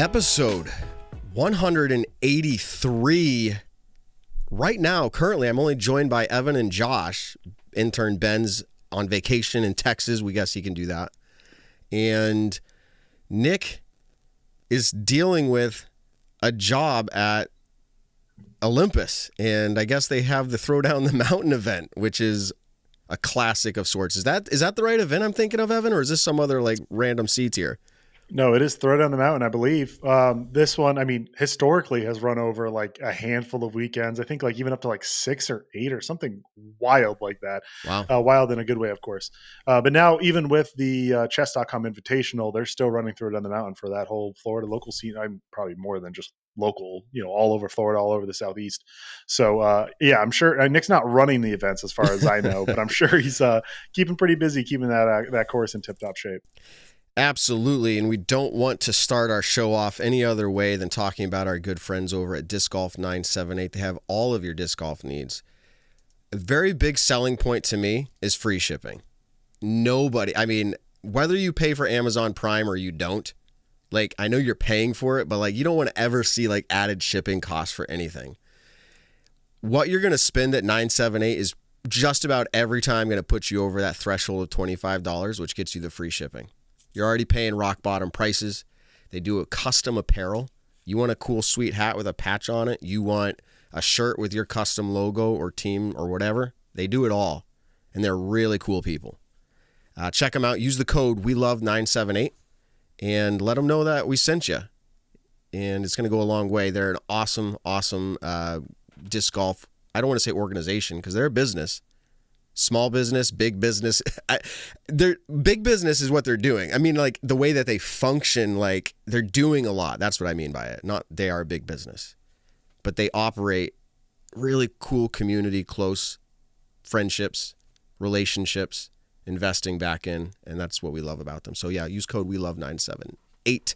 Episode 183. Right now, currently, I'm only joined by Evan and Josh. Intern Ben's on vacation in Texas. We guess he can do that. And Nick is dealing with a job at Olympus. And I guess they have the Throw Down the Mountain event, which is a classic of sorts. Is that the right event I'm thinking of, Evan? Or is this some other like random seats here? No, it is Throw Down the Mountain, I believe. This one, I mean, historically has run over like a handful of weekends. I think like even up to like 6 or 8 or something wild like that. Wow. Wild in a good way, of course. But now even with the chess.com Invitational, they're still running Throw Down the Mountain for that whole Florida local scene. I'm probably more than just local, all over Florida, all over the Southeast. So yeah, I'm sure Nick's not running the events as far as I know, but I'm sure he's keeping pretty busy, keeping that course in tip-top shape. Absolutely, and we don't want to start our show off any other way than talking about our good friends over at Disc Golf 978. They have all of your disc golf needs. A very big selling point to me is free shipping. Whether you pay for Amazon Prime or you don't, like, I know you're paying for it, but like, you don't want to ever see like added shipping costs for anything. What you're going to spend at 978 is just about every time going to put you over that threshold of $25, which gets you the free shipping. You're already paying rock bottom prices. They do a custom apparel. You want a cool sweet hat with a patch on it. You want a shirt with your custom logo or team or whatever. They do it all. And they're really cool people. Check them out. Use the code WeLove978 and let them know that we sent you. And it's going to go a long way. They're an awesome disc golf. I don't want to say organization because they're a business. Small business, big business. Big business is what they're doing. I mean, like the way that they function, like they're doing a lot. That's what I mean by it. Not they are a big business, but they operate really cool community, close friendships, relationships, investing back in, and that's what we love about them. So yeah, use code WeLove978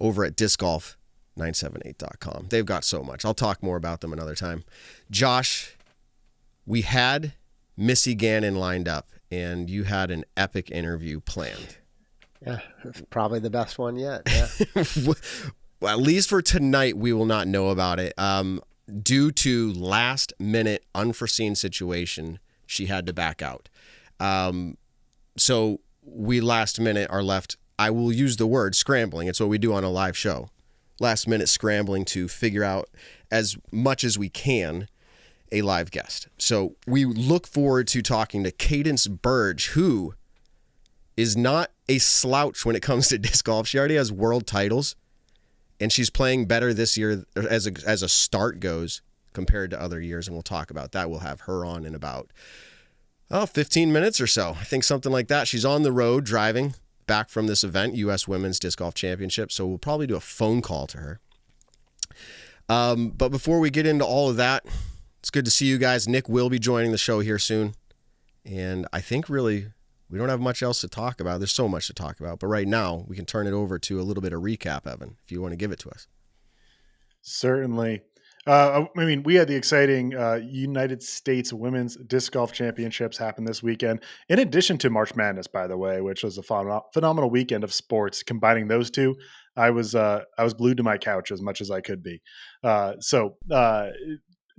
over at discgolf978.com. They've got so much. I'll talk more about them another time. Josh, we had Missy Ganon lined up, and you had an epic interview planned. Yeah, it's probably the best one yet. Yeah. Well, at least for tonight, we will not know about it. Due to last-minute unforeseen situation, she had to back out. So we last minute are left, I will use the word scrambling. It's what we do on a live show. Last minute scrambling to figure out as much as we can a live guest. So we look forward to talking to Cadence BURGE, who is not a slouch when it comes to disc golf. She already has world titles, and she's playing better this year as a start goes compared to other years, and we'll talk about that. We'll have her on in about 15 minutes or so. I think something like that. She's on the road driving back from this event, U.S. Women's Disc Golf Championship, so we'll probably do a phone call to her. But before we get into all of that, it's good to see you guys. Nick will be joining the show here soon. And I think really we don't have much else to talk about. There's so much to talk about. But right now we can turn it over to a little bit of recap, Evan, if you want to give it to us. Certainly. We had the exciting United States Women's Disc Golf Championships happen this weekend, in addition to March Madness, by the way, which was a phenomenal weekend of sports. Combining those two, I was glued to my couch as much as I could be.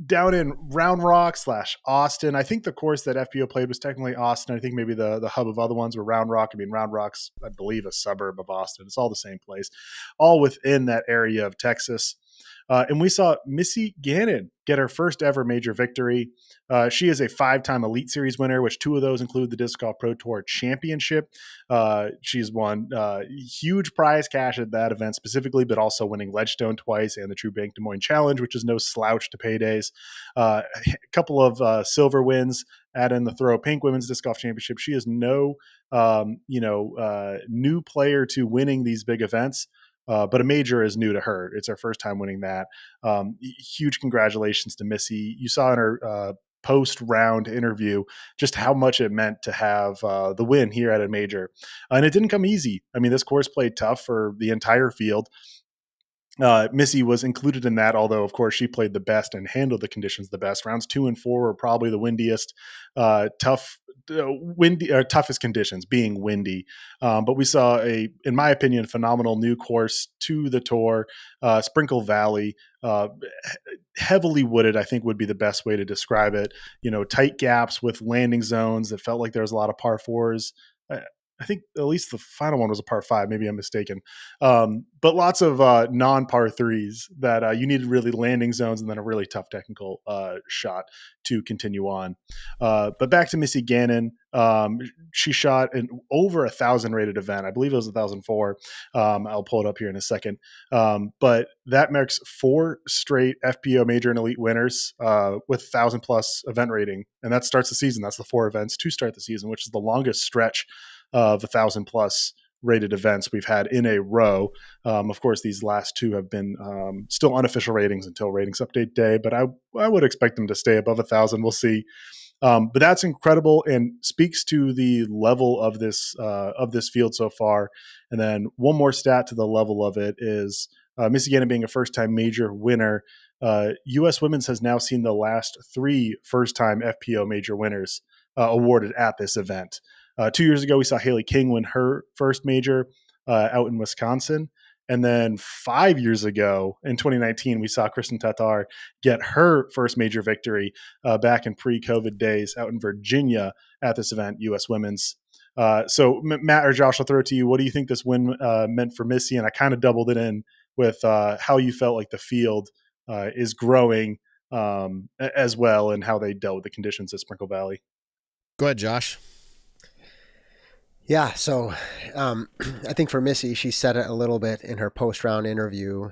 Down in Round Rock / Austin, I think the course that FPO played was technically Austin. I think maybe the hub of other ones were Round Rock. I mean, Round Rock's, I believe, a suburb of Austin. It's all the same place, all within that area of Texas. And we saw Missy Ganon get her first ever major victory. She is a 5-time Elite Series winner, which 2 of those include the Disc Golf Pro Tour Championship. She's won huge prize cash at that event specifically, but also winning Ledgestone twice and the True Bank Des Moines Challenge, which is no slouch to paydays. A couple of silver wins, add in the Throw Pink Women's Disc Golf Championship. She is no new player to winning these big events. But a major is new to her. It's her first time winning that. Huge congratulations to Missy. You saw in her post-round interview just how much it meant to have the win here at a major. And it didn't come easy. I mean, this course played tough for the entire field. Missy was included in that, although, of course, she played the best and handled the conditions the best. Rounds 2 and 4 were probably the windiest. Tough windy or toughest conditions being windy. But we saw in my opinion, phenomenal new course to the tour, Sprinkle Valley, heavily wooded, I think would be the best way to describe it. Tight gaps with landing zones that felt like there was a lot of par fours. I think at least the final one was a par five. Maybe I'm mistaken. But lots of non-par threes that you needed really landing zones and then a really tough technical shot to continue on. But back to Missy Ganon. She shot an over 1,000 rated event. I believe it was 1,004. I'll pull it up here in a second. But that marks 4 straight FPO major and elite winners with 1,000 plus event rating. And that starts the season. That's the 4 events to start the season, which is the longest stretch of 1,000 plus rated events we've had in a row. Of course, these last 2 have been still unofficial ratings until ratings update day, but I would expect them to stay above 1,000. We'll see. But that's incredible and speaks to the level of this field so far. And then one more stat to the level of it is Missy Ganon being a first-time major winner. U.S. Women's has now seen the last 3 first-time FPO major winners awarded at this event. 2 years ago, we saw Haley King win her first major out in Wisconsin. And then 5 years ago, in 2019, we saw Kristen Tatar get her first major victory back in pre-COVID days out in Virginia at this event, U.S. Women's. So Matt or Josh, I'll throw it to you. What do you think this win meant for Missy? And I kind of doubled it in with how you felt like the field is growing as well and how they dealt with the conditions at Sprinkle Valley. Go ahead, Josh. Yeah, so I think for Missy, she said it a little bit in her post-round interview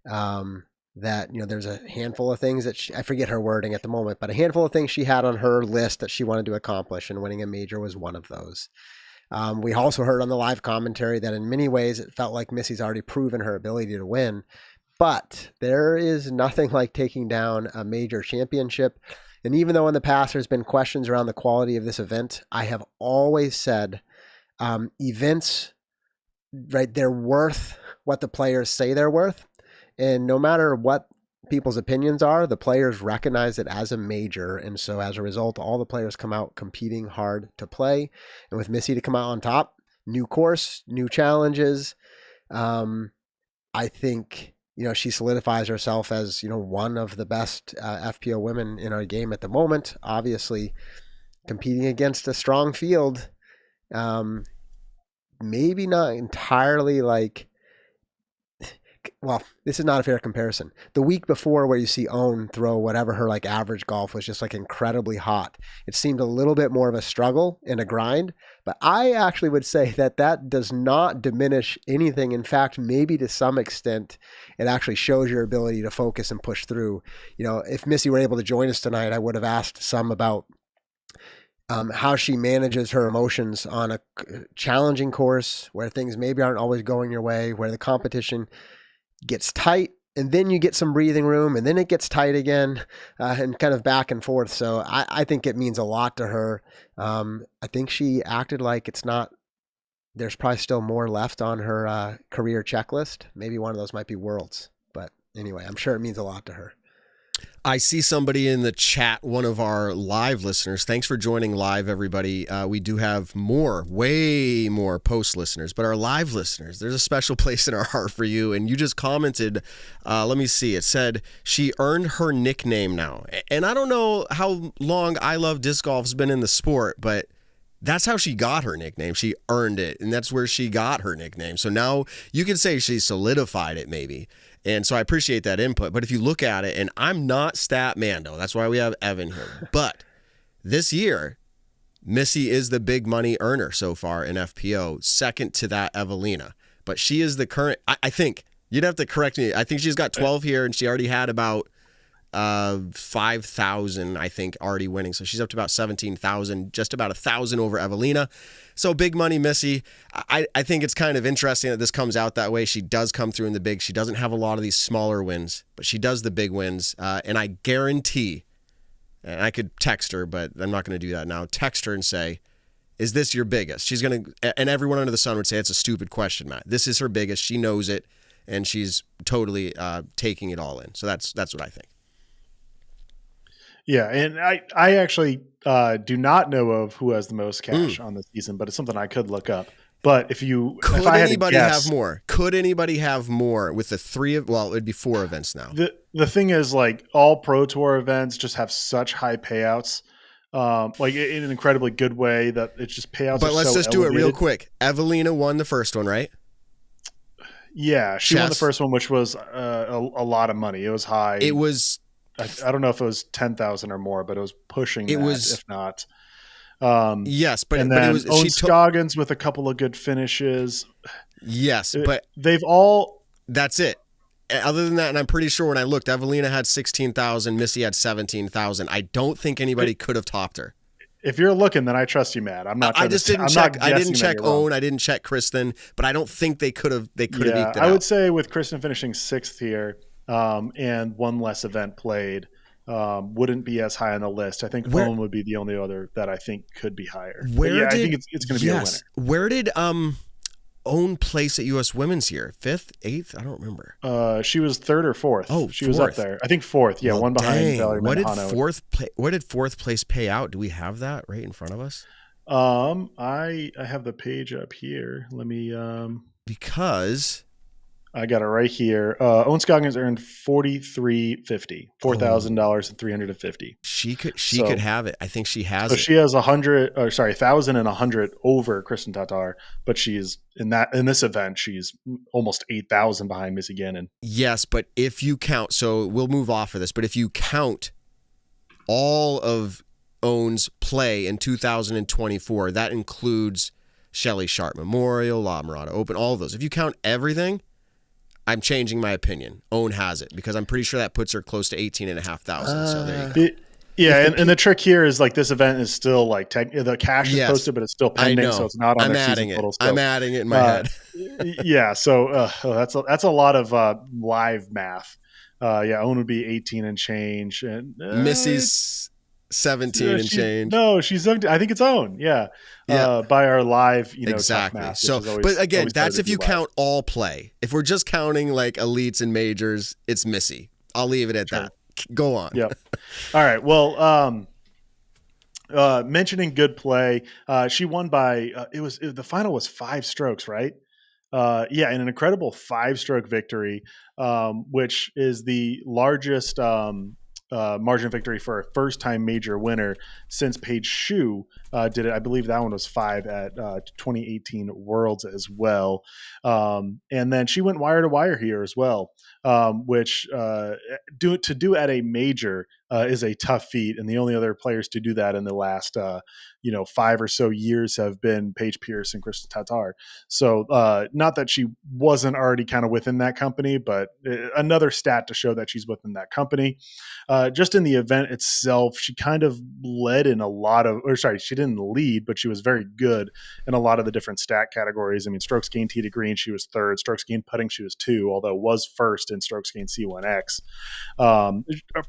that, there's a handful of things that I forget her wording at the moment, but a handful of things she had on her list that she wanted to accomplish, and winning a major was one of those. We also heard on the live commentary that in many ways it felt like Missy's already proven her ability to win, but there is nothing like taking down a major championship. And even though in the past there's been questions around the quality of this event, I have always said events, right, they're worth what the players say they're worth. And no matter what people's opinions are, the players recognize it as a major. And so as a result, all the players come out competing hard to play. And with Missy to come out on top, new course, new challenges, I think, she solidifies herself as, one of the best FPO women in our game at the moment, obviously competing against a strong field. Maybe not entirely this is not a fair comparison. The week before where you see Owen throw whatever her average golf was just incredibly hot. It seemed a little bit more of a struggle and a grind, but I actually would say that does not diminish anything. In fact, maybe to some extent, it actually shows your ability to focus and push through. If Missy were able to join us tonight, I would have asked some about how she manages her emotions on a challenging course where things maybe aren't always going your way, where the competition gets tight and then you get some breathing room and then it gets tight again and kind of back and forth. So I think it means a lot to her. I think she acted like there's probably still more left on her career checklist. Maybe one of those might be Worlds, but anyway, I'm sure it means a lot to her. I see somebody in the chat, one of our live listeners. Thanks for joining live, everybody. We do have way more post listeners, but our live listeners, there's a special place in our heart for you. And you just commented, let me see, it said she earned her nickname now. And I don't know how long I Love Disc Golf's been in the sport, but that's how she got her nickname. She earned it, and that's where she got her nickname. So now you can say she solidified it maybe. And so I appreciate that input. But if you look at it, and I'm not Stat Mando, that's why we have Evan here. But this year, Missy is the big money earner so far in FPO, second to that Evelina. But she is the current, I think, you'd have to correct me. I think she's got 12 here, and she already had about 5,000, I think, already winning. So she's up to about 17,000, just about 1,000 over Evelina. So big money, Missy. I think it's kind of interesting that this comes out that way. She does come through in the big. She doesn't have a lot of these smaller wins, but she does the big wins. And I guarantee, and I could text her, but I'm not going to do that now. Text her and say, is this your biggest? She's going to, and everyone under the sun would say it's a stupid question, Matt. This is her biggest. She knows it, and she's totally taking it all in. So that's what I think. Yeah, and I actually do not know of who has the most cash on the season, but it's something I could look up. But if I had to guess, have more? Could anybody have more with the it'd be 4 events now. The thing is, like, all Pro Tour events just have such high payouts, like in an incredibly good way that it's just payouts. But let's just elevated. do it real quick. Evelina won the first one, right? Yeah, she won the first one, which was a lot of money. It was high. It was. I don't know if it was 10,000 or more, but it was pushing. If not. Yes, but then it was Scoggins with a couple of good finishes. Yes, but they've all. That's it. Other than that, and I'm pretty sure when I looked, Evelina had 16,000, Missy had 17,000. I don't think anybody could have topped her. If you're looking, then I trust you, Matt. I'm not. I just didn't check. I didn't check Owen. I didn't check Kristen, but I don't think they could have. They could have eked it out. I would say with Kristen finishing 6th here, and one less event played, wouldn't be as high on the list. I think Owen would be the only other that I think could be higher. I think it's going to be a winner. Where did Owen place at U.S. Women's here? 5th, 8th? I don't remember. She was 3rd or 4th. Oh, she was up there. I think 4th. Yeah, one behind Valerie Manhano. What did 4th place pay out? Do we have that right in front of us? I have the page up here. Let me because I got it right here. Owen Scoggins earned $4,350, $4,350. She could have it. I think she has it. She has 1,100 over Kristen Tatar, but she's in this event she's almost 8,000 behind Missy Ganon. Yes, but if you count, so we'll move off of this, but if you count all of Owen's play in 2024, that includes Shelley Sharp Memorial, La Mirada Open, all of those. If you count everything, I'm changing my opinion. Owen has it because I'm pretty sure that puts her close to 18,500. So there you go. And the trick here is like this event is still like the cash is posted, but it's still pending, so it's not on their season total. I'm adding it in my head. Yeah, so that's a lot of live math. Owen would be 18 and change, and Missy's 17 and change. No, she's 17. I think it's Owen. Yeah. By our live, exactly. Math, so, but again, that's if you count all play. If we're just counting like elites and majors, it's Missy. I'll leave it at that. Go on. Yep. All right. Well, mentioning good play, she won by the final was 5 strokes, right? In an incredible 5-stroke victory, which is the largest margin victory for a first-time major winner since Paige Shue did it. I believe that one was 5 at 2018 Worlds as well. And then she went wire to wire here as well, which to do at a major is a tough feat. And the only other players to do that in the last 5 or so years have been Paige Pierce and Kristen Tatar. So not that she wasn't already kind of within that company, but another stat to show that she's within that company. Just in the event itself, she kind of led in she didn't lead, but she was very good in a lot of the different stat categories. I mean, strokes gained tee to green, she was 3rd. Strokes gained putting, she was 2, although was 1st in strokes gained C1X.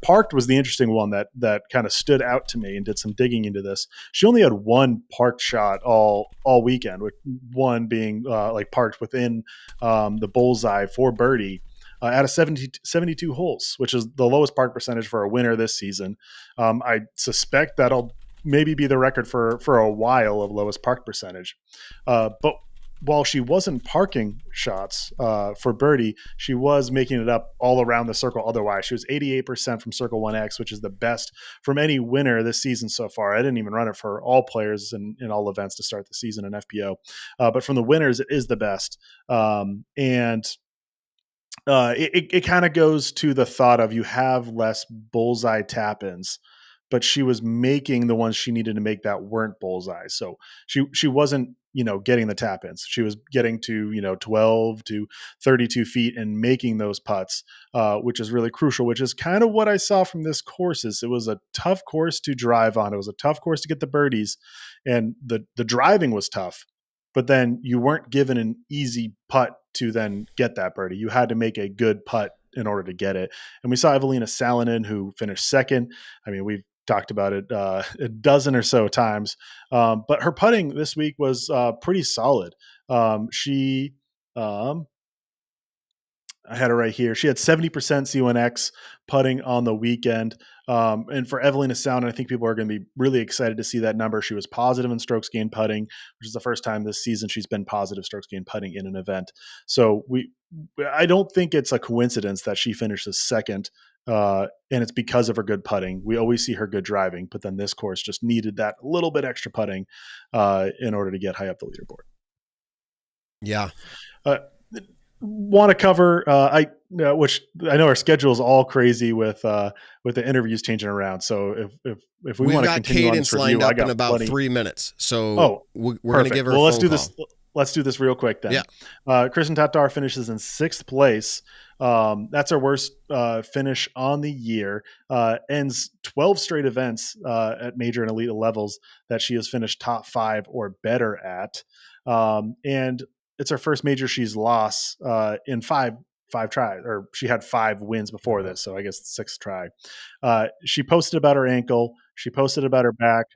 Parked was the interesting one that kind of stood out to me and did some digging into this. She only had 1 parked shot all weekend, with one being parked within the bullseye for birdie. Out of 72 holes, which is the lowest park percentage for a winner this season. I suspect that'll maybe be the record for a while of lowest park percentage. But while she wasn't parking shots for birdie, she was making it up all around the circle otherwise. She was 88% from Circle 1X, which is the best from any winner this season so far. I didn't even run it for all players in all events to start the season in FPO. But from the winners, it is the best. It kind of goes to the thought of you have less bullseye tap-ins, but she was making the ones she needed to make that weren't bullseye. So she wasn't, getting the tap-ins. She was getting to, 12 to 32 feet and making those putts, which is really crucial, which is kind of what I saw from this course. It was a tough course to drive on. It was a tough course to get the birdies, and the driving was tough. But then you weren't given an easy putt to then get that birdie. You had to make a good putt in order to get it. And we saw Evelina Salonen, who finished 2nd. I mean, we've talked about it a dozen or so times. But her putting this week was pretty solid. She I had it right here. She had 70% CONX putting on the weekend. And for Evelina Sound, I think people are going to be really excited to see that number. She was positive in strokes gained putting, which is the first time this season she's been positive strokes gained putting in an event. So I don't think it's a coincidence that she finishes second. And it's because of her good putting. We always see her good driving, but then this course just needed that little bit extra putting in order to get high up the leaderboard. Yeah. Want to cover which I know our schedule is all crazy with the interviews changing around. So if we want to continue Cadence on this review, lined up in about 3 minutes. So we're going to give her. Well, let's do this. Let's do this real quick then. Yeah. Kristen Tatar finishes in 6th place. That's her worst finish on the year. Ends 12 straight events at major and elite levels that she has finished top 5 or better at. And it's her first major she's lost in five tries, or she had 5 wins before this, so I guess 6th try. She posted about her ankle. She posted about her back.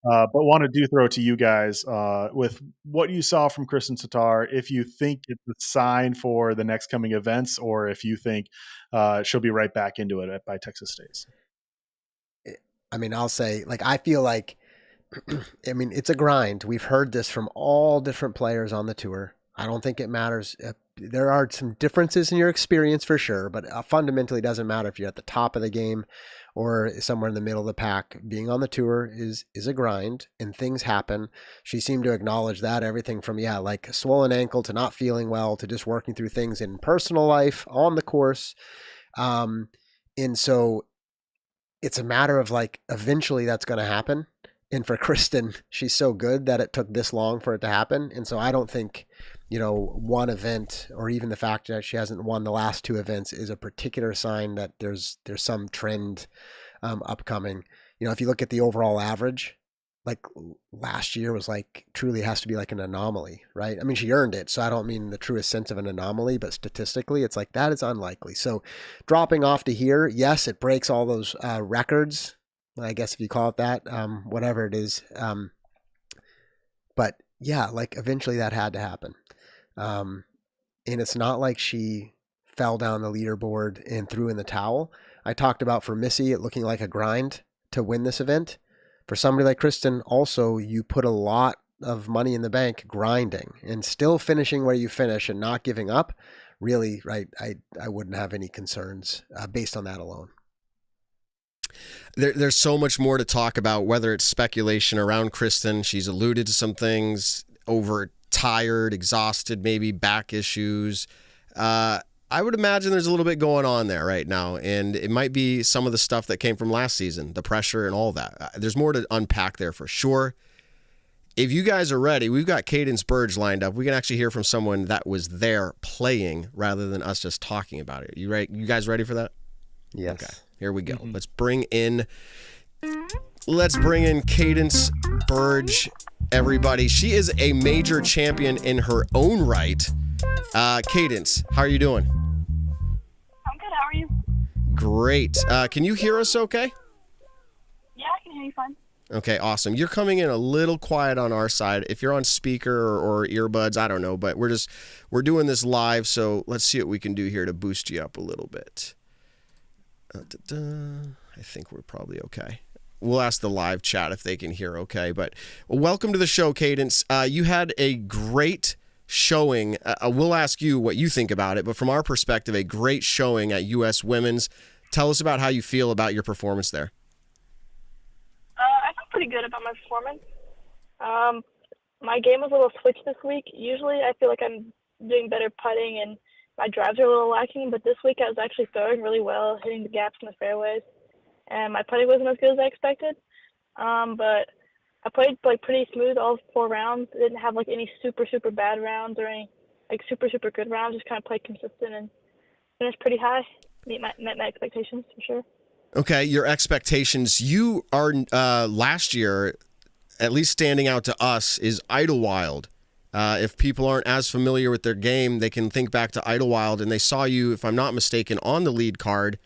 But wanted to throw it to you guys with what you saw from Kristen Tatar, if you think it's a sign for the next coming events, or if you think she'll be right back into it by Texas State. I mean, I'll say, I feel like, it's a grind. We've heard this from all different players on the tour. I don't think it matters. There are some differences in your experience for sure, but fundamentally doesn't matter if you're at the top of the game or somewhere in the middle of the pack. Being on the tour is a grind, and things happen. She seemed to acknowledge that. Everything from, like a swollen ankle to not feeling well to just working through things in personal life, on the course. And so it's a matter of eventually that's going to happen. And for Kristen, she's so good that it took this long for it to happen. And so I don't think, one event, or even the fact that she hasn't won the last 2 events, is a particular sign that there's some trend upcoming. If you look at the overall average, last year was truly has to be an anomaly, right? I mean, she earned it, so I don't mean the truest sense of an anomaly, but statistically, it's that is unlikely. So dropping off to here, yes, it breaks all those records, I guess if you call it that, whatever it is. But yeah, eventually that had to happen. And it's not like she fell down the leaderboard and threw in the towel. I talked about for Missy, it looking like a grind to win this event. For somebody like Kristen, also, you put a lot of money in the bank grinding and still finishing where you finish and not giving up. Really, right? I wouldn't have any concerns based on that alone. There's so much more to talk about, whether it's speculation around Kristen. She's alluded to some things, overtired, exhausted, maybe back issues. I would imagine there's a little bit going on there right now, and it might be some of the stuff that came from last season, the pressure and all that. There's more to unpack there for sure. If you guys are ready, we've got Cadence BURGE lined up. We can actually hear from someone that was there playing rather than us just talking about it. You right? You guys ready for that? Yes. Okay. Here we go. Mm-hmm. Let's bring in Cadence BURGE, everybody. She is a major champion in her own right. Cadence, how are you doing? I'm good. How are you? Great. Can you hear us okay? Yeah, I can hear you fine. Okay, awesome. You're coming in a little quiet on our side. If you're on speaker or earbuds, I don't know, but we're doing this live, so let's see what we can do here to boost you up a little bit. I think we're probably okay. We'll ask the live chat if they can hear okay. But welcome to the show, Cadence. You had a great showing. We'll ask you what you think about it, but from our perspective, a great showing at US Women's. Tell us about how you feel about your performance there. I feel pretty good about my performance. My game was a little switched this week. Usually I feel like I'm doing better putting and my drives are a little lacking, but this week I was actually throwing really well, hitting the gaps in the fairways, and my putting wasn't as good as I expected. But I played pretty smooth all 4 rounds. I didn't have any super bad rounds or any super good rounds. Just kind of played consistent and finished pretty high. Met my expectations for sure. Okay, your expectations. You are last year, at least standing out to us, is Idlewild. If people aren't as familiar with their game, they can think back to Idlewild, and they saw you, if I'm not mistaken, on the lead card,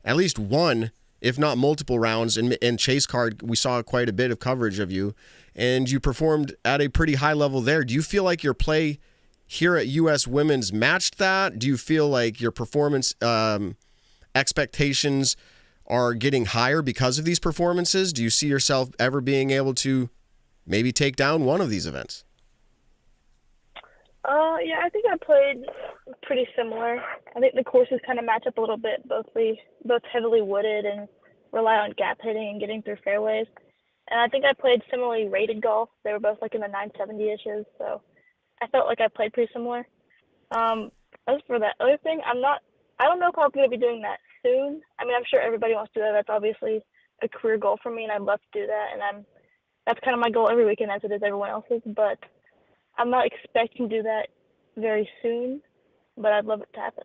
at least one, if not multiple rounds. And Chase card, we saw quite a bit of coverage of you, and you performed at a pretty high level there. Do you feel like your play here at US Women's matched that? Do you feel like your performance expectations are getting higher because of these performances? Do you see yourself ever being able to maybe take down one of these events? Yeah, I think I played pretty similar. I think the courses kind of match up a little bit, both heavily wooded and rely on gap hitting and getting through fairways. And I think I played similarly rated golf. They were both like in the 970-ishes, so I felt like I played pretty similar. As for that other thing, I don't know if I'm going to be doing that soon. I mean, I'm sure everybody wants to do that. That's obviously a career goal for me, and I'd love to do that. And that's kind of my goal every weekend, as it is everyone else's. But I'm not expecting to do that very soon, but I'd love it to happen.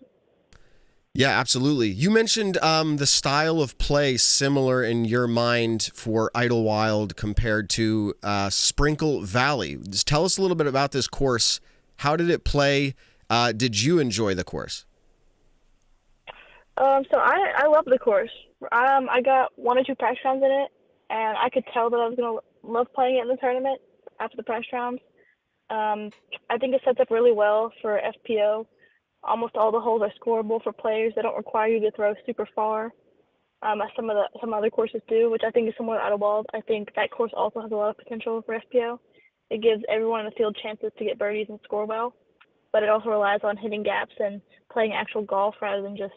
Yeah, absolutely. You mentioned the style of play similar in your mind for Idlewild compared to Sprinkle Valley. Just tell us a little bit about this course. How did it play? Did you enjoy the course? So I love the course. I got 1 or 2 practice rounds in it, and I could tell that I was going to love playing it in the tournament after the practice rounds. I think it sets up really well for FPO. Almost all the holes are scoreable for players. They don't require you to throw super far, as some other courses do, which I think is similar to Idlewild. I think that course also has a lot of potential for FPO. It gives everyone in the field chances to get birdies and score well, but it also relies on hitting gaps and playing actual golf rather than just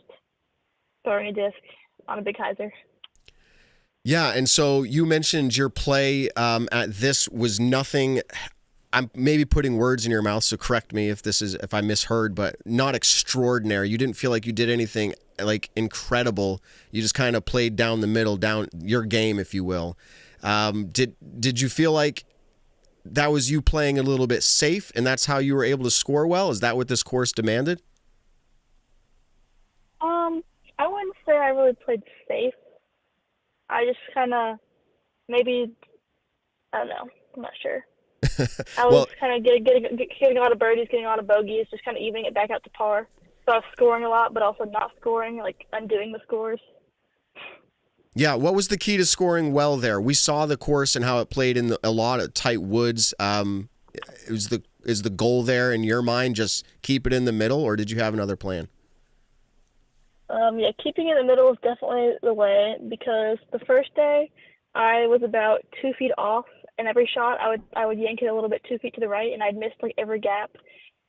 throwing a disc on a big hyzer. Yeah, and so you mentioned your play at this was nothing. I'm maybe putting words in your mouth, so correct me if I misheard, but not extraordinary. You didn't feel like you did anything like incredible. You just kind of played down the middle, down your game, if you will. Did you feel like that was you playing a little bit safe, and that's how you were able to score well? Is that what this course demanded? I wouldn't say I really played safe. I just kind of I don't know. I'm not sure. I was kind of getting a lot of birdies, getting a lot of bogeys, just kind of evening it back out to par. So I was scoring a lot, but also not scoring, like undoing the scores. Yeah, what was the key to scoring well there? We saw the course and how it played in a lot of tight woods. Is the goal there in your mind just keep it in the middle, or did you have another plan? Yeah, keeping it in the middle is definitely the way, because the first day I was about 2 feet off, and every shot I would yank it a little bit 2 feet to the right, and I'd miss like every gap,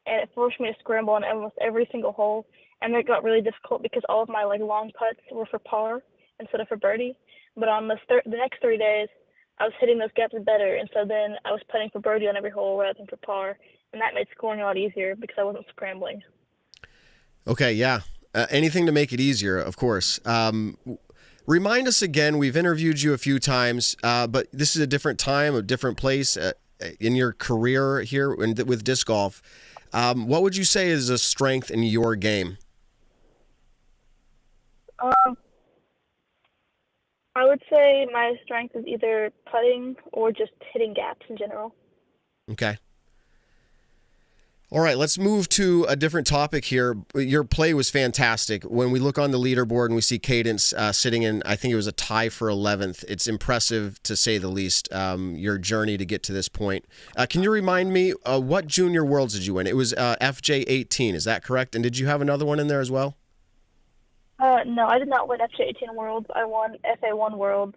and it forced me to scramble on almost every single hole, and it got really difficult because all of my like long putts were for par instead of for birdie. But on the next 3 days, I was hitting those gaps better, and so then I was putting for birdie on every hole rather than for par, and that made scoring a lot easier because I wasn't scrambling. Okay, yeah. Anything to make it easier, of course. Remind us again, we've interviewed you a few times, but this is a different time, a different place in your career here with disc golf. What would you say is a strength in your game? I would say my strength is either putting or just hitting gaps in general. Okay. All right, let's move to a different topic here. Your play was fantastic. When we look on the leaderboard and we see Cadence sitting in, I think it was a tie for 11th. It's impressive, to say the least, your journey to get to this point. Can you remind me, what Junior Worlds did you win? It was FJ18, is that correct? And did you have another one in there as well? No, I did not win FJ18 Worlds. I won FA1 Worlds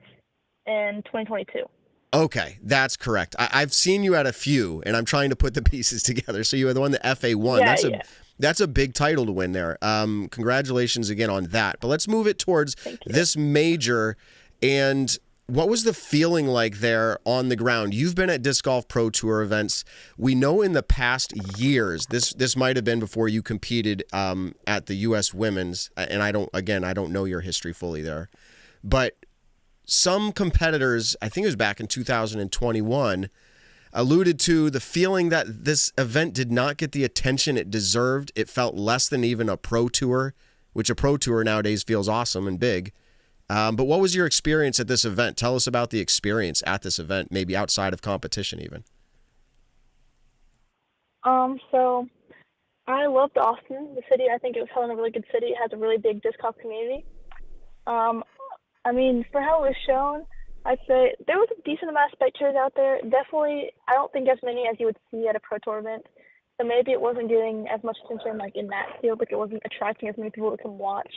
in 2022. Okay, that's correct. I've seen you at a few, and I'm trying to put the pieces together. So you were the one that FA1. Yeah, That's a big title to win there. Congratulations again on that. But let's move it towards this major. And what was the feeling like there on the ground? You've been at Disc Golf Pro Tour events. We know in the past years, this might have been before you competed at the US Women's, and I don't know your history fully there, but some competitors, I think it was back in 2021, alluded to the feeling that this event did not get the attention it deserved. It felt less than even a pro tour, which a pro tour nowadays feels awesome and big. But what was your experience at this event? Tell us about the experience at this event, maybe outside of competition even. So I loved Austin, the city. I think it was held in a really good city. It has a really big disc golf community. I mean, for how it was shown, I'd say there was a decent amount of spectators out there. Definitely, I don't think as many as you would see at a pro tour event. So maybe it wasn't getting as much attention like in that field, like it wasn't attracting as many people to come watch.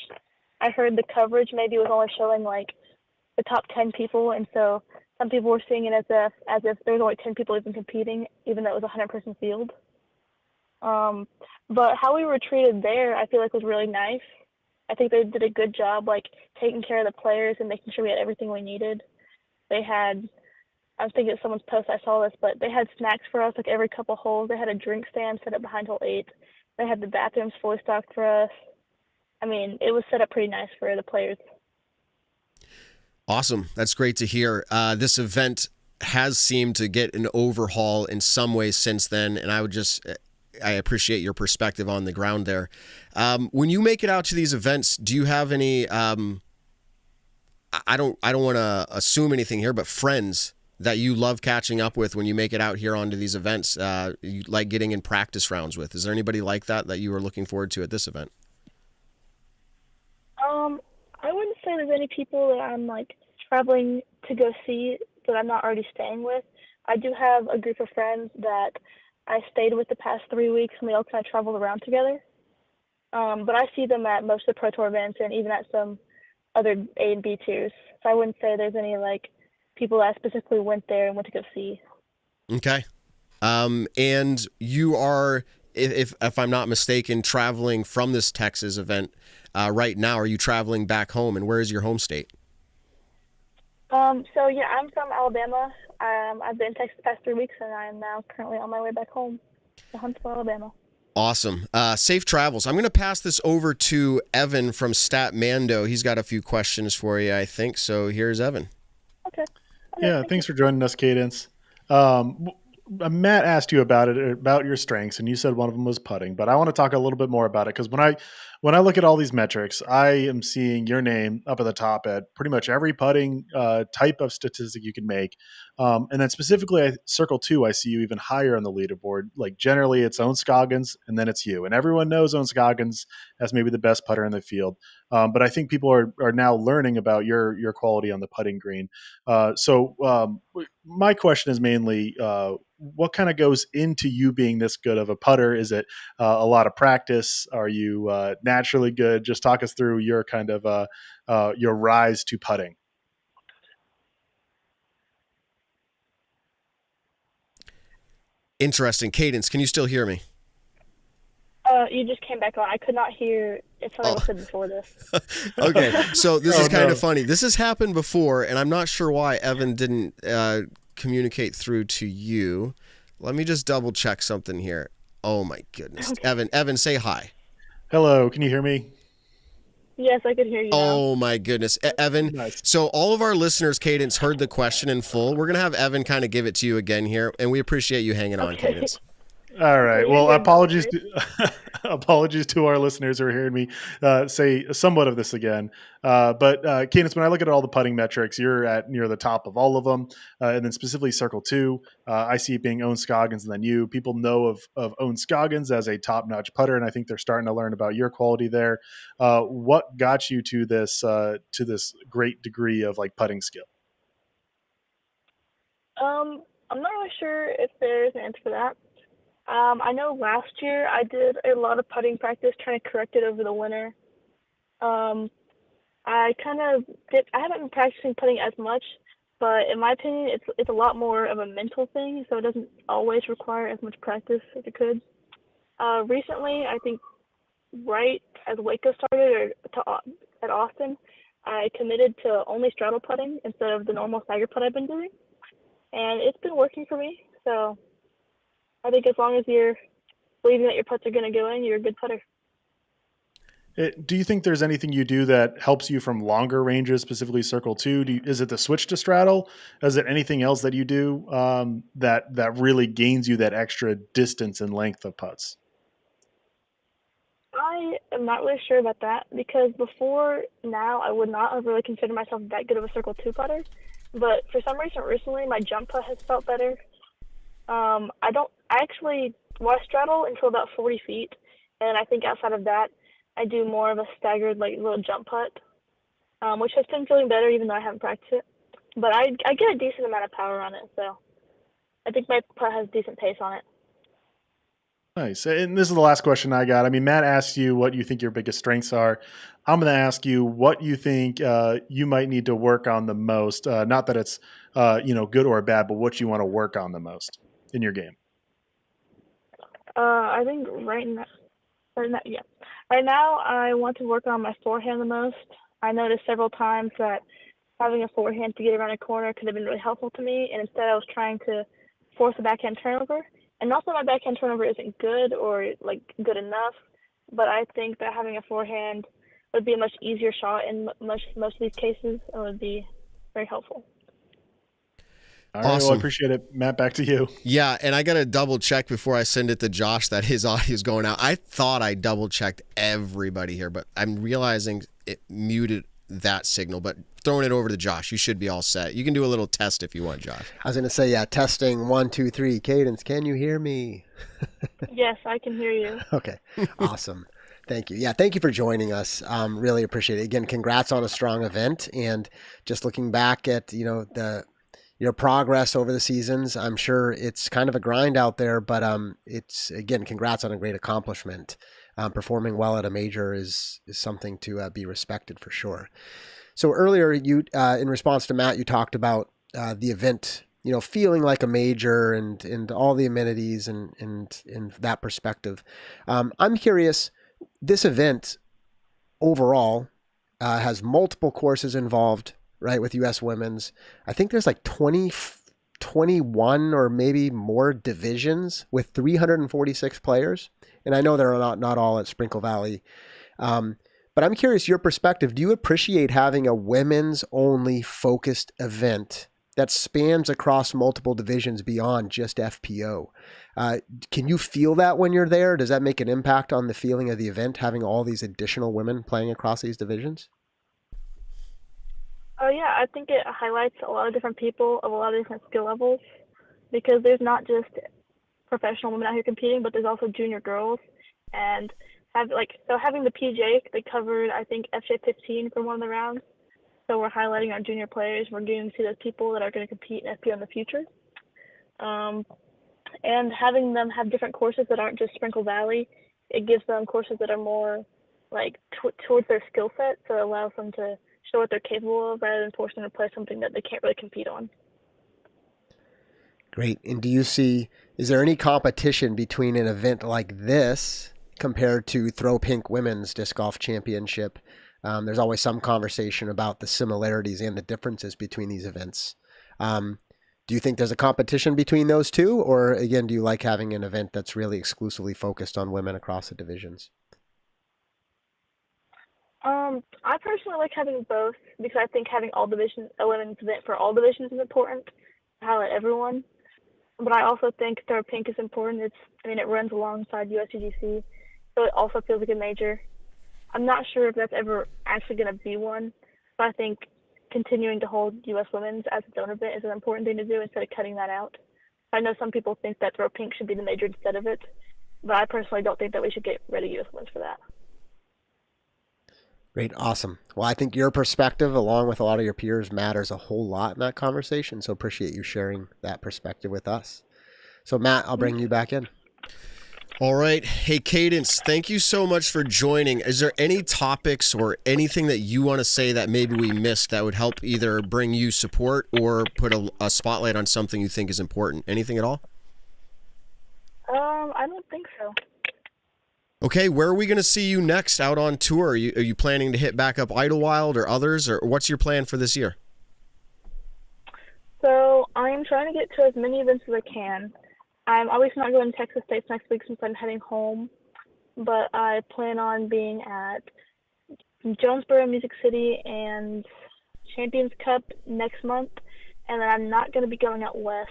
I heard the coverage maybe was only showing like the top 10 people, and so some people were seeing it as if there was only 10 people even competing, even though it was a 100-person field. But how we were treated there, I feel like was really nice. I think they did a good job, like taking care of the players and making sure we had everything we needed. They had, I was thinking of someone's post, I saw this, but they had snacks for us like every couple holes. They had a drink stand set up behind hole 8. They had the bathrooms fully stocked for us. I mean, it was set up pretty nice for the players. Awesome. That's great to hear. This event has seemed to get an overhaul in some ways since then, and I appreciate your perspective on the ground there. When you make it out to these events, do you have any, I don't want to assume anything here, but friends that you love catching up with when you make it out here onto these events, you like getting in practice rounds with? Is there anybody like that you are looking forward to at this event? I wouldn't say there's any people that I'm like traveling to go see that I'm not already staying with. I do have a group of friends that I stayed with the past 3 weeks, and we all kind of traveled around together. But I see them at most of the Pro Tour events and even at some other A and B tiers. So I wouldn't say there's any like people that specifically went there and went to go see. Okay. And you are, if I'm not mistaken, traveling from this Texas event right now. Are you traveling back home, and where is your home state? So yeah, I'm from Alabama. I've been in Texas the past 3 weeks, and I am now currently on my way back home to Huntsville, Alabama. Awesome. Safe travels. I'm going to pass this over to Evan from Statmando. He's got a few questions for you, I think. So here's Evan. Okay. Yeah, thanks for joining us, Cadence. Matt asked you about your strengths, and you said one of them was putting. But I want to talk a little bit more about it, because when I look at all these metrics, I am seeing your name up at the top at pretty much every putting type of statistic you can make. And then specifically, Circle 2, I see you even higher on the leaderboard. Like generally, it's Owen Scoggins, and then it's you. And everyone knows Owen Scoggins as maybe the best putter in the field. But I think people are now learning about your quality on the putting green. So my question is mainly, what kind of goes into you being this good of a putter? Is it a lot of practice? Are you naturally good? Just talk us through your kind of your rise to putting. Interesting. Cadence, can you still hear me? You just came back on. I could not hear if something was said before this. Okay, so this is kind of funny. This has happened before, and I'm not sure why Evan didn't communicate through to you. Let me just double check something here. Oh my goodness. Okay. Evan, say hi. Hello, can you hear me? Yes, I could hear you. Oh my goodness. Evan, nice. So all of our listeners, Cadence, heard the question in full. We're going to have Evan kind of give it to you again here, and we appreciate you hanging on, Cadence. All right. Well, apologies to our listeners who are hearing me say somewhat of this again. But Cadence, when I look at all the putting metrics, you're at near the top of all of them. And then specifically Circle 2, I see it being Owen Scoggins and then you. People know of Owen Scoggins as a top-notch putter, and I think they're starting to learn about your quality there. What got you to this great degree of like putting skill? I'm not really sure if there's an answer for that. I know last year I did a lot of putting practice trying to correct it over the winter. I haven't been practicing putting as much, but in my opinion, it's a lot more of a mental thing, so it doesn't always require as much practice as it could. Recently, I think right as Waco started at Austin, I committed to only straddle putting instead of the normal stagger putt I've been doing, and it's been working for me, so I think as long as you're believing that your putts are going to go in, you're a good putter. Do you think there's anything you do that helps you from longer ranges, specifically Circle 2? Is it the switch to straddle? Is it anything else that you do that really gains you that extra distance and length of putts? I am not really sure about that, because before now I would not have really considered myself that good of a Circle 2 putter. But for some reason recently, my jump putt has felt better. I straddle until about 40 feet, and I think outside of that, I do more of a staggered, like, little jump putt, which has been feeling better even though I haven't practiced it. But I get a decent amount of power on it, so I think my putt has decent pace on it. Nice. And this is the last question I got. I mean, Matt asked you what you think your biggest strengths are. I'm going to ask you what you think you might need to work on the most. Not that it's good or bad, but what you want to work on the most in your game. I think right now I want to work on my forehand the most. I noticed several times that having a forehand to get around a corner could have been really helpful to me, and instead I was trying to force a backhand turnover. And also my backhand turnover isn't good or like good enough, but I think that having a forehand would be a much easier shot in most of these cases and would be very helpful. All right, Awesome. Well, I appreciate it. Matt, back to you. Yeah, and I got to double check before I send it to Josh that his audio is going out. I thought I double checked everybody here, but I'm realizing it muted that signal. But throwing it over to Josh, you should be all set. You can do a little test if you want, Josh. I was going to say, yeah, testing 1, 2, 3. Cadence, can you hear me? Yes, I can hear you. Okay, awesome. Thank you. Yeah, thank you for joining us. Really appreciate it. Again, congrats on a strong event. And just looking back at, your progress over the seasons, I'm sure it's kind of a grind out there, but it's, again, congrats on a great accomplishment. Performing well at a major is something to be respected for sure. So earlier, you in response to Matt, you talked about the event, feeling like a major and all the amenities and that perspective. I'm curious, this event overall has multiple courses involved, right, with U.S. Women's. I think there's like 21 or maybe more divisions with 346 players. And I know they're not all at Sprinkle Valley. But I'm curious, your perspective, do you appreciate having a women's only focused event that spans across multiple divisions beyond just FPO? Can you feel that when you're there? Does that make an impact on the feeling of the event, having all these additional women playing across these divisions? Oh yeah, I think it highlights a lot of different people of a lot of different skill levels, because there's not just professional women out here competing, but there's also junior girls. And having the PJ, they covered, I think, FJ15 for one of the rounds. So we're highlighting our junior players. We're getting to see those people that are going to compete in FPO in the future. And having them have different courses that aren't just Sprinkle Valley, it gives them courses that are more like towards their skill set. So it allows them to show what they're capable of rather than forcing them to play something that they can't really compete on. Great. And is there any competition between an event like this compared to Throw Pink Women's Disc Golf Championship? There's always some conversation about the similarities and the differences between these events. Do you think there's a competition between those two? Or again, do you like having an event that's really exclusively focused on women across the divisions? I personally like having both, because I think having a women's event for all divisions is important to highlight everyone. But I also think Throw Pink is important. It runs alongside USWDGC, so it also feels like a major. I'm not sure if that's ever actually going to be one, but I think continuing to hold U.S. Women's as its own event is an important thing to do instead of cutting that out. I know some people think that Throw Pink should be the major instead of it, but I personally don't think that we should get rid of U.S. Women's for that. Great. Awesome. Well, I think your perspective, along with a lot of your peers, matters a whole lot in that conversation. So appreciate you sharing that perspective with us. So Matt, I'll bring you back in. All right. Hey, Cadence, thank you so much for joining. Is there any topics or anything that you want to say that maybe we missed that would help either bring you support or put a spotlight on something you think is important? Anything at all? I don't think so. Okay, where are we going to see you next out on tour? Are you planning to hit back up Idlewild or others, or what's your plan for this year? So I'm trying to get to as many events as I can. I'm obviously not going to Texas States next week since I'm heading home, but I plan on being at Jonesboro, Music City, and Champions Cup next month, and then I'm not going to be going out west,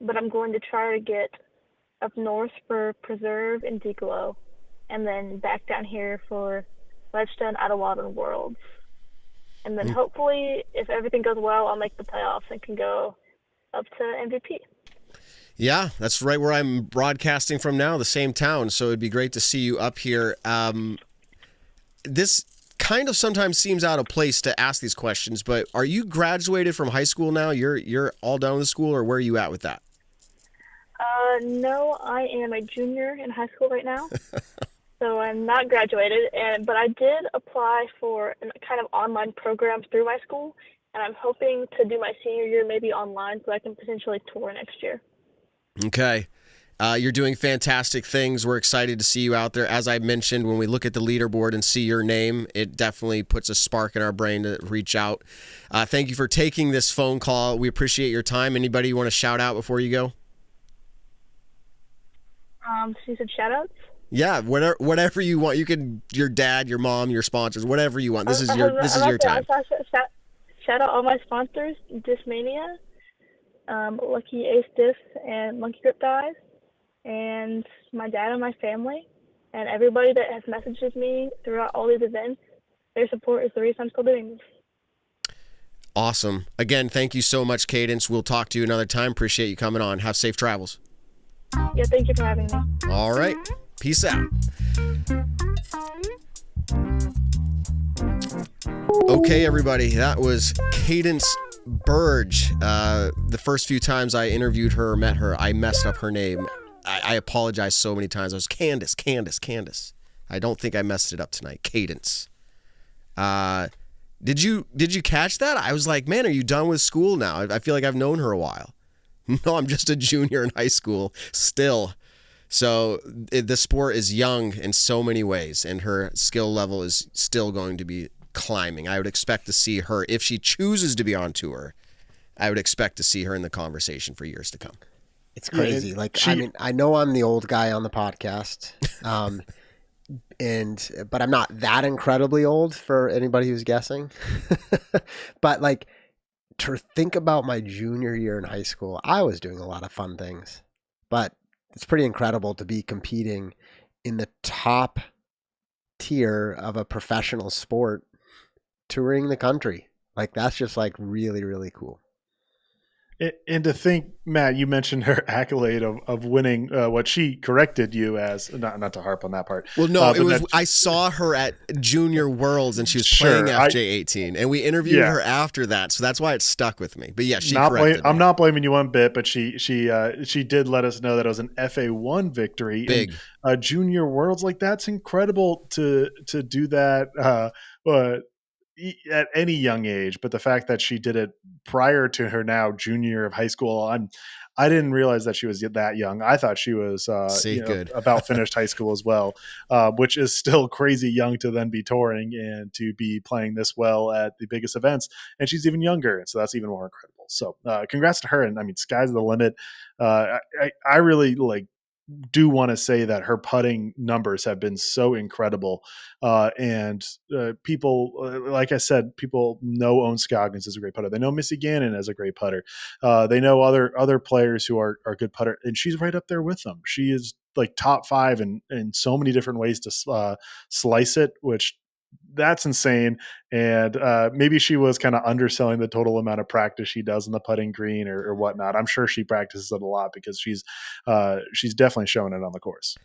but I'm going to try to get up north for Preserve and Declo, and then back down here for Ledgestone, Idlewild, and Worlds. And then hopefully, if everything goes well, I'll make the playoffs and can go up to MVP. Yeah, that's right where I'm broadcasting from now, the same town. So it'd be great to see you up here. This kind of sometimes seems out of place to ask these questions, but are you graduated from high school now? You're all done with school, or where are you at with that? No, I am a junior in high school right now, so I'm not graduated. But I did apply for kind of online programs through my school, and I'm hoping to do my senior year maybe online, so I can potentially tour next year. Okay. You're doing fantastic things. We're excited to see you out there. As I mentioned, when we look at the leaderboard and see your name, it definitely puts a spark in our brain to reach out. Thank you for taking this phone call. We appreciate your time. Anybody you want to shout out before you go? So you said shout-outs? Yeah, whatever you want. You could, your dad, your mom, your sponsors, whatever you want. This is your time. Shout out all my sponsors: Discmania, Lucky Ace Disc, and Monkey Grip Dies, and my dad and my family, and everybody that has messaged me throughout all these events. Their support is the reason I'm still doing this. Awesome. Again, thank you so much, Cadence. We'll talk to you another time. Appreciate you coming on. Have safe travels. Yeah, thank you for having me. All right. Peace out. Okay, everybody. That was Cadence BURGE. The first few times I interviewed her or met her, I messed up her name. I apologize so many times. I was Candace. I don't think I messed it up tonight. Cadence. Did you catch that? I was like, man, are you done with school now? I feel like I've known her a while. No, I'm just a junior in high school still. So the sport is young in so many ways, and her skill level is still going to be climbing. I would expect to see her, if she chooses to be on tour, I would expect to see her in the conversation for years to come. It's crazy. I know I'm the old guy on the podcast, but I'm not that incredibly old for anybody who's guessing. But like, to think about my junior year in high school, I was doing a lot of fun things, but it's pretty incredible to be competing in the top tier of a professional sport, touring the country. Like, that's just like really, really cool. And to think, Matt, you mentioned her accolade of winning what she corrected you as, not to harp on that part. Well, no, it was, I saw her at Junior Worlds and she was playing FJ18, and we interviewed her after that, so that's why it stuck with me. But yeah, she corrected me. I'm not blaming you one bit, but she did let us know that it was an FA1 victory. Big. And, Junior Worlds, like, that's incredible to do that. At any young age, but the fact that she did it prior to her now junior of high school, I didn't realize that she was that young. I thought she was about finished high school as well, which is still crazy young to then be touring and to be playing this well at the biggest events. And she's even younger, and so that's even more incredible. So congrats to her. And I mean, sky's the limit. I really do want to say that her putting numbers have been so incredible. And people, like I said, people know Owen Scoggins is a great putter. They know Missy Ganon as a great putter. They know other players who are good putter, and she's right up there with them. She is like top 5 in so many different ways to slice it, which that's insane. And maybe she was kind of underselling the total amount of practice she does in the putting green or whatnot. I'm sure she practices it a lot because she's definitely showing it on the course.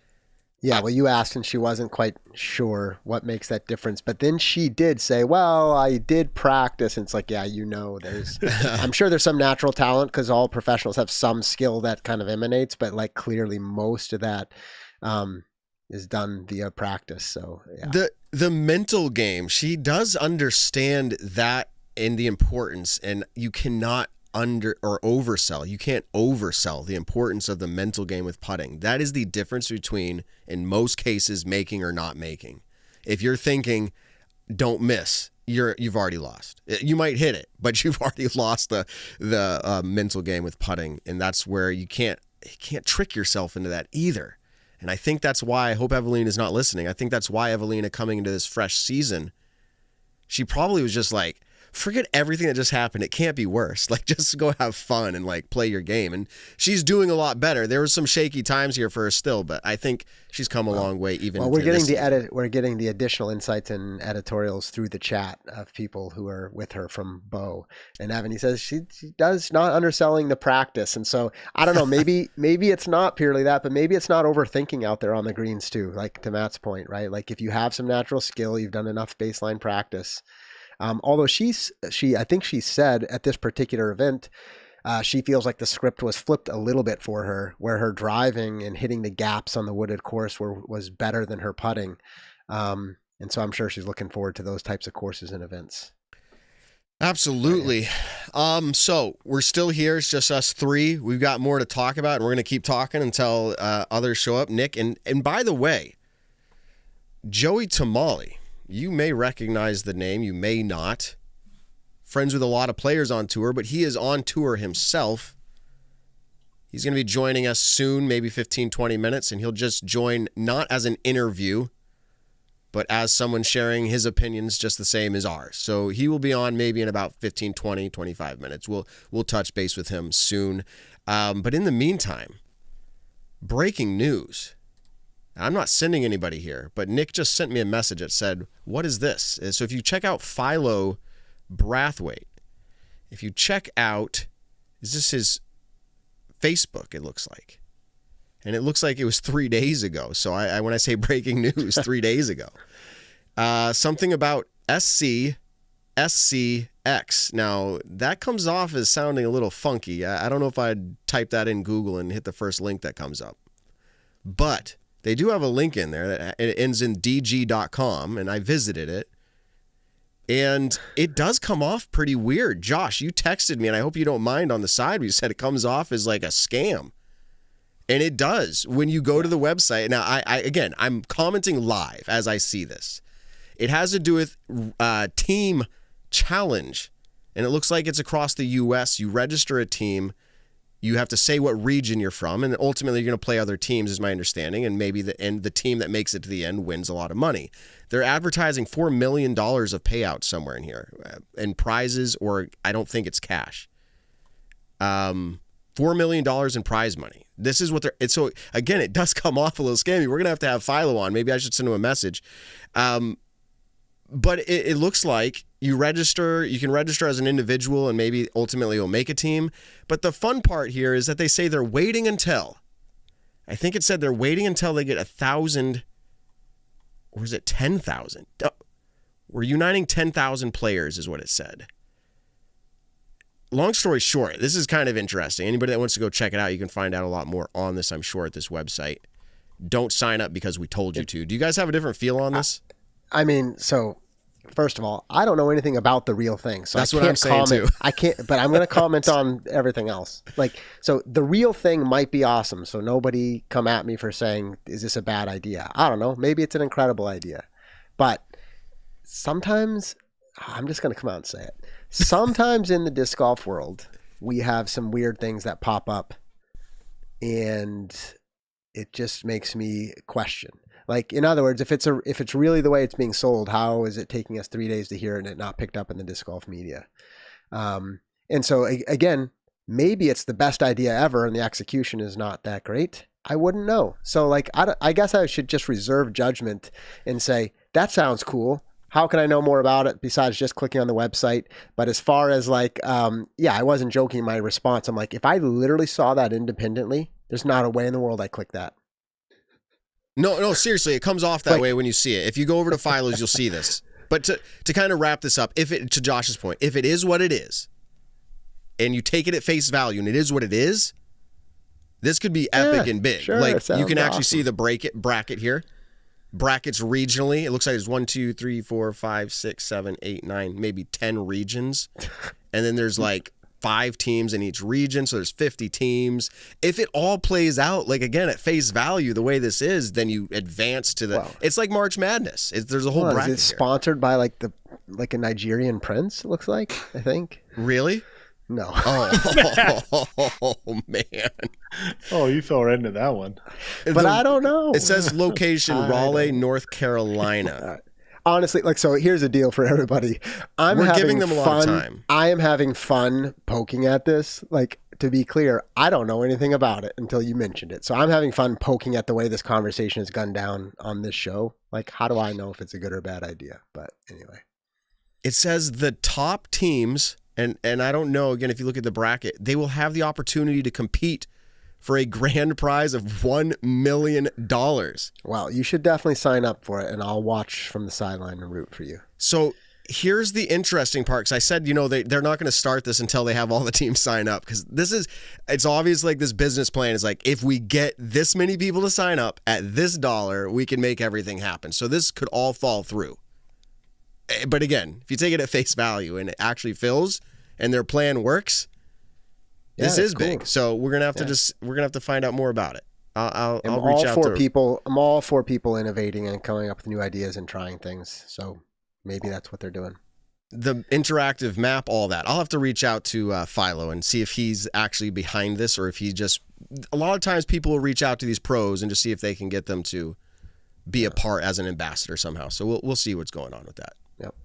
Yeah, well, you asked and she wasn't quite sure what makes that difference. But then she did say, well, I did practice. And it's like, yeah, I'm sure there's some natural talent because all professionals have some skill that kind of emanates, but like clearly most of that is done via practice. So yeah. The mental game, she does understand that and the importance, and you cannot oversell. You can't oversell the importance of the mental game with putting. That is the difference between, in most cases, making or not making. If you're thinking, don't miss, you've already lost. You might hit it, but you've already lost the mental game with putting, and that's where you can't trick yourself into that either. And I think that's why, I hope Evelina is not listening, I think that's why Evelina coming into this fresh season, she probably was just like, forget everything that just happened. It can't be worse. Like, just go have fun and like play your game. And she's doing a lot better. There was some shaky times here for her still, but I think she's come a long way. We're getting the additional insights and editorials through the chat of people who are with her from Bo. And Evan, he says she does not underselling the practice. And so I don't know, maybe it's not purely that, but maybe it's not overthinking out there on the greens too. Like to Matt's point, right? Like if you have some natural skill, you've done enough baseline practice. Although I think she said at this particular event, she feels like the script was flipped a little bit for her, where her driving and hitting the gaps on the wooded course was better than her putting. And so I'm sure she's looking forward to those types of courses and events. Absolutely. So we're still here. It's just us three. We've got more to talk about, and we're going to keep talking until others show up. Nick, and by the way, Joey Tamale, you may recognize the name, you may not. Friends with a lot of players on tour, but he is on tour himself. He's going to be joining us soon, maybe 15, 20 minutes, and he'll just join not as an interview, but as someone sharing his opinions just the same as ours. So he will be on maybe in about 15, 20, 25 minutes. We'll touch base with him soon. But in the meantime, breaking news. I'm not sending anybody here, but Nick just sent me a message that said, what is this? So if you check out Philo Brathwaite, if you check out, is this his Facebook, it looks like. And it looks like it was 3 days ago. So I when I say breaking news, 3 days ago. Something about SCSCX. Now, that comes off as sounding a little funky. I don't know if I'd type that in Google and hit the first link that comes up. But they do have a link in there that it ends in dg.com, and I visited it. And it does come off pretty weird. Josh, you texted me, and I hope you don't mind on the side. You said it comes off as like a scam. And it does when you go to the website. Now, I'm commenting live as I see this. It has to do with team challenge. And it looks like it's across the U.S. You register a team. You have to say what region you're from. And ultimately, you're going to play other teams, is my understanding. And maybe the team that makes it to the end wins a lot of money. They're advertising $4 million of payouts somewhere in here. And prizes, or I don't think it's cash. $4 million in prize money. This is what they're... So, again, it does come off a little scammy. We're going to have Philo on. Maybe I should send him a message. But it looks like you can register as an individual, and maybe ultimately you'll make a team. But the fun part here is that they say they're waiting until... I think it said they're waiting until they get 1,000... Or is it 10,000? We're uniting 10,000 players is what it said. Long story short, this is kind of interesting. Anybody that wants to go check it out, you can find out a lot more on this, I'm sure, at this website. Don't sign up because we told you to. Do you guys have a different feel on this? I mean, so first of all, I don't know anything about the real thing, so that's I can't what I'm saying comment. too. I can't, but I'm going to comment on everything else. Like, so the real thing might be awesome. So nobody come at me for saying, "Is this a bad idea?" I don't know. Maybe it's an incredible idea, but sometimes I'm just going to come out and say it. Sometimes in the disc golf world, we have some weird things that pop up, and it just makes me question. Like, in other words, if it's really the way it's being sold, how is it taking us 3 days to hear it and it not picked up in the disc golf media? And so again, maybe it's the best idea ever and the execution is not that great. I wouldn't know. So like, I guess I should just reserve judgment and say, that sounds cool. How can I know more about it besides just clicking on the website? But as far as like, I wasn't joking in my response. I'm like, if I literally saw that independently, there's not a way in the world I click that. No, seriously, it comes off that way when you see it. If you go over to Philo's, you'll see this. But to kind of wrap this up, to Josh's point, if it is what it is, and you take it at face value, and it is what it is, this could be epic and big. Sure, like you can actually awesome. see the bracket here. Brackets regionally. It looks like there's 1, 2, 3, 4, 5, 6, 7, 8, 9, maybe 10 regions. And then there's like 5 teams in each region, so there's 50 teams. If it all plays out, like again, at face value, the way this is, then you advance to the... it's like March Madness. There's a whole bracket. Is it sponsored by like a Nigerian prince, it looks like, I think? Really? No. Oh, man. Oh, you fell right into that one. But I don't know. It says location, Raleigh, North Carolina. Honestly, like, so here's the deal for everybody. We're giving them a lot of time. I am having fun poking at this. Like, to be clear, I don't know anything about it until you mentioned it. So I'm having fun poking at the way this conversation has gone down on this show. Like, how do I know if it's a good or bad idea? But anyway. It says the top teams, and I don't know, again, if you look at the bracket, they will have the opportunity to compete for a grand prize of $1 million. Well, you should definitely sign up for it, and I'll watch from the sideline and root for you. So here's the interesting part, because I said, they're not going to start this until they have all the teams sign up, because it's obvious, like, this business plan is like, if we get this many people to sign up at this dollar, we can make everything happen. So this could all fall through. But again, if you take it at face value and it actually fills and their plan works, this is cool. Big. So we're gonna have to find out more about it. I'll reach out to people. I'm all for people innovating and coming up with new ideas and trying things. So maybe that's what they're doing. The interactive map, all that. I'll have to reach out to Philo and see if he's actually behind this, or if he just. A lot of times, people will reach out to these pros and just see if they can get them to be a part as an ambassador somehow. So we'll see what's going on with that. Yep.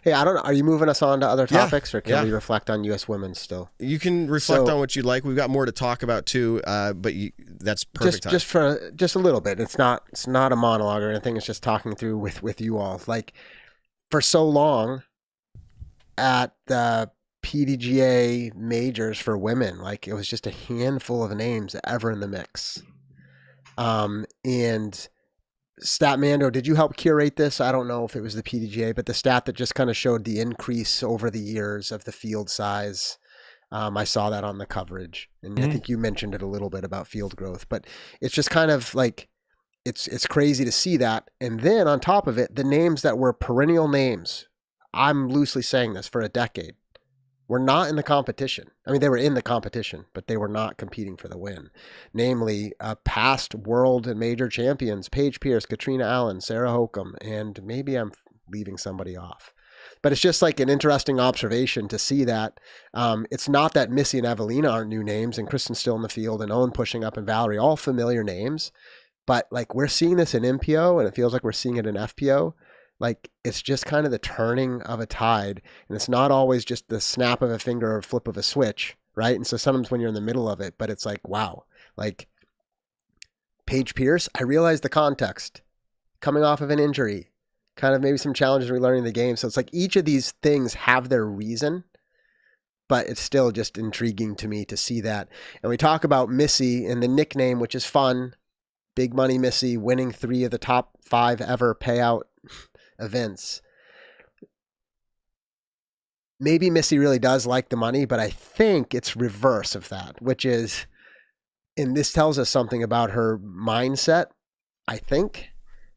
Hey, I don't know. Are you moving us on to other topics, or can we reflect on U.S. women's still? You can reflect on what you'd like. We've got more to talk about too, but that's perfect time. Just a little bit. It's not a monologue or anything. It's just talking through with you all. Like, for so long at the PDGA majors for women, like, it was just a handful of names ever in the mix. And Statmando, did you help curate this? I don't know if it was the PDGA, but the stat that just kind of showed the increase over the years of the field size. I saw that on the coverage, and I think you mentioned it a little bit about field growth, but it's just kind of like, it's crazy to see that. And then on top of it, the names that were perennial names, I'm loosely saying this, for a decade, were not in the competition. I mean, they were in the competition, but they were not competing for the win. Namely, past world and major champions, Paige Pierce, Katrina Allen, Sarah Hokum, and maybe I'm leaving somebody off. But it's just like an interesting observation to see that. It's not that Missy and Evelina aren't new names, and Kristen's still in the field, and Owen pushing up, and Valerie, all familiar names. But like, we're seeing this in MPO, and it feels like we're seeing it in FPO. Like, it's just kind of the turning of a tide, and it's not always just the snap of a finger or flip of a switch, right? And so sometimes when you're in the middle of it, but it's like, wow, like Paige Pierce, I realize the context, coming off of an injury, kind of maybe some challenges relearning the game. So it's like each of these things have their reason, but it's still just intriguing to me to see that. And we talk about Missy and the nickname, which is fun, Big Money Missy, winning 3 of the top 5 ever payout events. Maybe Missy really does like the money, but I think it's reverse of that, which is, and this tells us something about her mindset, I think,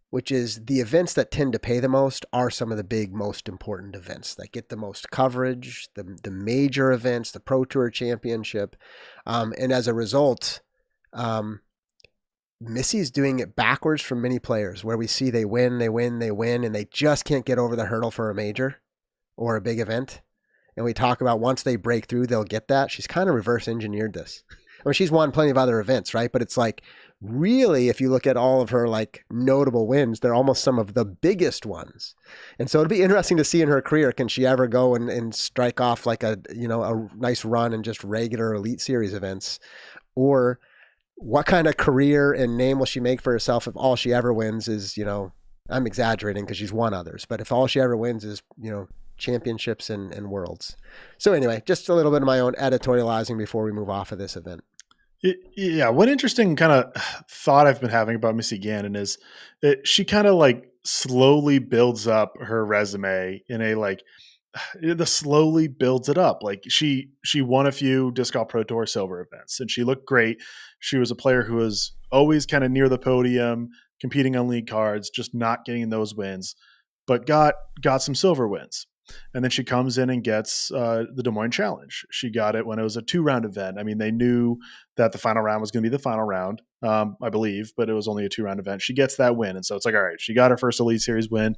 which is the events that tend to pay the most are some of the big, most important events that get the most coverage, the major events, the Pro Tour Championship. And as a result, Missy's doing it backwards from many players, where we see they win, and they just can't get over the hurdle for a major or a big event. And we talk about once they break through, they'll get that. She's kind of reverse engineered this. I mean, she's won plenty of other events, right? But it's like, really, if you look at all of her like notable wins, they're almost some of the biggest ones. And so it'll be interesting to see in her career, can she ever go and strike off like a nice run in just regular Elite Series events, or what kind of career and name will she make for herself if all she ever wins is, I'm exaggerating because she's won others, but if all she ever wins is, championships and worlds. So anyway, just a little bit of my own editorializing before we move off of this event. Yeah. One interesting kind of thought I've been having about Missy Ganon is that she kind of like slowly builds up her resume in a like, the slowly builds it up. Like she won a few Disc Golf Pro Tour silver events, and she looked great. She was a player who was always kind of near the podium, competing on league cards, just not getting those wins, but got some silver wins. And then she comes in and gets the Des Moines Challenge. She got it when it was a 2-round event. I mean, they knew that the final round was going to be the final round, I believe, but it was only a 2-round event. She gets that win. And so it's like, all right, she got her first Elite Series win,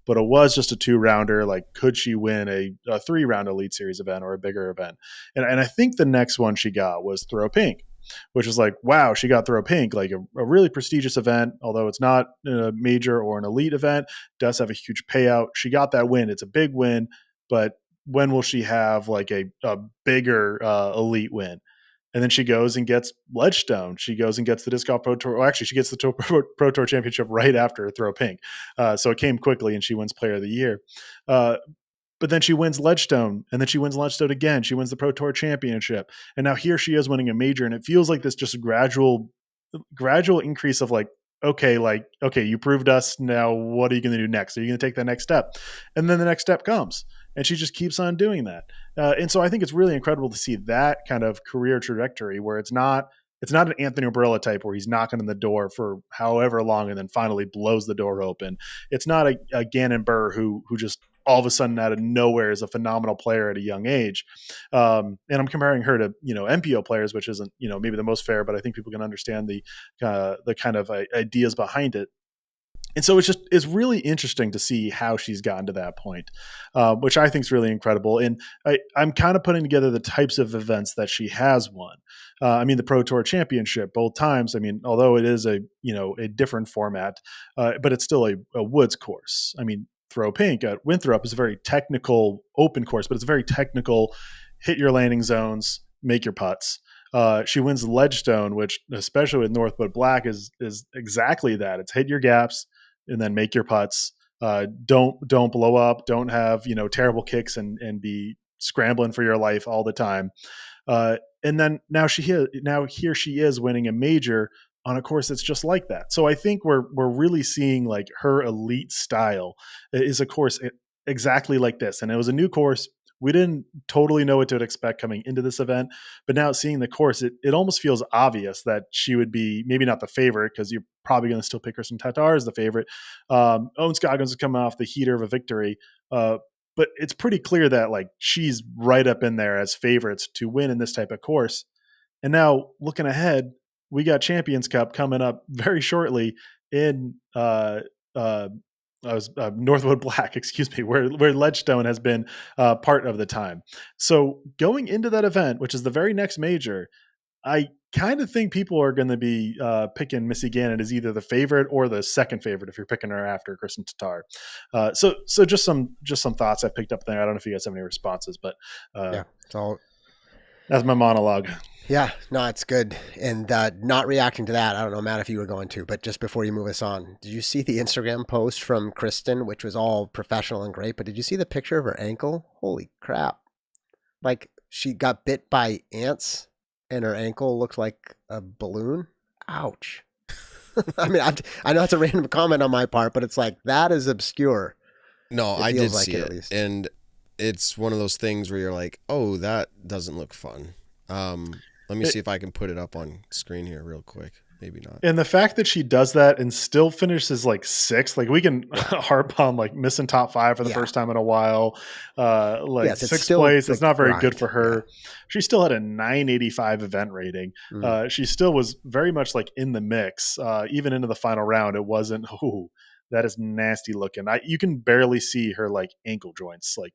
but it was just a 2-rounder. Like, could she win a 3-round Elite Series event or a bigger event? And I think the next one she got was Throw Pink, which is like, wow, she got Throw Pink, like a really prestigious event, although it's not a major or an elite event, does have a huge payout. She got that win. It's a big win, but when will she have like a bigger elite win? And then she goes and gets Ledgestone. She goes and gets the Disc Golf Pro Tour. Well, actually, she gets the Pro Tour Championship right after Throw Pink. So it came quickly, and she wins Player of the Year. But then she wins Ledgestone, and then she wins Ledgestone again. She wins the Pro Tour Championship. And now here she is winning a major, and it feels like this just gradual increase of like okay, you proved us. Now, what are you going to do next? Are you going to take that next step? And then the next step comes, and she just keeps on doing that. And so I think it's really incredible to see that kind of career trajectory where it's not an Anthony Oberla type where he's knocking on the door for however long and then finally blows the door open. It's not a Ganon Burr who just all of a sudden out of nowhere is a phenomenal player at a young age. And I'm comparing her to, MPO players, which isn't, maybe the most fair, but I think people can understand the kind of ideas behind it. And so it's really interesting to see how she's gotten to that point, which I think is really incredible. And I'm kind of putting together the types of events that she has won. The Pro Tour Championship both times. Although it is a different format, but it's still a woods course. Throw Pink at Winthrop is a very technical open course, but it's a very technical hit your landing zones, make your putts. She wins Ledgestone, which especially with Northwood Black is exactly that. It's hit your gaps and then make your putts. Don't blow up. Don't have terrible kicks and be scrambling for your life all the time. And then now here she is winning a major on a course that's just like that. So I think we're really seeing like her elite style is a course exactly like this. And it was a new course. We didn't totally know what to expect coming into this event, but now seeing the course, it almost feels obvious that she would be maybe not the favorite because you're probably going to still pick Kristen Tatar as the favorite. Owen Scoggins is coming off the heater of a victory. But it's pretty clear that like she's right up in there as favorites to win in this type of course. And now looking ahead, we got Champions Cup coming up very shortly in Northwood Black, excuse me, where Ledgestone has been part of the time. So going into that event, which is the very next major, I kind of think people are going to be picking Missy Ganon as either the favorite or the second favorite if you're picking her after Kristen Tatar. So just some thoughts I picked up there. I don't know if you guys have any responses, but that's my monologue. Yeah, no, it's good. And not reacting to that, I don't know, Matt, if you were going to, but just before you move us on, did you see the Instagram post from Kristen, which was all professional and great, but did you see the picture of her ankle? Holy crap. Like she got bit by ants and her ankle looked like a balloon. Ouch. I know it's a random comment on my part, but it's like, that is obscure. No, I did see it. And it's one of those things where you're like, oh, that doesn't look fun. Let me see if I can put it up on screen here real quick. Maybe not. And the fact that she does that and still finishes like sixth, like we can harp on like missing top five for the first time in a while. Sixth place, it's not very good for her. Yeah. She still had a 985 event rating. She still was very much like in the mix. Even into the final round, it wasn't, that is nasty looking. You can barely see her like ankle joints. Like,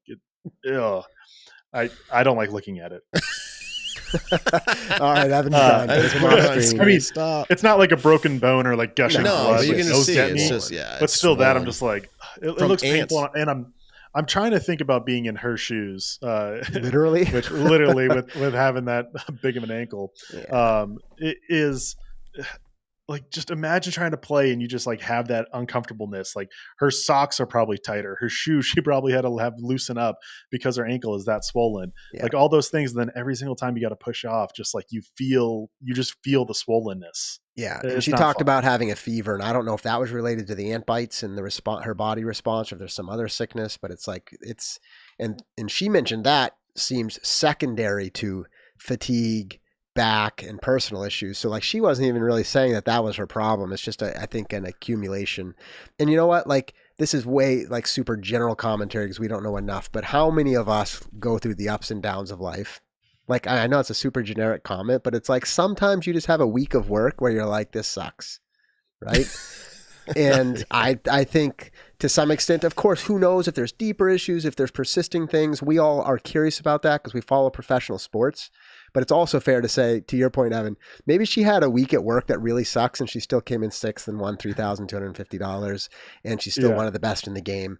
I don't like looking at it. All right, Evan's done. It's not like a broken bone or like gushing blood. But you can see it. It's just, but still, that I'm just like, it looks painful, and I'm trying to think about being in her shoes, literally, with having that big of an ankle. Yeah. It is. Like, just imagine trying to play and you just like have that uncomfortableness. Like her socks are probably tighter. Her shoes, she probably had to have loosen up because her ankle is that swollen. Yeah. Like all those things. And then every single time you got to push off, just like you just feel the swollenness. Yeah. And she talked about having a fever, and I don't know if that was related to the ant bites and her body response, or if there's some other sickness, but it's like, and she mentioned that seems secondary to fatigue, back, and personal issues. So like she wasn't even really saying that was her problem. It's just I think an accumulation. And you know what, like this is way like super general commentary because we don't know enough, but how many of us go through the ups and downs of life? Like I know it's a super generic comment, but it's like sometimes you just have a week of work where you're like, this sucks, right? And I think to some extent, of course, who knows if there's deeper issues, if there's persisting things. We all are curious about that because we follow professional sports. But it's also fair to say, to your point, Evan, maybe she had a week at work that really sucks and she still came in sixth and won $3,250 and she's still one of the best in the game.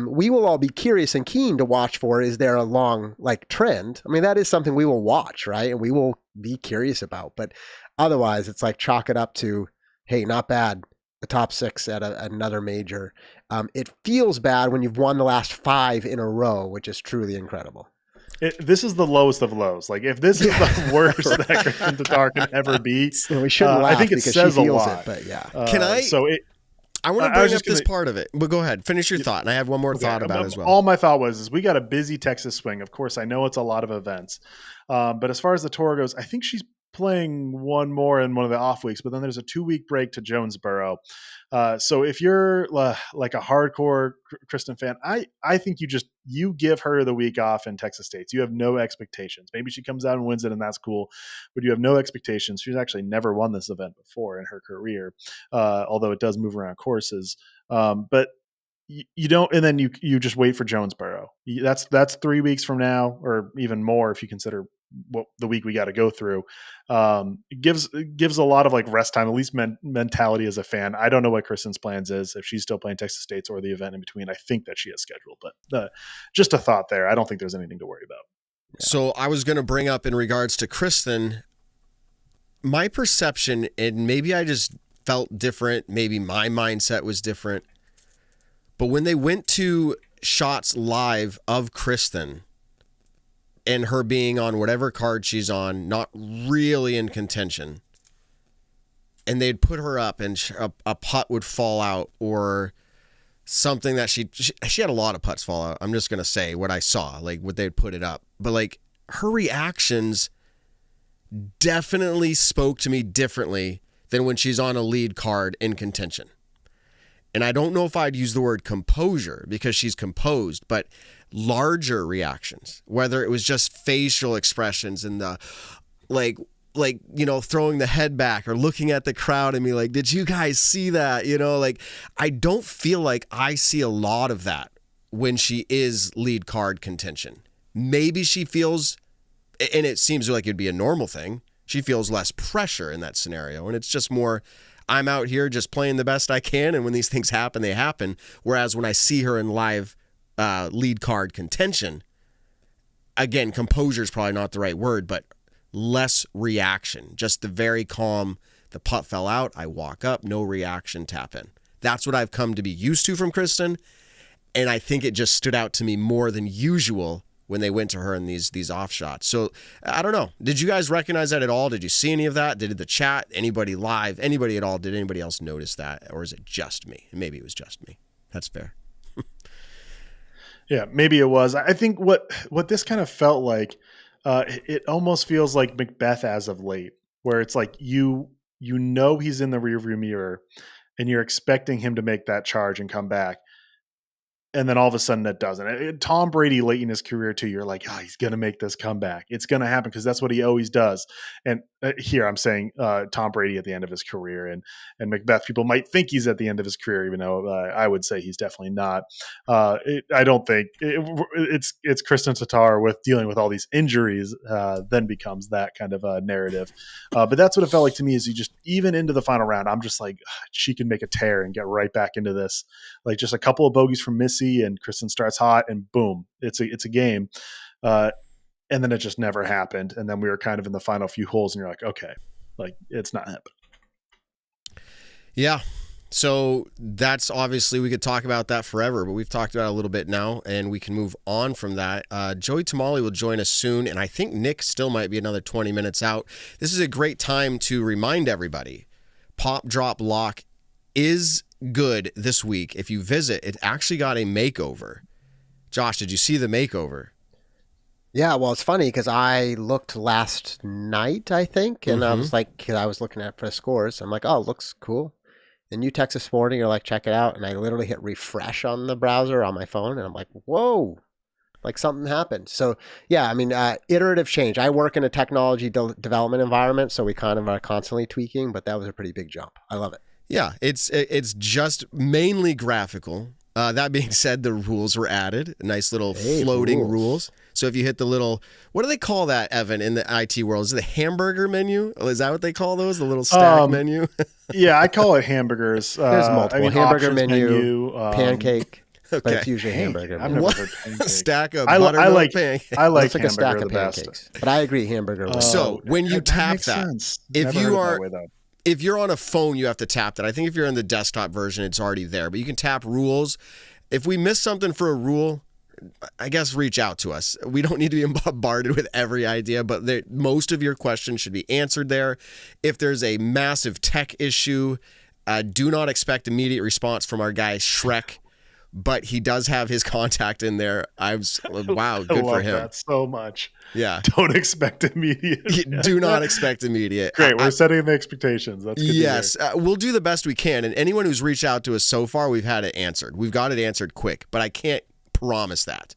We will all be curious and keen to watch for, is there a long like trend? I mean, that is something we will watch, right? And we will be curious about. But otherwise, it's like chalk it up to, hey, not bad. The top six at another major. It feels bad when you've won the last 5 in a row, which is truly incredible. This is the lowest of lows. Like, if this is the worst that Kristen Tatar can ever be, we shouldn't laugh I think it because says she a feels lot. it, but yeah. Can I? So I want to bring up this part of it, but go ahead, finish your thought, and I have one more thought about it as well. All my thought was we got a busy Texas swing. Of course, I know it's a lot of events, but as far as the tour goes, I think she's playing one more in one of the off weeks, but then there's a 2-week break to Jonesboro. So if you're like a hardcore Kristen fan, I think you give her the week off in Texas States. You have no expectations. Maybe she comes out and wins it, and that's cool, but you have no expectations. She's actually never won this event before in her career, although it does move around courses. But you don't, and then you just wait for Jonesboro. That's 3 weeks from now, or even more if you consider what the week we got to go through. It gives a lot of like rest time, at least mentality as a fan. I don't know what Kristen's plans is, if she's still playing Texas States or the event in between. I think that she has scheduled, but just a thought there. I don't think there's anything to worry about. Yeah. So I was going to bring up in regards to Kristen, my perception, and maybe I just felt different. Maybe my mindset was different. But when they went to shots live of Kristen and her being on whatever card she's on, not really in contention, and they'd put her up and a putt would fall out or something that she had a lot of putts fall out. I'm just going to say what I saw, like what they'd put it up. But like her reactions definitely spoke to me differently than when she's on a lead card in contention. And I don't know if I'd use the word composure because she's composed, but larger reactions, whether it was just facial expressions and the like, throwing the head back or looking at the crowd and be like, did you guys see that? Like, I don't feel like I see a lot of that when she is lead card contention. Maybe she feels, and it seems like it'd be a normal thing, she feels less pressure in that scenario. And it's just more, I'm out here just playing the best I can, and when these things happen, they happen. Whereas when I see her in live lead card contention, again, composure is probably not the right word, but less reaction. Just the very calm, the putt fell out, I walk up, no reaction, tap in. That's what I've come to be used to from Kristen, and I think it just stood out to me more than usual when they went to her in these off shots. So I don't know. Did you guys recognize that at all? Did you see any of that? Did the chat, anybody live, anybody at all? Did anybody else notice that? Or is it just me? Maybe it was just me. That's fair. Yeah, maybe it was. I think what this kind of felt like, it almost feels like McBeth as of late, where it's like you know he's in the rearview mirror and you're expecting him to make that charge and come back. And then all of a sudden it doesn't. Tom Brady late in his career too, you're like, he's going to make this comeback. It's going to happen because that's what he always does. And here I'm saying Tom Brady at the end of his career, and McBeth, people might think he's at the end of his career, even though I would say he's definitely not. I don't think it's Kristen Tatar with dealing with all these injuries then becomes that kind of a narrative. But that's what it felt like to me, is you just, even into the final round, I'm just like, she can make a tear and get right back into this. Like just a couple of bogeys from Missy and Kristen starts hot and boom, it's a game. And then it just never happened. And then we were kind of in the final few holes and you're like, okay, like it's not happening. Yeah. So that's obviously, we could talk about that forever, but we've talked about it a little bit now and we can move on from that. Joey Tamale will join us soon. And I think Nick still might be another 20 minutes out. This is a great time to remind everybody, Pop Drop Lock is good this week. If you visit, it actually got a makeover. Josh, did you see the makeover? Yeah, well, it's funny because I looked last night, I think, and I was like, I was looking at for the scores. I'm like, oh, it looks cool. And you text this morning, you're like, check it out. And I literally hit refresh on the browser on my phone, and I'm like, whoa, like something happened. So, yeah, I mean, iterative change. I work in a technology development environment, so we kind of are constantly tweaking, but that was a pretty big jump. I love it. Yeah, it's just mainly graphical. That being said, the rules were added, nice little floating rules. So if you hit the little, what do they call that, Evan, in the IT world? Is it the hamburger menu? Is that what they call those? The little stack menu? Yeah, I call it hamburgers. There's multiple. Hamburger menu, pancake. Okay. But it's usually hamburger. I've never heard pancake. Stack of buttermilk pancakes. I like it's like a stack of the pancakes. best. But I agree, hamburger. So when you tap that, if you're on a phone, you have to tap that. I think if you're on the desktop version, it's already there. But you can tap rules. If we miss something for a rule, I guess reach out to us. We don't need to be bombarded with every idea, but most of your questions should be answered there. If there's a massive tech issue, do not expect immediate response from our guy Shrek, but he does have his contact in there. Wow, good for him. That so much. Yeah. Don't expect immediate. Do not expect immediate. Great. We're setting the expectations. That's good. Yes. We'll do the best we can. And anyone who's reached out to us so far, we've had it answered. We've got it answered quick, but I can't promise that.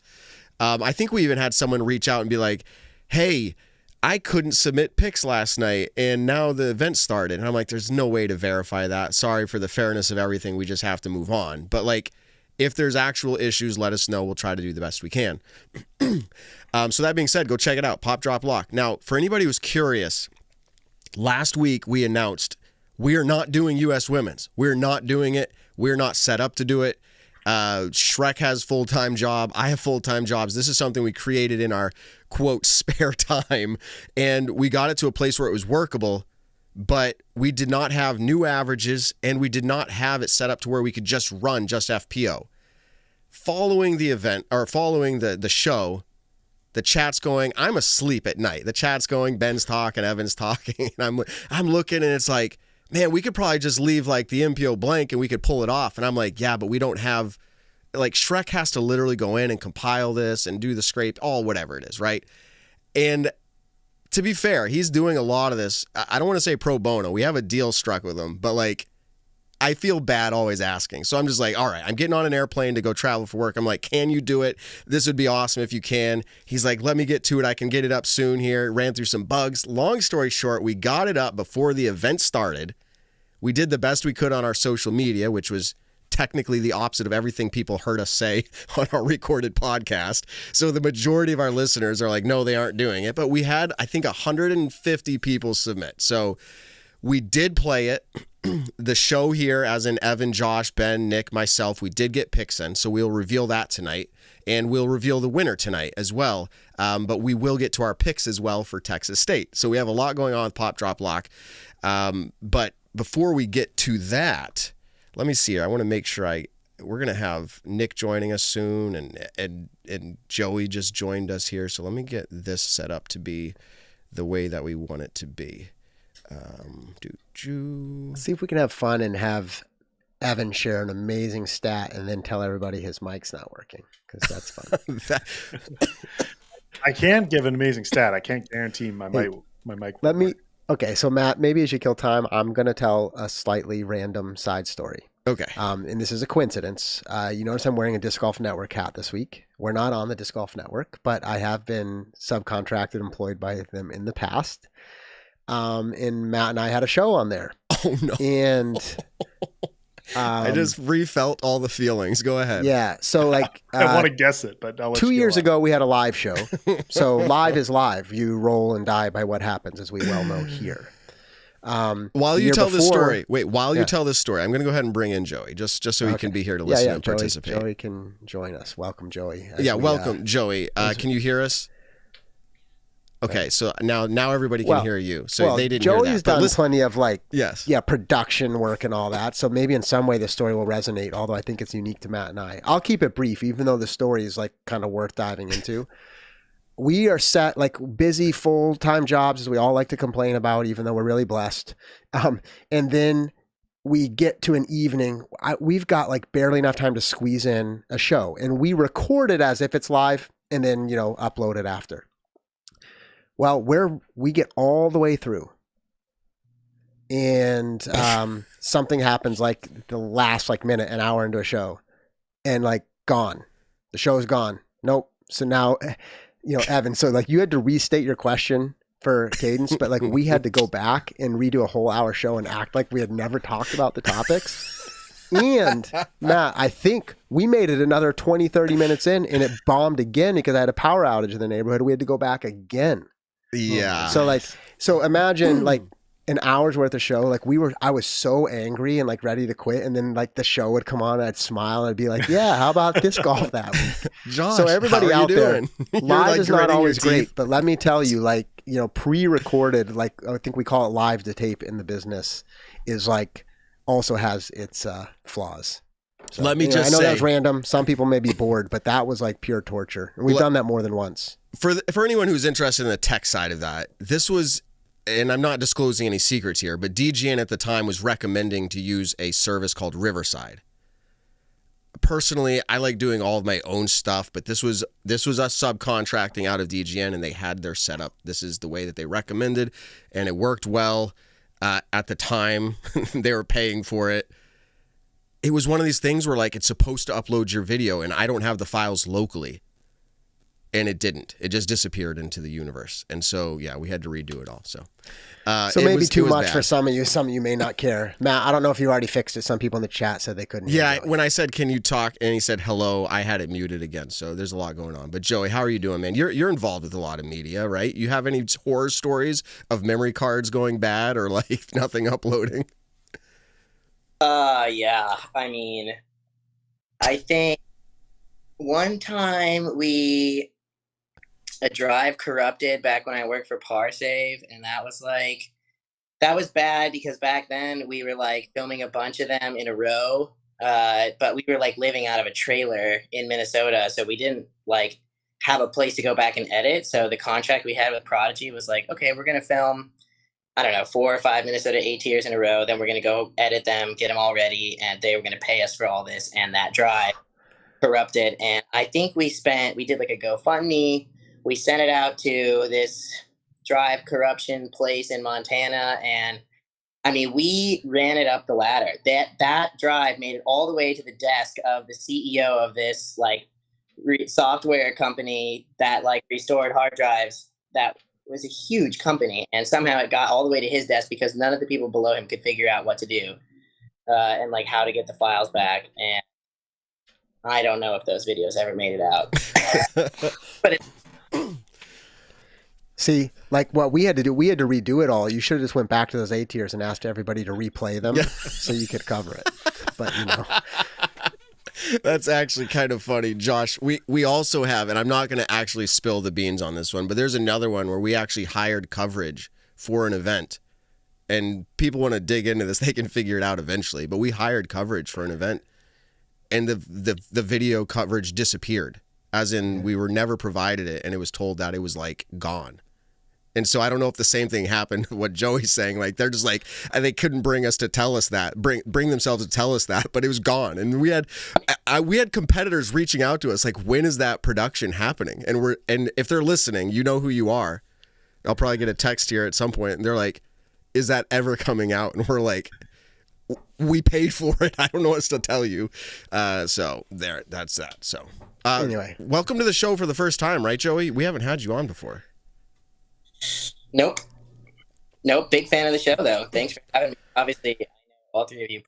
I think we even had someone reach out and be like, hey, I couldn't submit picks last night and now the event started. And I'm like, there's no way to verify that. Sorry for the fairness of everything. We just have to move on. But like, if there's actual issues, let us know. We'll try to do the best we can. So that being said, go check it out. Pop, Drop, Lock. Now, for anybody who's curious, last week we announced we are not doing U.S. Women's. We're not doing it. We're not set up to do it. Shrek has full-time job. I have full-time jobs. This is something we created in our, quote, spare time. And we got it to a place where it was workable, but we did not have new averages and we did not have it set up to where we could just run just FPO. Following the event, or following the show, the chat's going, I'm asleep at night. The chat's going, Ben's talking, Evan's talking. And I'm looking and it's like, man, we could probably just leave like the MPO blank and we could pull it off. And I'm like, yeah, but we don't have, like Shrek has to literally go in and compile this and do the scrape, all whatever it is, right? And to be fair, he's doing a lot of this. I don't want to say pro bono. We have a deal struck with him, but like, I feel bad always asking. So I'm just like, all right, I'm getting on an airplane to go travel for work. I'm like, can you do it? This would be awesome if you can. He's like, let me get to it. I can get it up soon here. Ran through some bugs. Long story short, we got it up before the event started. We did the best we could on our social media, which was technically the opposite of everything people heard us say on our recorded podcast. So the majority of our listeners are like, no, they aren't doing it. But we had, I think, 150 people submit. So we did play it. The show here, as in Evan, Josh, Ben, Nick, myself, we did get picks in. So we'll reveal that tonight. And we'll reveal the winner tonight as well. But we will get to our picks as well for Texas State. So we have a lot going on with Pop, Drop, Lock. But before we get to that, let me see here. I want to make sure we're going to have Nick joining us soon, and Joey just joined us here. So let me get this set up to be the way that we want it to be. See if we can have fun and have Evan share an amazing stat and then tell everybody his mic's not working, because that's fun. I can give an amazing stat. I can't guarantee my mic. Okay, so Matt, maybe as you kill time, I'm going to tell a slightly random side story. Okay. And this is a coincidence. You notice I'm wearing a Disc Golf Network hat this week. We're not on the Disc Golf Network, but I have been subcontracted, employed by them in the past. And Matt and I had a show on there. Oh, no. And I just refelt all the feelings. Go ahead. Yeah. So like, I want to guess it, but I'll let 2 you years go on. ago, we had a live show. So live is live. You roll and die by what happens, as we well know here. While you tell this story, you tell this story, I'm going to go ahead and bring in Joey, just so he can be here to listen and participate. Joey can join us. Welcome, Joey. Welcome, Joey. Can you hear us? Okay, so now everybody can hear you. So they didn't hear that. Joey's done plenty of yes, production work and all that. So maybe in some way the story will resonate, although I think it's unique to Matt and I. I'll keep it brief, even though the story is like kind of worth diving into. We are set like busy full-time jobs, as we all like to complain about, even though we're really blessed. And then we get to an evening. We've got like barely enough time to squeeze in a show, and we record it as if it's live and then, upload it after. Well, we get all the way through, and something happens like the last minute, an hour into a show, and gone. The show is gone. Nope. So now, Evan, so you had to restate your question for Cadence, but we had to go back and redo a whole hour show and act like we had never talked about the topics. And Matt, I think we made it another 20, 30 minutes in, and it bombed again because I had a power outage in the neighborhood. We had to go back again. Yeah. So imagine an hour's worth of show. I was so angry and ready to quit. And then the show would come on and I'd smile and I'd be like, yeah, how about disc golf that week? Josh, so everybody out there, live is not always great, but let me tell you, pre-recorded, I think we call it live to tape in the business, is also has its flaws. So, Let me just I know say, that was random. Some people may be bored, but that was like pure torture. And we've done that more than once. For anyone who's interested in the tech side of that, this was, and I'm not disclosing any secrets here, but DGN at the time was recommending to use a service called Riverside. Personally, I like doing all of my own stuff, but this was us subcontracting out of DGN, and they had their setup. This is the way that they recommended, and it worked well. At the time, they were paying for it. It was one of these things where like it's supposed to upload your video, and I don't have the files locally, and it didn't. It just disappeared into the universe, and so yeah, we had to redo it all. So maybe too much for some of you. Some of you may not care. Matt, I don't know if you already fixed it. Some people in the chat said they couldn't. Yeah, when I said, "Can you talk?" and he said hello, I had it muted again. So there's a lot going on. But Joey, how are you doing, man? You're involved with a lot of media, right? You have any horror stories of memory cards going bad or like nothing uploading? Yeah. I mean, I think one time a drive corrupted back when I worked for Parsave, and that was bad because back then we were like filming a bunch of them in a row, but we were like living out of a trailer in Minnesota, so we didn't like have a place to go back and edit. So the contract we had with Prodigy was like, okay, we're gonna film, I don't know, 4 or 5 Minnesota A tiers in a row, then we're gonna go edit them, get them all ready, and they were gonna pay us for all this. And that drive corrupted, and I think we did like a GoFundMe. We sent it out to this drive corruption place in Montana, and I mean, we ran it up the ladder. That drive made it all the way to the desk of the CEO of this like software company that like restored hard drives. That was a huge company, and somehow it got all the way to his desk because none of the people below him could figure out what to do and like how to get the files back. And I don't know if those videos ever made it out. But see, like what we had to do, we had to redo it all. You should have just went back to those A tiers and asked everybody to replay them so you could cover it. But you know, that's actually kind of funny, Josh. We also have, and I'm not going to actually spill the beans on this one, but there's another one where we actually hired coverage for an event, and people want to dig into this, they can figure it out eventually. But we hired coverage for an event, and the video coverage disappeared, as in we were never provided it, and it was told that it was like gone. And so I don't know if the same thing happened, what Joey's saying, like they're just like, they couldn't bring us to tell us that, bring themselves to tell us that, but it was gone. And we had competitors reaching out to us like, when is that production happening? And if they're listening, you know who you are. I'll probably get a text here at some point, and they're like, is that ever coming out? And we're like, we paid for it. I don't know what to tell you. So that's that. So anyway, welcome to the show for the first time, right, Joey? We haven't had you on before. Nope. Big fan of the show, though. Thanks for having me. Obviously, I know all three of you,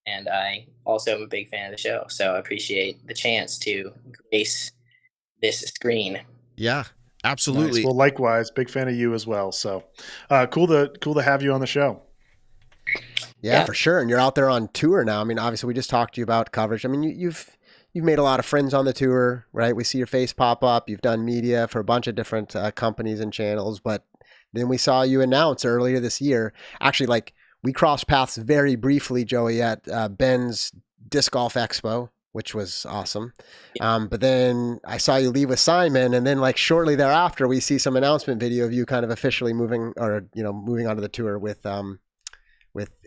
and I also am a big fan of the show. So I appreciate the chance to grace this screen. Yeah, absolutely. Nice. Well, likewise, big fan of you as well. So cool to have you on the show. Yeah, for sure. And you're out there on tour now. I mean, obviously, we just talked to you about coverage. I mean, you've made a lot of friends on the tour, right? We see your face pop up. You've done media for a bunch of different companies and channels, but then we saw you announce earlier this year. Actually, like we crossed paths very briefly, Joey, at Ben's Disc Golf Expo, which was awesome. But then I saw you leave with Simon, and then like shortly thereafter, we see some announcement video of you kind of officially moving onto the tour with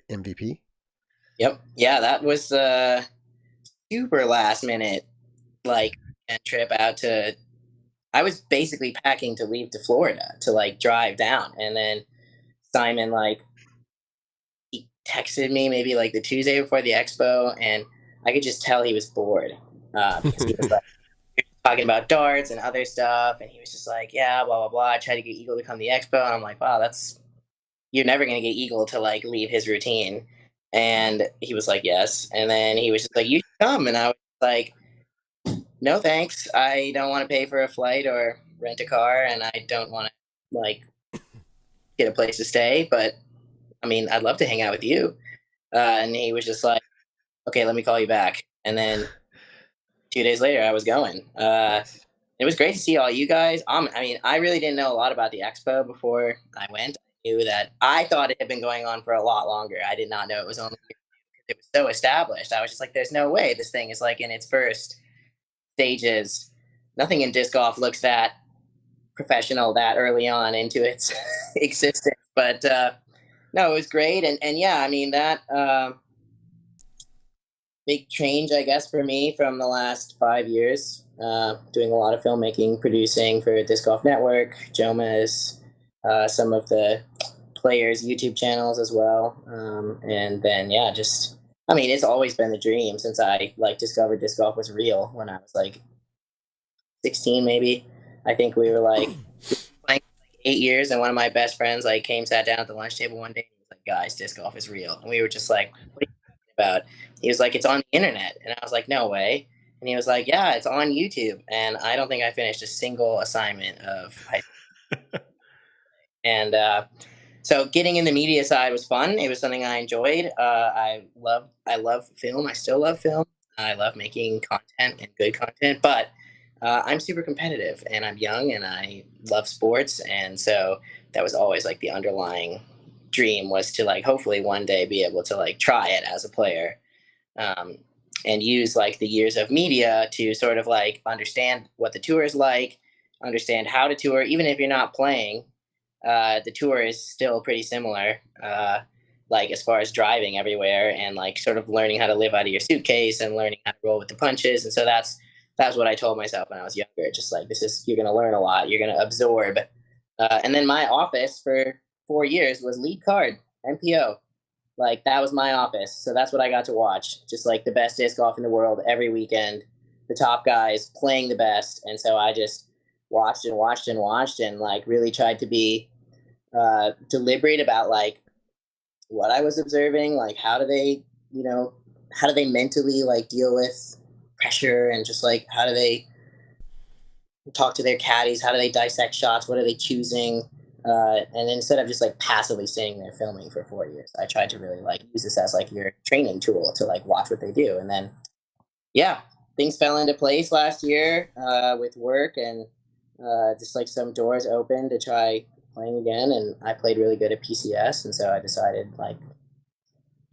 MVP. Yep. Yeah, that was super last minute, like trip out to. I was basically packing to leave to Florida to like drive down, and then Simon like he texted me maybe like the Tuesday before the expo, and I could just tell he was bored because he was like talking about darts and other stuff, and he was just like, yeah, blah blah blah. I tried to get Eagle to come to the expo, and I'm like, wow, you're never gonna get Eagle to like leave his routine. And he was like, yes. And then he was just like, you should come. And I was like, no, thanks. I don't want to pay for a flight or rent a car. And I don't want to like get a place to stay. But I mean, I'd love to hang out with you. And he was just like, okay, let me call you back. And then 2 days later, I was going. It was great to see all you guys. I mean, I really didn't know a lot about the expo before I went. That I thought it had been going on for a lot longer. I did not know it was only it was so established. I was just like, there's no way this thing is like in its first stages. Nothing in disc golf looks that professional that early on into its existence. But no, it was great. And yeah, I mean, that big change, I guess, for me from the last 5 years, doing a lot of filmmaking, producing for Disc Golf Network, Jomas, some of the players' YouTube channels as well. And then, yeah, just, I mean, it's always been the dream since I like discovered disc golf was real when I was like 16, maybe. I think we were like playing for like 8 years, and one of my best friends like sat down at the lunch table one day and was like, guys, disc golf is real. And we were just like, what are you talking about? He was like, it's on the internet. And I was like, no way. And he was like, yeah, it's on YouTube. And I don't think I finished a single assignment of high school. And so getting in the media side was fun. It was something I enjoyed. I love film. I still love film. I love making content and good content, but I'm super competitive and I'm young and I love sports. And so that was always like the underlying dream, was to like hopefully one day be able to like try it as a player, and use like the years of media to sort of like understand what the tour is like, understand how to tour, even if you're not playing. The tour is still pretty similar, like as far as driving everywhere and like sort of learning how to live out of your suitcase and learning how to roll with the punches. And so that's what I told myself when I was younger. Just like, you're going to learn a lot. You're going to absorb. And then my office for 4 years was lead card, MPO. Like that was my office. So that's what I got to watch. Just like the best disc golf in the world every weekend, the top guys playing the best. And so I just watched and watched and watched and like really tried to be deliberate about like what I was observing, like how do they mentally like deal with pressure, and just like how do they talk to their caddies, how do they dissect shots, what are they choosing, and instead of just like passively sitting there filming for 4 years, I tried to really like use this as like your training tool to like watch what they do. And then yeah, things fell into place last year with work, and just like some doors opened to try playing again, and I played really good at PCS, and so I decided like,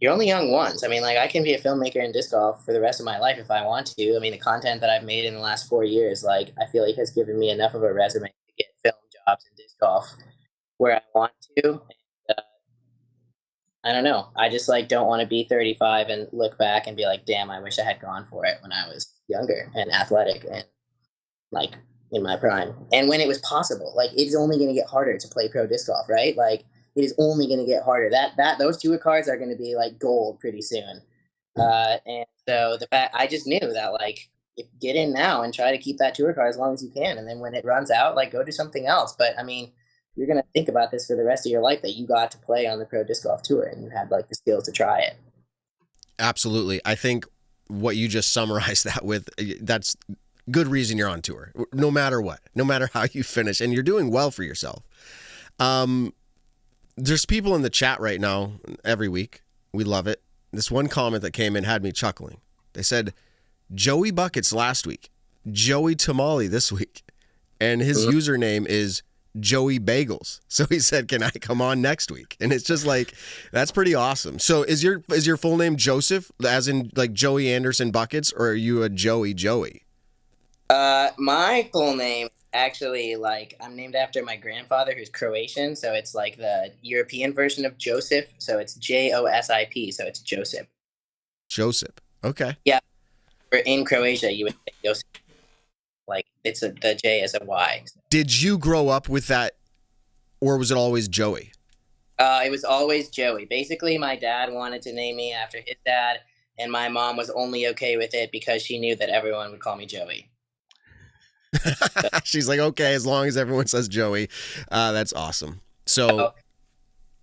you're only young once. I mean, like I can be a filmmaker in disc golf for the rest of my life if I want to. I mean, the content that I've made in the last 4 years, like I feel like has given me enough of a resume to get film jobs in disc golf where I want to. And, I don't know. I just like don't want to be 35 and look back and be like, damn, I wish I had gone for it when I was younger and athletic and like in my prime. And when it was possible, like it's only going to get harder to play pro disc golf, right? Like it is only going to get harder. Those tour cards are going to be like gold pretty soon. And so the fact, I just knew that like, get in now and try to keep that tour card as long as you can. And then when it runs out, like go do something else. But I mean, you're going to think about this for the rest of your life, that you got to play on the pro disc golf tour and you had like the skills to try it. Absolutely. I think what you just summarized that with, that's good reason you're on tour, no matter what, no matter how you finish, and you're doing well for yourself. There's people in the chat right now every week. We love it. This one comment that came in had me chuckling. They said, Joey Buckets last week, Joey Tamale this week, and his username is Joey Bagels. So he said, can I come on next week? And it's just like, that's pretty awesome. So is your full name Joseph, as in like Joey Anderson Buckets, or are you a Joey? My full name, actually, like I'm named after my grandfather who's Croatian, so it's like the European version of Joseph, so it's Josip, so it's Joseph. Okay. Yeah, in Croatia you would say Josip, like the J is a Y. Did you grow up with that, or was it always Joey? It was always Joey. Basically my dad wanted to name me after his dad, and my mom was only okay with it because she knew that everyone would call me Joey. She's like, okay, as long as everyone says Joey. That's awesome. So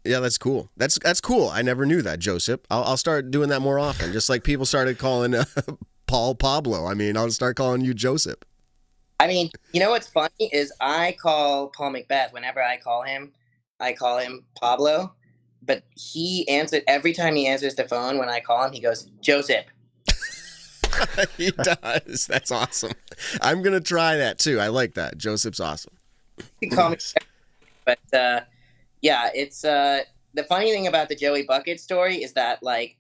yeah, that's cool. That's cool. I never knew that, Joseph. I'll start doing that more often, just like people started calling Paul Pablo. I mean, I'll start calling you Joseph. I mean, you know what's funny is I call Paul McBeth, whenever I call him Pablo, but he answered every time he answers the phone. When I call him, he goes, Joseph. He does. That's awesome. I'm going to try that too. I like that. Joseph's awesome. You can call me, but yeah, it's the funny thing about the Joey Bucket story is that like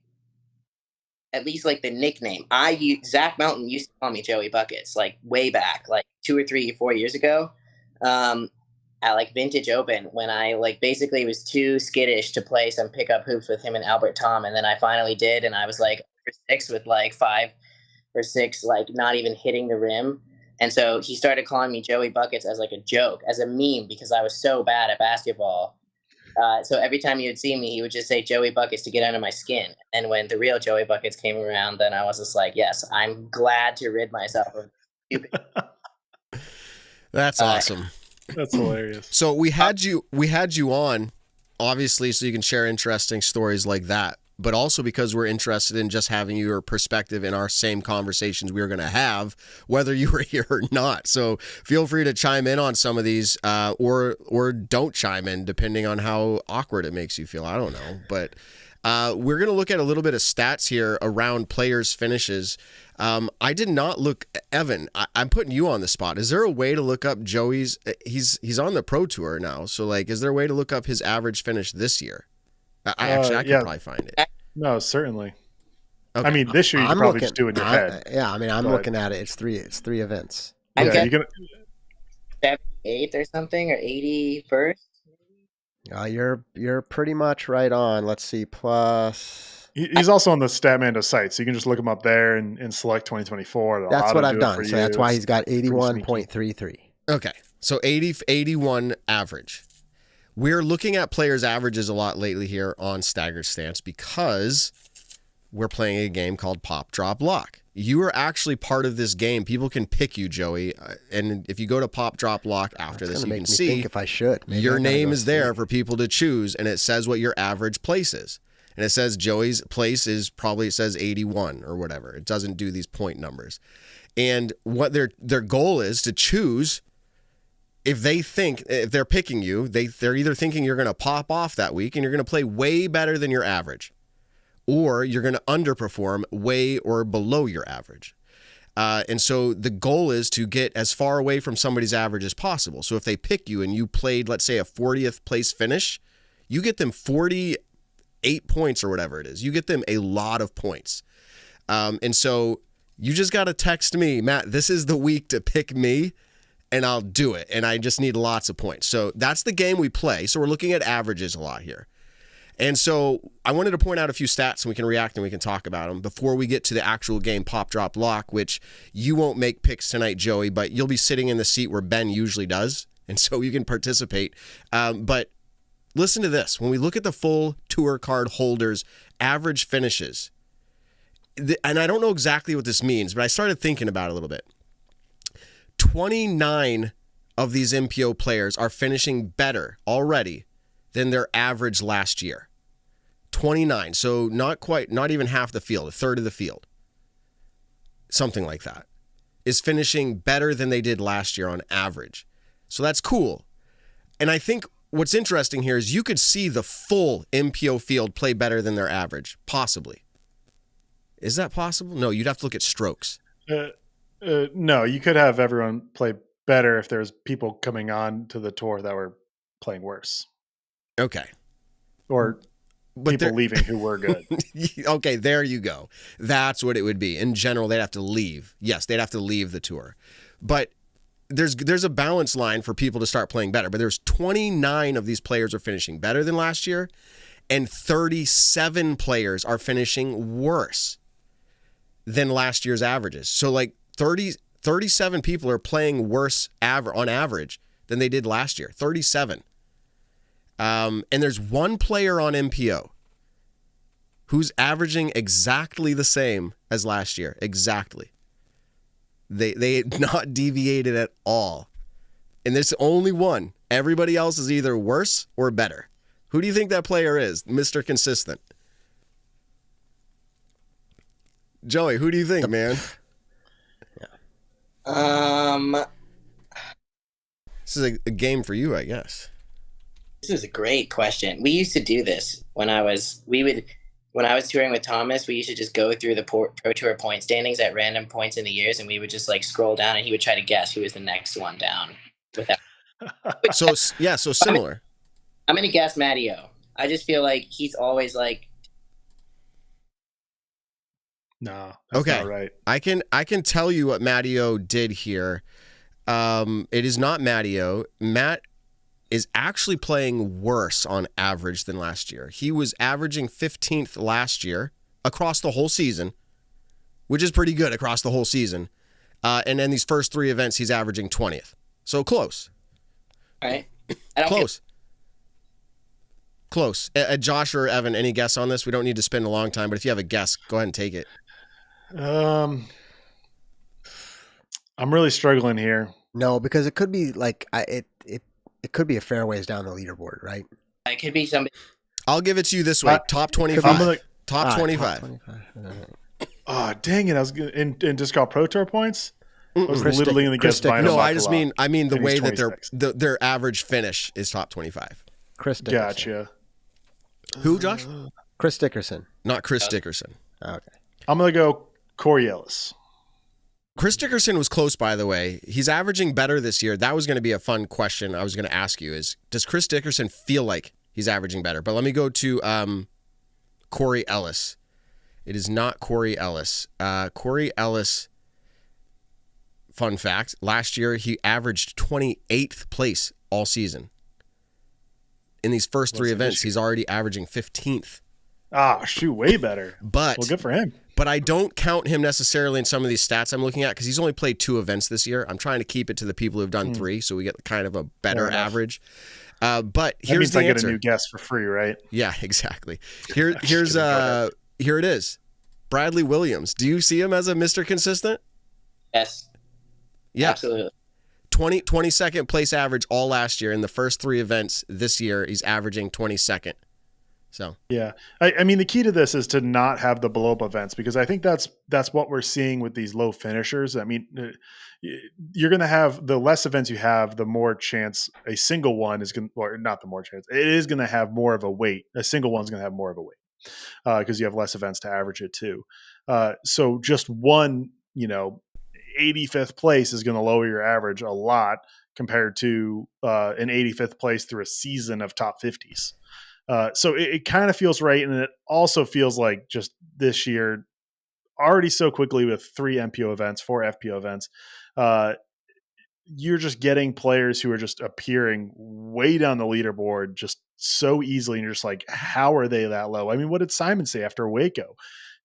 at least like the nickname. Zach Mountain used to call me Joey Buckets, like way back, like 2 or 3, 4 years ago, at like Vintage Open, when I like basically was too skittish to play some pickup hoops with him and Albert Tom, and then I finally did, and I was like 6 with like 5 or 6, like not even hitting the rim. And so he started calling me Joey Buckets as like a joke, as a meme, because I was so bad at basketball. So every time he would see me, he would just say Joey Buckets to get under my skin. And when the real Joey Buckets came around, then I was just like, yes, I'm glad to rid myself of stupid. That's awesome. That's hilarious. So we had you on, obviously, so you can share interesting stories like that, but also because we're interested in just having your perspective in our same conversations we were going to have, whether you were here or not. So feel free to chime in on some of these, or don't chime in, depending on how awkward it makes you feel. I don't know, but we're going to look at a little bit of stats here around players' finishes. I did not look, Evan, I'm putting you on the spot. Is there a way to look up Joey's? He's on the Pro Tour now, so like, is there a way to look up his average finish this year? I could probably find it. No, certainly. Okay. I mean, this year you could probably just do it in your head. Yeah, I mean, I'm looking at it. It's three events. Yeah, you can 78th or something, or 81st. You're pretty much right on. Let's see, plus. He's also on the Statmando site, so you can just look him up there and select 2024. That's what I've done. So that's why he's got 81.33. Okay, so 81 average. We're looking at players' averages a lot lately here on Staggered Stance because we're playing a game called Pop, Drop, Lock. You are actually part of this game. People can pick you, Joey. And if you go to Pop, Drop, Lock after this, you can see think if I should. Maybe your name is there for people to choose, and it says what your average place is. And it says Joey's place is probably, it says 81 or whatever. It doesn't do these point numbers. And what their goal is to choose, if they're picking you, they're either thinking you're going to pop off that week and you're going to play way better than your average, or you're going to underperform way or below your average. And so the goal is to get as far away from somebody's average as possible. So if they pick you and you played, let's say, a 40th place finish, you get them 48 points or whatever it is. You get them a lot of points. And so you just got to text me, Matt, this is the week to pick me, and I'll do it. And I just need lots of points. So that's the game we play. So we're looking at averages a lot here. And so I wanted to point out a few stats, and we can react and we can talk about them before we get to the actual game, Pop, Drop, Lock, which you won't make picks tonight, Joey, but you'll be sitting in the seat where Ben usually does. And so you can participate. But listen to this. When we look at the full tour card holders' average finishes, and I don't know exactly what this means, but I started thinking about it a little bit. 29 of these MPO players are finishing better already than their average last year. 29. So not even half the field, a third of the field. Something like that is finishing better than they did last year on average. So that's cool. And I think what's interesting here is you could see the full MPO field play better than their average, possibly. Is that possible? No, you'd have to look at strokes. No, you could have everyone play better if there's people coming on to the tour that were playing worse. Okay. Or people leaving who were good. Okay, there you go. That's what it would be. In general, they'd have to leave. Yes, they'd have to leave the tour. But there's a balance line for people to start playing better. But there's 29 of these players are finishing better than last year, and 37 players are finishing worse than last year's averages. So like 37 people are playing worse on average than they did last year. 37. And there's one player on MPO who's averaging exactly the same as last year. Exactly. They not deviated at all. And there's only one. Everybody else is either worse or better. Who do you think that player is, Mr. Consistent? Joey, who do you think, man? This is a game for you, I guess. This is a great question. We used to do this when I was touring with Thomas. We used to just go through the Pro Tour point standings at random points in the years, and we would just like scroll down, and he would try to guess who was the next one down. So similar. I'm gonna guess Matteo. I just feel like he's always like No, that's Okay. not right. I can tell you what Matteo did here. It is not Matteo. Matt is actually playing worse on average than last year. He was averaging 15th last year across the whole season, which is pretty good across the whole season. And then these first 3 events, he's averaging 20th. So close. All right. Close. Josh or Evan, any guess on this? We don't need to spend a long time, but if you have a guess, go ahead and take it. I'm really struggling here. No, because it could be like it could be a fair ways down the leaderboard, right? It could be somebody. I'll give it to you this way. Top 25. Top 25. Top 25. Oh, dang it. I was in Disc Golf Pro Tour points. I was Chris literally in the Chris guess final. No, buckle I mean the and way he's that 26. their average finish is top 25. Chris Dickerson. Gotcha. Who, Josh? Chris Dickerson. Not Chris Dickerson. Okay. I'm going to go Corey Ellis. Chris Dickerson was close, by the way. He's averaging better this year. That was going to be a fun question I was going to ask you is, does Chris Dickerson feel like he's averaging better? But let me go to Corey Ellis. It is not Corey Ellis. Corey Ellis, fun fact, last year he averaged 28th place all season. In these first 3 events, he's already averaging 15th. Ah, shoot, way better. But Well, good for him. But I don't count him necessarily in some of these stats I'm looking at because he's only played 2 events this year. I'm trying to keep it to the people who've done 3, so we get kind of a better average. But here's That means the I get answer. a new guest for free, right? Yeah, exactly. Here it is. Bradley Williams. Do you see him as a Mr. Consistent? Yes. Yeah. Absolutely. 22nd place average all last year. In the first 3 events this year, he's averaging 22nd. So Yeah. I mean, the key to this is to not have the blow up events because I think that's what we're seeing with these low finishers. I mean, you're going to have the less events you have, the more chance a single one is going to, or not the more chance, it is going to have more of a weight. A single one's going to have more of a weight because you have less events to average it to. So just one, 85th place is going to lower your average a lot compared to an 85th place through a season of top 50s. So it kind of feels right. And it also feels like just this year, already so quickly with 3 MPO events, 4 FPO events, you're just getting players who are just appearing way down the leaderboard just so easily. And you're just like, how are they that low? I mean, what did Simon say after Waco?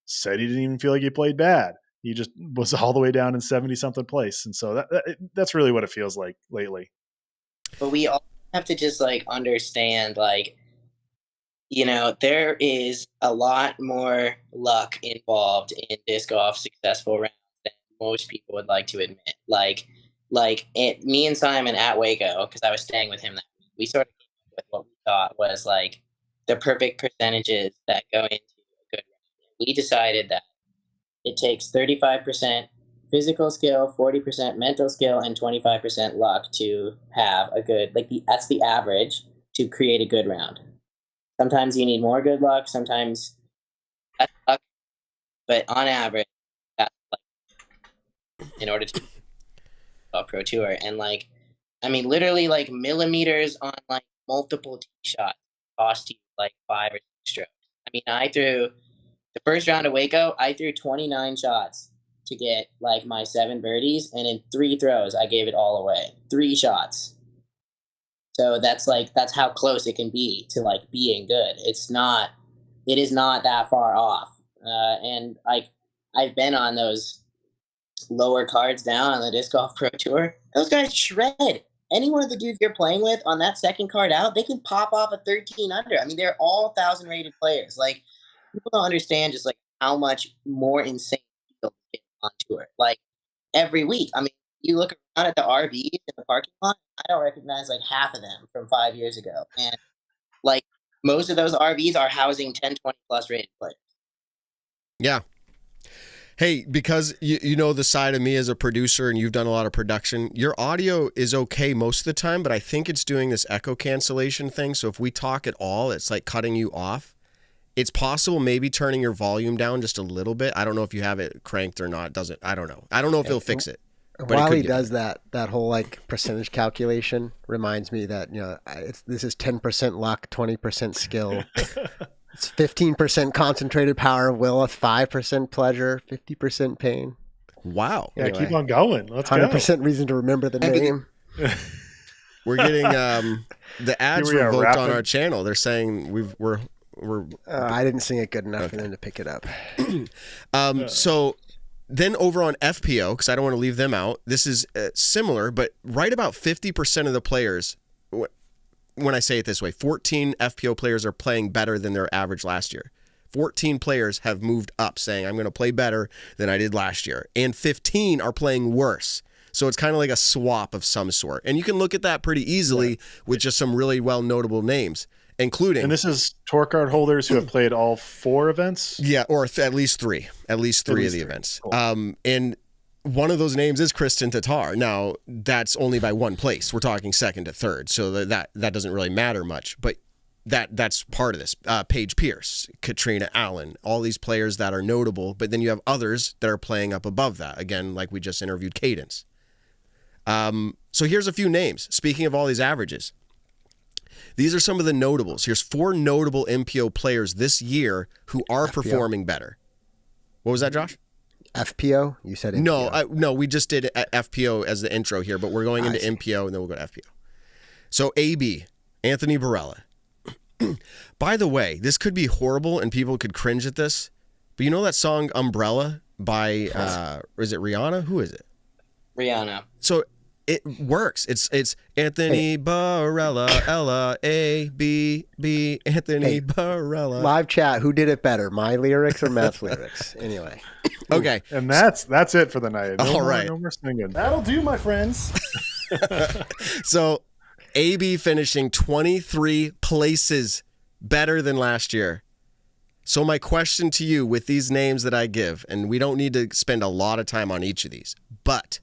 Said he didn't even feel like he played bad. He just was all the way down in 70 something place. And so that's really what it feels like lately. But we all have to just understand there is a lot more luck involved in disc golf successful rounds than most people would like to admit. Me and Simon at Waco, because I was staying with him that week, we sort of came up with what we thought was the perfect percentages that go into a good round. We decided that it takes 35% physical skill, 40% mental skill, and 25% luck to have a good, that's the average to create a good round. Sometimes you need more good luck, sometimes less luck, but on average, that's in order to Pro Tour. And literally millimeters on multiple tee shots cost you 5 or 6 strokes. I mean, I threw the first round of Waco, I threw 29 shots to get my 7 birdies, and in 3 throws, I gave it all away. 3 shots. So that's how close it can be to being good. It is not that far off. And I've been on those lower cards down on the Disc Golf Pro Tour. Those guys shred. Any one of the dudes you're playing with on that second card out, they can pop off a 13 under. I mean, they're all 1,000 rated players. People don't understand just how much more insane people get on tour. Every week. I mean, you look around at the RVs in the parking lot, I don't recognize half of them from 5 years ago. And most of those RVs are housing 10, 20 plus rated players. yeah. Hey, because you know the side of me as a producer and you've done a lot of production, your audio is okay most of the time, but I think it's doing this echo cancellation thing. So if we talk at all, it's cutting you off. It's possible maybe turning your volume down just a little bit. I don't know if you have it cranked or not. Doesn't I don't know. I don't know if he'll fix it. While he does that whole percentage calculation reminds me that this is 10% luck, 20% skill. It's 15% concentrated power of will, 5% pleasure, 50% pain. Wow. Yeah, Anyway. keep on going. Let's 100% reason to remember the name. We're getting the ads Here we are, revoked on rapping. our channel. They're saying we're I didn't sing it good enough for them to pick it up. So then over on FPO, because I don't want to leave them out, this is similar, but right about 50% of the players, when I say it this way, 14 FPO players are playing better than their average last year. 14 players have moved up saying, I'm going to play better than I did last year. And 15 are playing worse. So it's kind of like a swap of some sort. And you can look at that pretty easily with just some really well notable names, including... And this is tour card holders who have played all 4 events? Yeah, or at least 3. At least 3 of the events. Cool. And one of those names is Kristen Tatar. Now, that's only by 1 place. We're talking second to third, so that doesn't really matter much. But that's part of this. Paige Pierce, Katrina Allen, all these players that are notable, but then you have others that are playing up above that. Again, like we just interviewed Cadence. So here's a few names. Speaking of all these averages, these are some of the notables. Here's 4 notable MPO players this year who are performing better. What was that, Josh? FPO? You said MPO. No, we just did FPO as the intro here, but we're going into MPO and then we'll go to FPO. So AB, Anthony Barella. By the way, this could be horrible and people could cringe at this, but you know that song Umbrella by, is it Rihanna? Who is it? Rihanna. So it works. It's Anthony Barella, Ella, A, B, B, Anthony Barella. Live chat, who did it better, my lyrics or Matt's lyrics? Anyway. Okay. And that's it for the night. All right. No more singing. That'll do, my friends. So AB finishing 23 places better than last year. So my question to you with these names that I give, and we don't need to spend a lot of time on each of these, but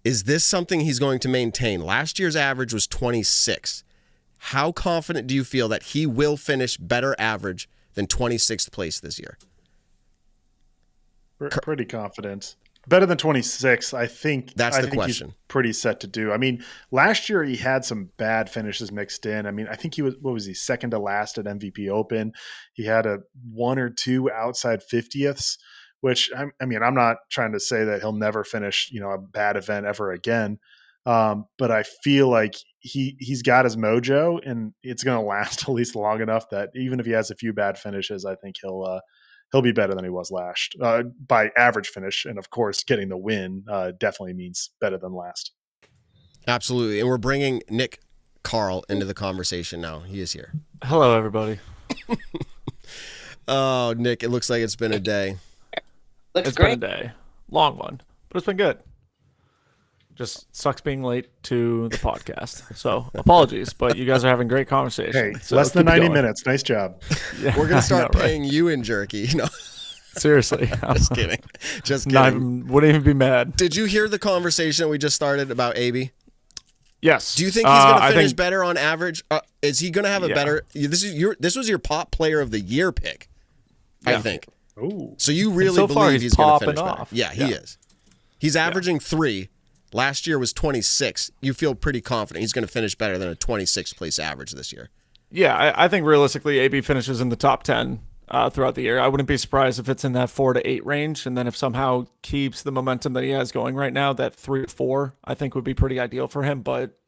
is this something he's going to maintain? Last year's average was 26. How confident do you feel that he will finish better average than 26th place this year? Pretty confident. Better than 26, I think. That's the question. He's pretty set to do. I mean, last year he had some bad finishes mixed in. I mean, I think he was second to last at MVP Open. He had a 1 or 2 outside 50ths, which I mean, I'm not trying to say that he'll never finish, a bad event ever again. But I feel like he's got his mojo, and it's going to last at least long enough that even if he has a few bad finishes, I think he'll be better than he was last by average finish. And of course, getting the win definitely means better than last. Absolutely. And we're bringing Nick Carl into the conversation now. He is here. Hello, everybody. Oh, Nick, it looks like it's been a day. Looks It's great. been a day. Long one, but it's been good. Just sucks being late to the podcast. So apologies, but you guys are having great conversation. Hey, So less than keep it 90 going. minutes. Nice job. Yeah, We're going to start I know, right? paying you in jerky. No, Seriously. just kidding. Just Not kidding. even, wouldn't even be mad. Did you hear the conversation we just started about AB? Yes. Do you think he's going to I finish think- better on average? Is he going to have a Yeah. better? This was your pop player of the year pick, I Yeah. think. Ooh. So you really so far, believe he's he's going to popping finish better? off. Yeah, he Yeah. is. He's averaging 3. Last year was 26. You feel pretty confident he's going to finish better than a 26th place average this year. Yeah, I think realistically, AB finishes in the top 10 throughout the year. I wouldn't be surprised if it's in that 4 to 8 range, and then if somehow keeps the momentum that he has going right now, that 3 to 4 I think would be pretty ideal for him. But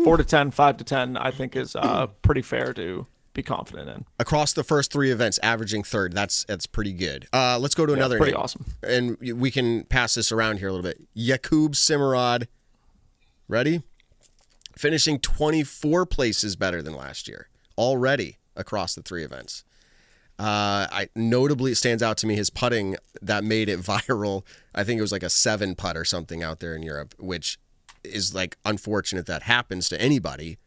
4 to 10, 5 to 10, I think is pretty fair to be confident in. Across the first 3 events, averaging 3rd. That's pretty good. Let's go to another pretty name. awesome. And we can pass this around here a little bit. Jakub Simerod. Ready? Finishing 24 places better than last year already across the 3 events. Notably, it stands out to me his putting that made it viral. I think it was like a 7 putt or something out there in Europe, which is like unfortunate that happens to anybody.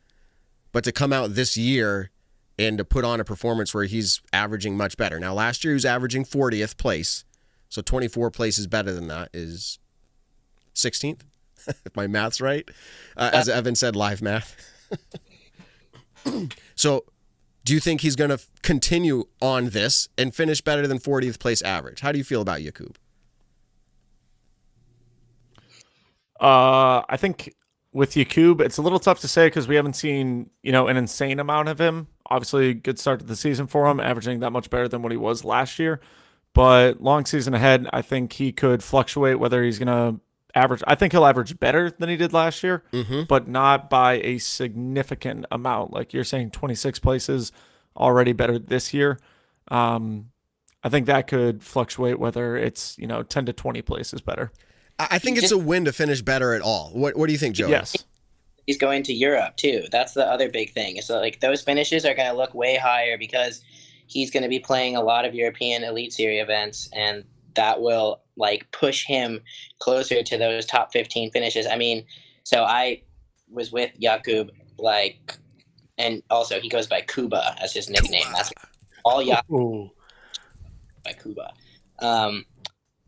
But to come out this year and to put on a performance where he's averaging much better. Now, last year he was averaging 40th place, so 24 places better than that is 16th, if my math's right. As Evan said, live math. So do you think he's going to continue on this and finish better than 40th place average? How do you feel about Jakub? I think with Jakub, it's a little tough to say because we haven't seen, an insane amount of him obviously good start to the season for him, averaging that much better than what he was last year. But long season ahead, I think he could fluctuate whether he's going to average. I think he'll average better than he did last year, but not by a significant amount. Like you're saying, 26 places already better this year. I think that could fluctuate whether it's 10 to 20 places better. I think it's a win to finish better at all. What do you think, Joey? Yes. He's going to Europe too. That's the other big thing. So like those finishes are going to look way higher because he's going to be playing a lot of European Elite Series events, and that will like push him closer to those top 15 finishes. I mean, so I was with Jakub, like, and also he goes by Kuba as his nickname. Kuba. That's all Jakub by Kuba.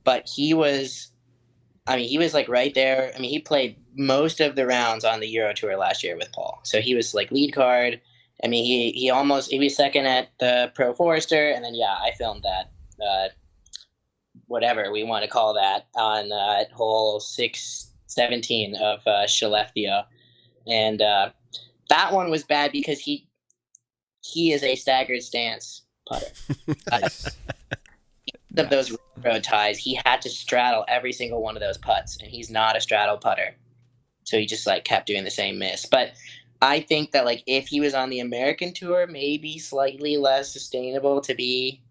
But he was like right there. I mean, he played most of the rounds on the Euro Tour last year with Paul. So he was like lead card. I mean, he was second at the Pro Forester, and then I filmed that, whatever we want to call that, on hole 617 of Skellefteå, and that one was bad because he is a staggered stance putter. Nice. Of those road ties, he had to straddle every single one of those putts, and he's not a straddle putter, so he just like kept doing the same miss. But I think that like if he was on the American Tour, maybe slightly less sustainable to be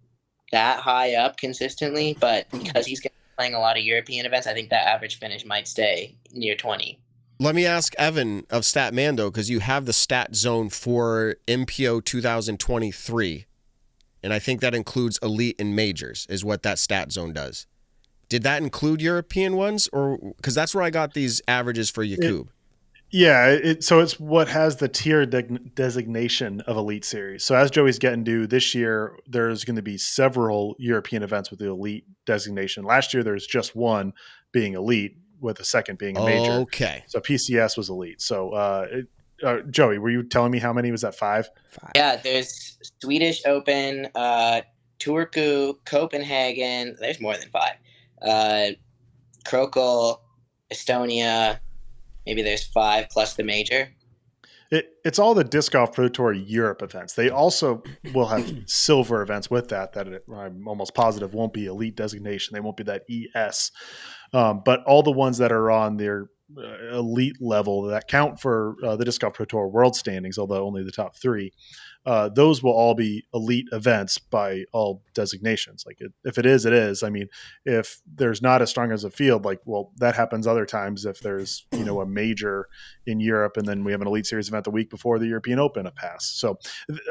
that high up consistently, but because he's playing a lot of European events, I think that average finish might stay near 20. Let me ask Evan of Statmando, because you have the stat zone for MPO 2023, and I think that includes elite and majors is what that stat zone does. Did that include European ones, or because that's where I got these averages for Jakub? So it's what has the tier designation of Elite Series. So as Joey's getting to this year, there's going to be several European events with the Elite designation. Last year, there's just one being Elite, with the second being a major. Okay. So PCS was Elite. So Joey, were you telling me how many? Was that 5? 5. Yeah, there's Swedish Open, Turku, Copenhagen. There's more than 5. Krokel, Estonia. Maybe there's 5 plus the major. It's all the Disc Golf Pro Tour Europe events. They also will have silver events with that I'm almost positive won't be elite designation. They won't be that ES. But all the ones that are on their elite level that count for the Disc Golf Pro Tour World Standings, although only the top 3, those will all be elite events by all designations. Like if it is, it is. I mean, if there's not as strong as a field, that happens other times. If there's, a major in Europe and then we have an Elite Series event the week before the European Open a pass. So,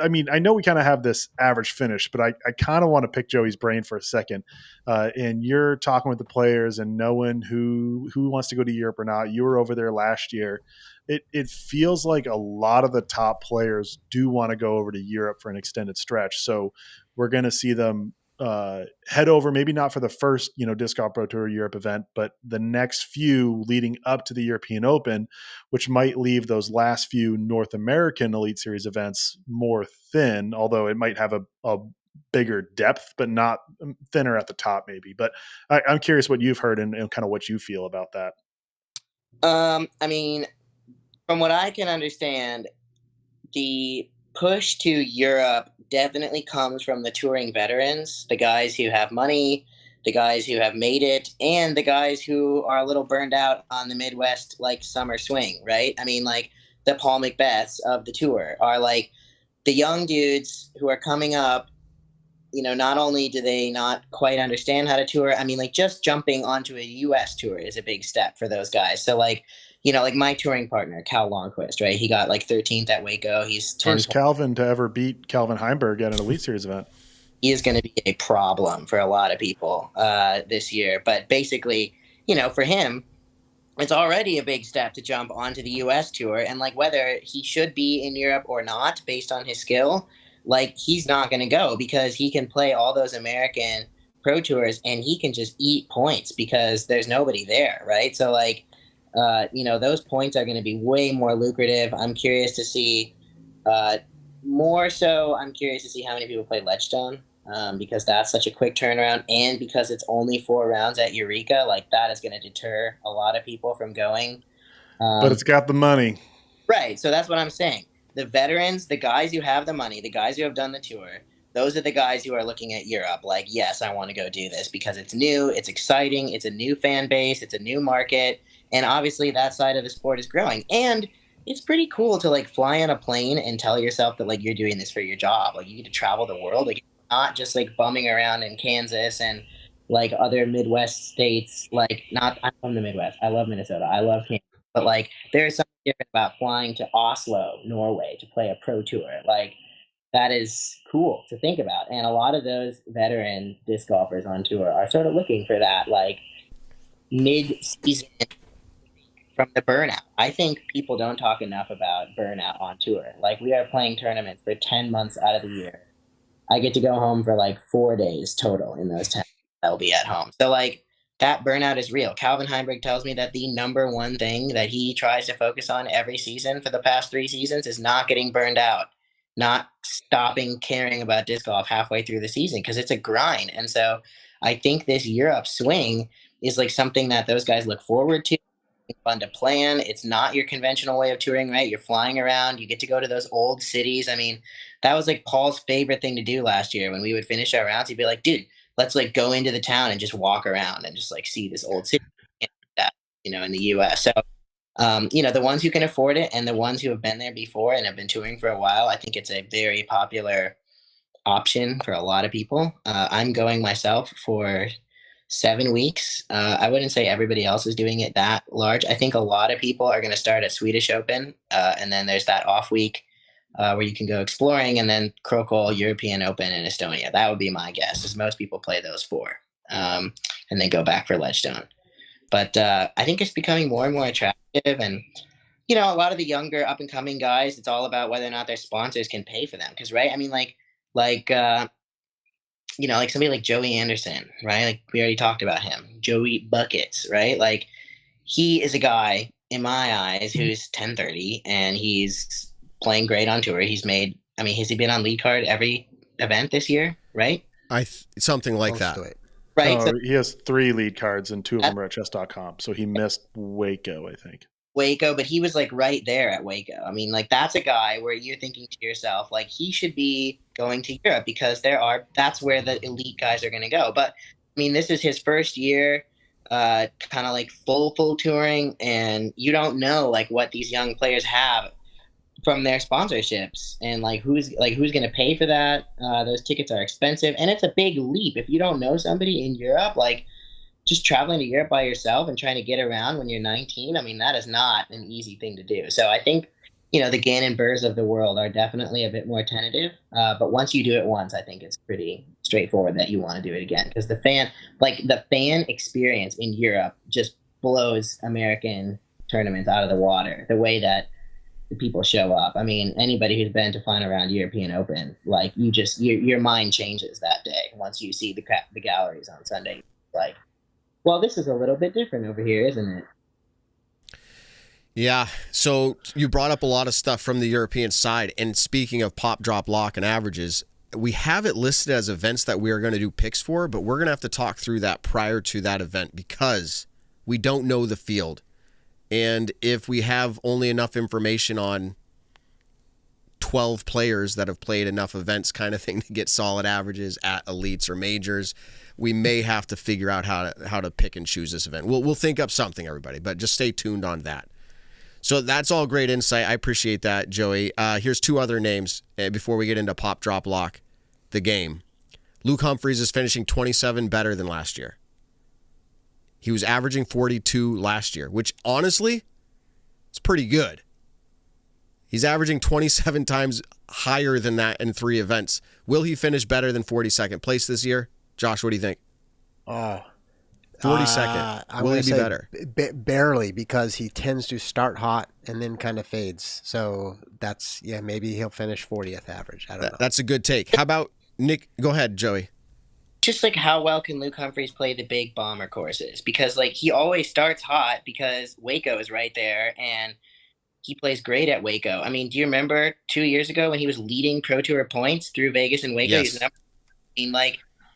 I mean, I know we kind of have this average finish, but I kind of want to pick Joey's brain for a second. And you're talking with the players and knowing who wants to go to Europe or not. You were over there last year. It feels like a lot of the top players do want to go over to Europe for an extended stretch. So we're going to see them head over, maybe not for the first, Disc Golf Pro Tour Europe event, but the next few leading up to the European Open, which might leave those last few North American Elite Series events more thin, although it might have a bigger depth, but not thinner at the top maybe. But I'm curious what you've heard and kind of what you feel about that. I mean, from what I can understand, the push to Europe definitely comes from the touring veterans, the guys who have money, the guys who have made it, and the guys who are a little burned out on the Midwest, like summer swing, right? I mean, like the Paul McBeths of the tour are like the young dudes who are coming up. Not only do they not quite understand how to tour, I mean, like just jumping onto a U.S. tour is a big step for those guys. So like, like my touring partner, Cal Longquist, right? He got like 13th at Waco. He's 10. First Calvin to ever beat Calvin Heimberg at an Elite Series event. He is going to be a problem for a lot of people this year. But basically, for him, it's already a big step to jump onto the U.S. tour. And like whether he should be in Europe or not, based on his skill, like he's not going to go because he can play all those American pro tours and he can just eat points because there's nobody there, right? So like, those points are going to be way more lucrative. I'm curious to see, more so I'm curious to see how many people play Ledgestone, because that's such a quick turnaround, and because it's only 4 rounds at Eureka, like that is going to deter a lot of people from going. But it's got the money. Right, so that's what I'm saying. the veterans, the guys who have the money, the guys who have done the tour, those are the guys who are looking at Europe like, yes, I want to go do this because it's new, it's exciting, it's a new fan base, it's a new market, and obviously that side of the sport is growing. And it's pretty cool to like fly on a plane and tell yourself that like you're doing this for your job. Like you get to travel the world, like not just like bumming around in Kansas and like other Midwest states. Like not, I'm from the Midwest. I love Minnesota. I love Kansas. But like there is something different about flying to Oslo, Norway to play a pro tour. Like that is cool to think about. And a lot of those veteran disc golfers on tour are sort of looking for that like mid-season from the burnout. I think people don't talk enough about burnout on tour. Like we are playing tournaments for 10 months out of the year. I get to go home for like 4 days total in those 10 I'll be at home. So like that burnout is real. Calvin Heimberg tells me that the number one thing that he tries to focus on every season for the past 3 seasons is not getting burned out, not stopping caring about disc golf halfway through the season because it's a grind. And so I think this Europe swing is like something that those guys look forward to. It's fun to plan. It's not your conventional way of touring, right? You're flying around. You get to go to those old cities. I mean, that was like Paul's favorite thing to do last year when we would finish our rounds. He'd be like, dude, let's like go into the town and just walk around and just like see this old city, in the US. So, the ones who can afford it and the ones who have been there before and have been touring for a while, I think it's a very popular option for a lot of people. I'm going myself for 7 weeks. I wouldn't say everybody else is doing it that large. I think a lot of people are going to start at Swedish Open, and then there's that off week where you can go exploring, and then Krokol European Open in Estonia. That would be my guess, as most people play those 4, and then go back for Ledgestone. But I think it's becoming more and more attractive, and a lot of the younger up and coming guys, it's all about whether or not their sponsors can pay for them. Because right, I mean, like somebody like Joey Anderson, right? Like we already talked about him, Joey Buckets, right? Like he is a guy in my eyes who's 1030 and he's playing great on tour. Has he been on lead card every event this year, right? Something like Close that. to it. Right. No, So, he has 3 lead cards and 2 of them are at chess.com. So he missed Waco, I think. Waco, but he was like right there at Waco. I mean, like that's a guy where you're thinking to yourself, like he should be going to Europe because that's where the elite guys are going to go. But I mean, this is his first year, kind of like full touring, and you don't know like what these young players have from their sponsorships and like who's going to pay for that. Those tickets are expensive, and it's a big leap if you don't know somebody in Europe, like. Just traveling to Europe by yourself and trying to get around when you're 19, I mean, that is not an easy thing to do. So I think, the Ganon Burrs of the world are definitely a bit more tentative. But once you do it once, I think it's pretty straightforward that you want to do it again. Because the fan experience in Europe just blows American tournaments out of the water. The way that the people show up. I mean, anybody who's been to final round European Open, like your mind changes that day once you see the galleries on Sunday. Like, well, this is a little bit different over here, isn't it? Yeah. So you brought up a lot of stuff from the European side. And speaking of pop, drop, lock, and averages, we have it listed as events that we are going to do picks for, but we're going to have to talk through that prior to that event because we don't know the field. And if we have only enough information on 12 players that have played enough events kind of thing to get solid averages at elites or majors, we may have to figure out how to pick and choose this event. We'll think up something, everybody, but just stay tuned on that. So that's all great insight. I appreciate that, Joey. Here's 2 other names before we get into pop, drop, lock, the game. Luke Humphreys is finishing 27 better than last year. He was averaging 42 last year, which honestly, it's pretty good. He's averaging 27 times higher than that in 3 events. Will he finish better than 42nd place this year? Josh, what do you think? 42nd. Will he be better? Barely, because he tends to start hot and then kind of fades. So maybe he'll finish 40th average. I don't know. That's a good take. How about Nick? Go ahead, Joey. Just like how well can Luke Humphreys play the big bomber courses? Because like he always starts hot because Waco is right there and he plays great at Waco. I mean, do you remember 2 years ago when he was leading Pro Tour points through Vegas and Waco? Yes.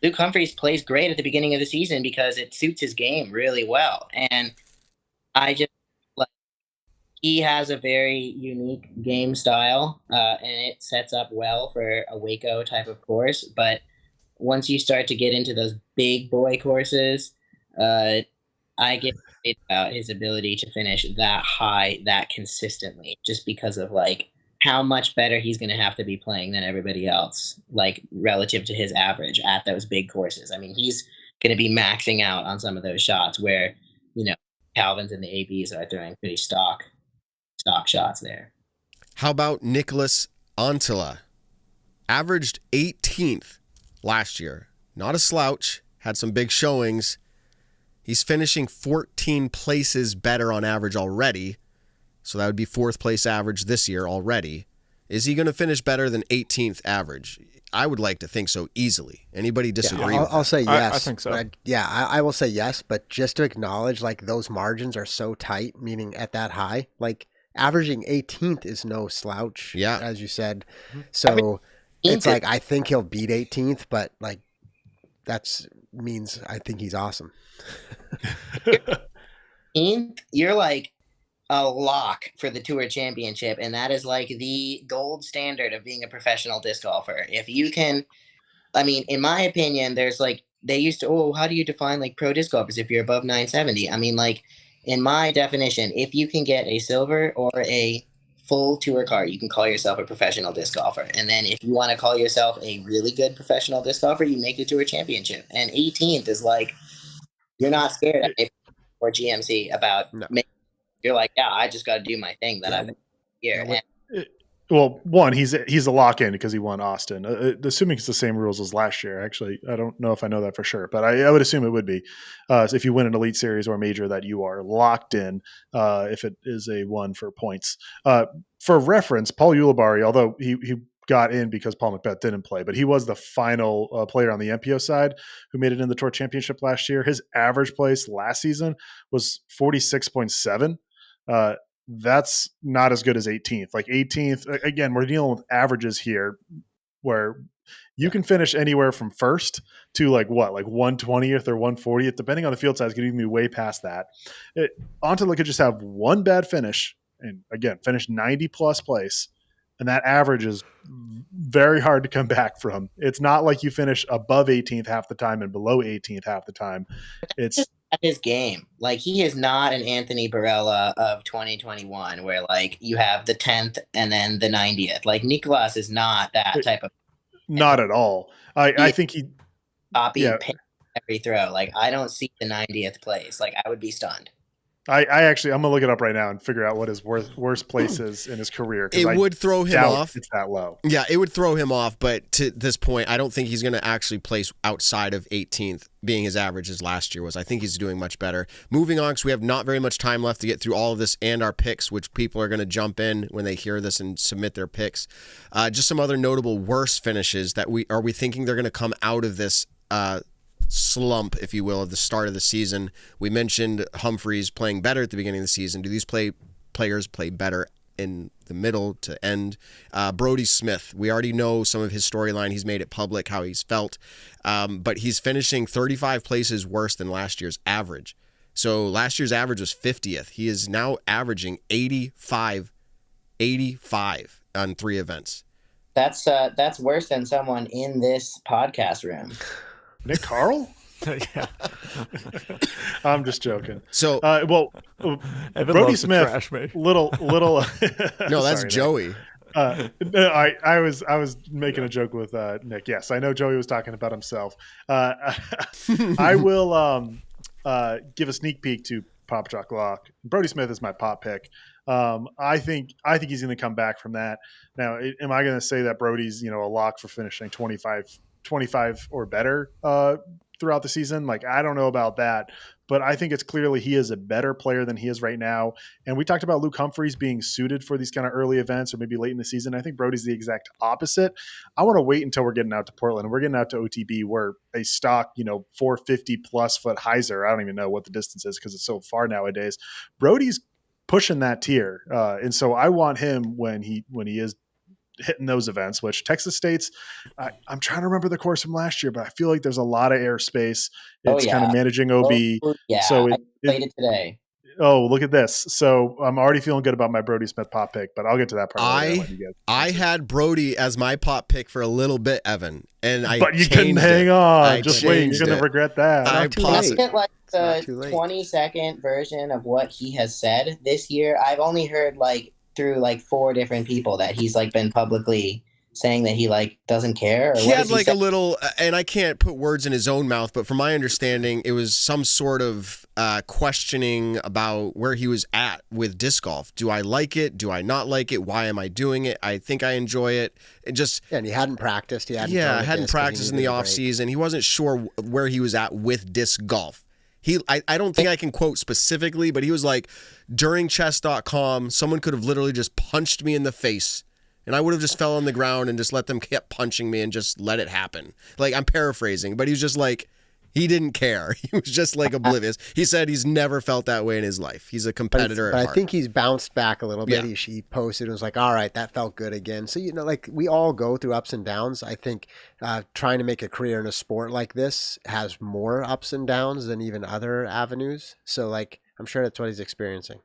Luke Humphreys plays great at the beginning of the season because it suits his game really well. And I just he has a very unique game style, and it sets up well for a Waco type of course. But once you start to get into those big boy courses, I get worried about his ability to finish that high that consistently, just because of like how much better he's going to have to be playing than everybody else, like relative to his average at those big courses. I mean, he's going to be maxing out on some of those shots where, you know, Calvin's and the ABs are throwing pretty stock shots there. How about Nicholas Antila? Averaged 18th last year. Not a slouch. Had some big showings. He's finishing 14 places better on average already. So that would be 4th place average this year already. Is he going to finish better than 18th average? I would like to think so easily. Anybody disagree? Yeah, I'll say yes. I think so. I will say yes, but just to acknowledge, like, those margins are so tight, meaning at that high, like averaging 18th is no slouch, as you said. So it's like, I think he'll beat 18th, but like that's means I think he's awesome. You're like a lock for the Tour Championship, and that is like the gold standard of being a professional disc golfer. If you can, I mean, in my opinion, there's like, they used to, how do you define like pro disc golfers if you're above 970? I mean, like, in my definition, if you can get a silver or a full tour card, you can call yourself a professional disc golfer. And then if you want to call yourself a really good professional disc golfer, you make the Tour Championship. And 18th is like, you're not scared or GMC about making, you're like, I just got to do my thing that I've been here. Well, one, he's a lock-in because he won Austin. Assuming it's the same rules as last year. Actually, I don't know if I know that for sure, but I would assume it would be. So if you win an Elite Series or major, that you are locked in if it is a one for points. For reference, Paul Ulibarri, although he got in because Paul McBeth didn't play, but he was the final player on the MPO side who made it in the Tour Championship last year. His average place last season was 46.7. That's not as good as 18th. Like 18th, again, we're dealing with averages here where you can finish anywhere from first to like 120th or 140th, depending on the field size, could even be way past that. Antila could just have one bad finish and again, finish 90 plus place. And that average is very hard to come back from. It's not like you finish above 18th half the time and below 18th half the time. It's just his game. Like, he is not an Anthony Barella of 2021 where like you have the 10th and then the 90th. Like, Nicholas is not that type of. Not at all. I think he copy every throw. Like, I don't see the 90th place. Like, I would be stunned. I actually, I'm gonna look it up right now and figure out what his worst place is in his career. It would throw him off. It's that low. Yeah, it would throw him off. But to this point, I don't think he's going to actually place outside of 18th, being his average as last year was. I think he's doing much better. Moving on, because we have not very much time left to get through all of this and our picks, which people are going to jump in when they hear this and submit their picks. Just some other notable worst finishes that we thinking they're going to come out of this slump, if you will, of the start of the season. We mentioned Humphreys playing better at the beginning of the season. Do these players play better in the middle to end? Brody Smith, we already know some of his storyline. He's made it public how he's felt, but he's finishing 35 places worse than last year's average. So last year's average was 50th. He is now averaging 85 on 3 events. That's worse than someone in this podcast room. Nick Carl? Yeah. I'm just joking. So, Brody Smith, little. No, that's sorry, Joey. I was making a joke with Nick. Yes, I know Joey was talking about himself. I will give a sneak peek to Pop Jock Lock. Brody Smith is my pop pick. I think he's going to come back from that. Now, am I going to say that Brody's a lock for finishing 25 or better throughout the season? Like, I don't know about that, but I think it's clearly he is a better player than he is right now. And we talked about Luke Humphreys being suited for these kind of early events or maybe late in the season. I think Brody's the exact opposite. I want to wait until we're getting out to Portland and we're getting out to OTB where a stock, 450 plus foot hyzer. I don't even know what the distance is because it's so far nowadays. Brody's pushing that tier. And so I want him when he is hitting those events, which Texas State's, I'm trying to remember the course from last year, but I feel like there's a lot of airspace. It's kind of managing OB. So I played it today. Oh, look at this. So I'm already feeling good about my Brody Smith pop pick, but I'll get to that part later. I'll let you guys I answer. had Brody as my pop pick for a little bit, Evan, and I But you couldn't changed hang it. on. I Just wait. You're changed going to it. regret that. I Not too possi- late. Get like not the too late. 20-second version of what he has said this year. I've only heard like through like 4 different people that he's like been publicly saying that he like doesn't care. Or He what had has he like said? a little, and I can't put words in his own mouth, but from my understanding, it was some sort of questioning about where he was at with disc golf. Do I like it? Do I not like it? Why am I doing it? I think I enjoy it. It just, Yeah, and he hadn't practiced. He hadn't yeah, thrown a hadn't disc 'cause he practiced in needed the a off break. season. He wasn't sure where he was at with disc golf. I don't think I can quote specifically, but he was like, during chess.com, someone could have literally just punched me in the face and I would have just fell on the ground and just let them keep punching me and just let it happen. Like, I'm paraphrasing, but he was just like, he didn't care. He was just like oblivious. He said he's never felt that way in his life. He's a competitor But at I heart. think he's bounced back a little bit. Yeah. He posted and was like, all right, that felt good again. So, like we all go through ups and downs. I think trying to make a career in a sport like this has more ups and downs than even other avenues. So, like, I'm sure that's what he's experiencing.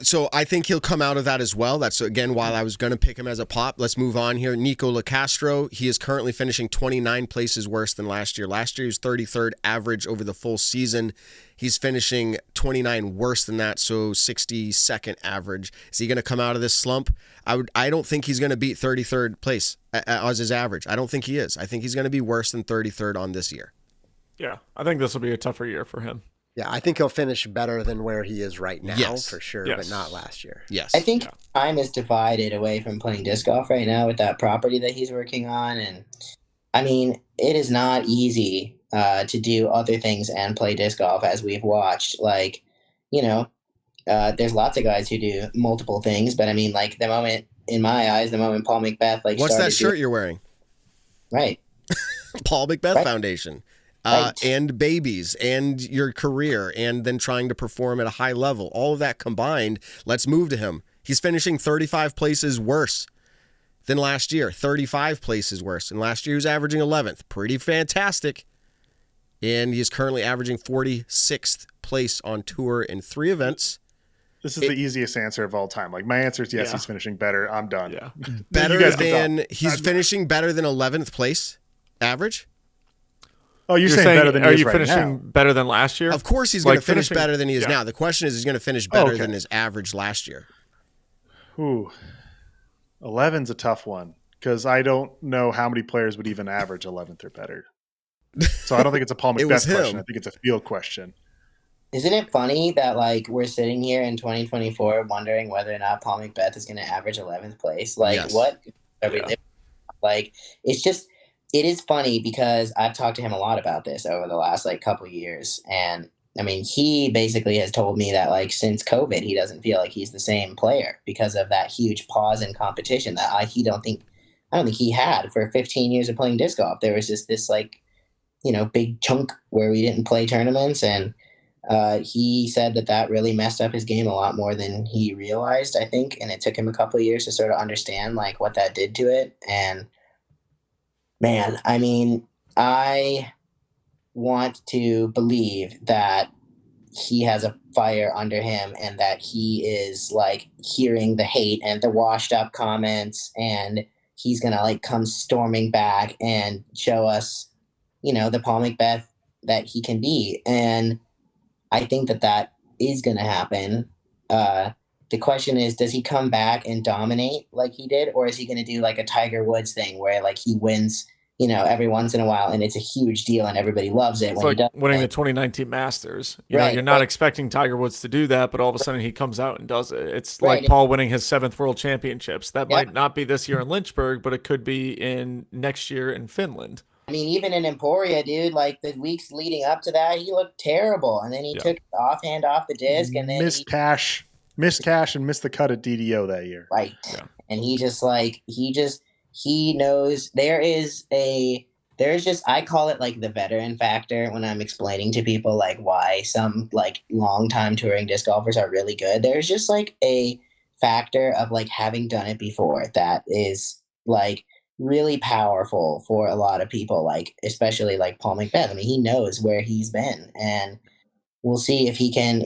So I think he'll come out of that as well. That's, again, while I was going to pick him as a pop. Let's move on here. Nico LaCastro, he is currently finishing 29 places worse than last year. Last year, he was 33rd average over the full season. He's finishing 29 worse than that, so 62nd average. Is he going to come out of this slump? I don't think he's going to beat 33rd place as his average. I don't think he is. I think he's going to be worse than 33rd on this year. Yeah, I think this will be a tougher year for him. Yeah, I think he'll finish better than where he is right now, Yes. for sure, Yes. but not last year. Yes. I think time is divided away from playing disc golf right now with that property that he's working on. And I mean, it is not easy to do other things and play disc golf, as we've watched. Like, there's lots of guys who do multiple things, but I mean, like the moment, in my eyes, the moment Paul McBeth What's that started shirt you're wearing? right. Paul McBeth Right. Foundation. Right. And babies and your career and then trying to perform at a high level. All of that combined, let's move to him. He's finishing 35 places worse than last year. 35 places worse. And last year he was averaging 11th. Pretty fantastic. And he's currently averaging 46th place on tour in 3 events. This is the easiest answer of all time. Like, my answer is yes, Yeah. he's finishing better. I'm done. Yeah. Better You guys can than, talk. he's finishing better than 11th place average. Oh, you're saying better than he are is you right finishing now. better than last year? Of course he's going to Like finish finishing- better than he is yeah. now. The question is, he's going to finish better Okay. than his average last year. Ooh, 11's a tough one because I don't know how many players would even average 11th or better. So I don't think it's a Paul It was McBeth question. him. I think it's a field question. Isn't it funny that like we're sitting here in 2024 wondering whether or not Paul McBeth is going to average 11th place? Like, Yes. what are we Yeah. living? Like, it is funny because I've talked to him a lot about this over the last like couple of years, and I mean, he basically has told me that like since COVID, he doesn't feel like he's the same player because of that huge pause in competition that I don't think he had for 15 years of playing disc golf. There was just this like, big chunk where we didn't play tournaments, and he said that really messed up his game a lot more than he realized, I think, and it took him a couple of years to sort of understand like what that did to it. And man, I mean, I want to believe that he has a fire under him and that he is like hearing the hate and the washed up comments, and he's going to like come storming back and show us, the Paul McBeth that he can be. And I think that is going to happen. The question is, does he come back and dominate like he did, or is he going to do like a Tiger Woods thing where like he wins, every once in a while and it's a huge deal and everybody loves it It's when like he does winning the it. 2019 Masters. Right, You're not right. expecting Tiger Woods to do that, but all of a sudden he comes out and does it. It's Right. like Paul winning his 7th World Championships. That Yeah. might not be this year in Lynchburg, but it could be in next year in Finland. I mean, even in Emporia, dude, like the weeks leading up to that, he looked terrible. And then he Yeah. took offhand off the disc and then Missed cash and missed the cut at DDO that year. right. Yeah. And he knows there's just, I call it like the veteran factor when I'm explaining to people like why some like long-time touring disc golfers are really good. There's just like a factor of like having done it before that is like really powerful for a lot of people, like especially like Paul McBeth. I mean, he knows where he's been, and we'll see if he can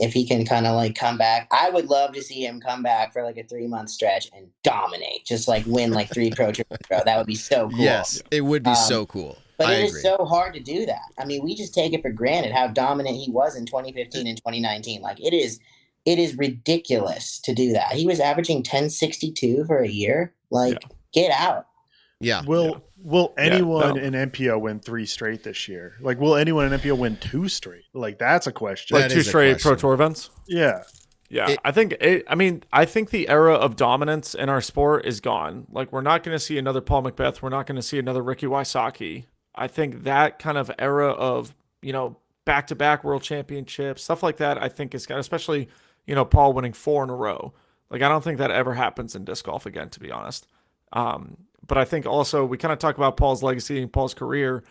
kind of like come back. I would love to see him come back for like a 3-month stretch and dominate, just like win like 3 pro tournaments in a row. That would be so cool. Yes, it would be so cool. But I it agree. is so hard to do that. I mean, we just take it for granted how dominant he was in 2015 and 2019. Like it is ridiculous to do that. He was averaging 1062 for a year. Like, get out. Yeah. Will anyone in MPO win 3 straight this year? Like, will anyone in MPO win 2 straight? Like, that's a question. Like 2 straight Pro Tour events? Yeah. Yeah, I think the era of dominance in our sport is gone. Like, we're not going to see another Paul McBeth. We're not going to see another Ricky Wysocki. I think that kind of era of, back-to-back world championships, stuff like that, I think is, especially, Paul winning 4 in a row. Like, I don't think that ever happens in disc golf again, to be honest. But I think also we kind of talk about Paul's legacy and Paul's career.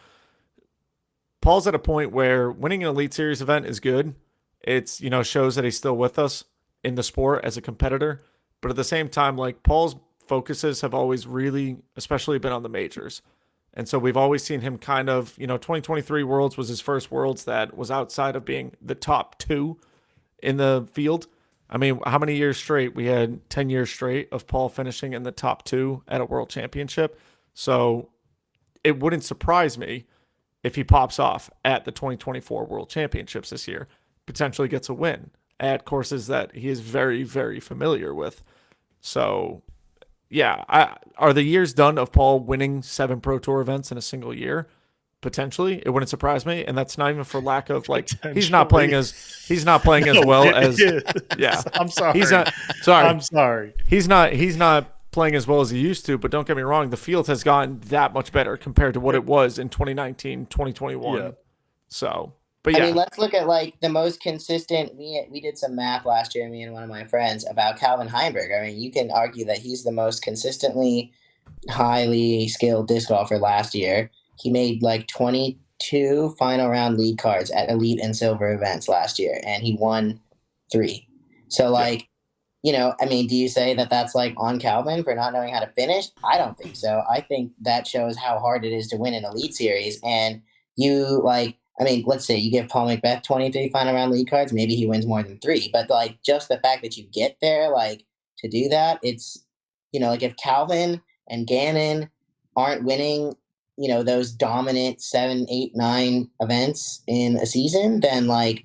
Paul's at a point where winning an Elite Series event is good. It's, shows that he's still with us in the sport as a competitor. But at the same time, like, Paul's focuses have always really, especially been on the majors. And so we've always seen him kind of, 2023 Worlds was his first Worlds that was outside of being the top 2 in the field. I mean, how many years straight? We had 10 years straight of Paul finishing in the top 2 at a world championship. So it wouldn't surprise me if he pops off at the 2024 World Championships this year, potentially gets a win at courses that he is very, very familiar with. So, yeah, are the years done of Paul winning 7 Pro Tour events in a single year? Potentially, it wouldn't surprise me, and that's not even for lack of like he's not playing as well as I'm sorry. I'm sorry. He's not playing as well as he used to, but don't get me wrong, the field has gotten that much better compared to what it was in 2019, 2021. Yeah. So, but yeah. I mean, let's look at like the most consistent. We did some math last year, me and one of my friends, about Calvin Heinberg. I mean, you can argue that he's the most consistently highly skilled disc golfer last year. He made like 22 final round lead cards at elite and silver events last year, and he won 3. So like, I mean, do you say that that's like on Calvin for not knowing how to finish? I don't think so. I think that shows how hard it is to win an elite series. And you like, I mean, let's say you give Paul McBeth 23 final round lead cards, maybe he wins more than 3. But like, just the fact that you get there, like to do that, it's, like if Calvin and Ganon aren't winning, those dominant 7, 8, 9 events in a season, then like,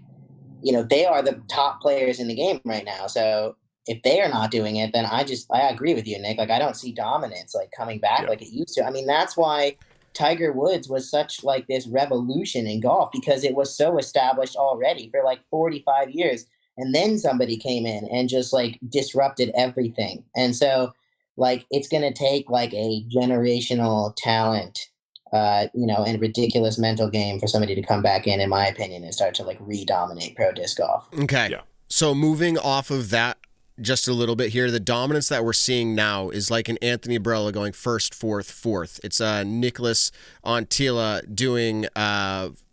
they are the top players in the game right now. So if they are not doing it, then I agree with you, Nick. Like, I don't see dominance like coming back like it used to. I mean, that's why Tiger Woods was such like this revolution in golf, because it was so established already for like 45 years. And then somebody came in and just like disrupted everything. And so like, it's going to take like a generational talent, and ridiculous mental game for somebody to come back in my opinion, and start to like re-dominate pro disc golf. Okay. Yeah. So moving off of that just a little bit here, the dominance that we're seeing now is like an Anthony Barella going first, fourth. It's Nicholas Antila doing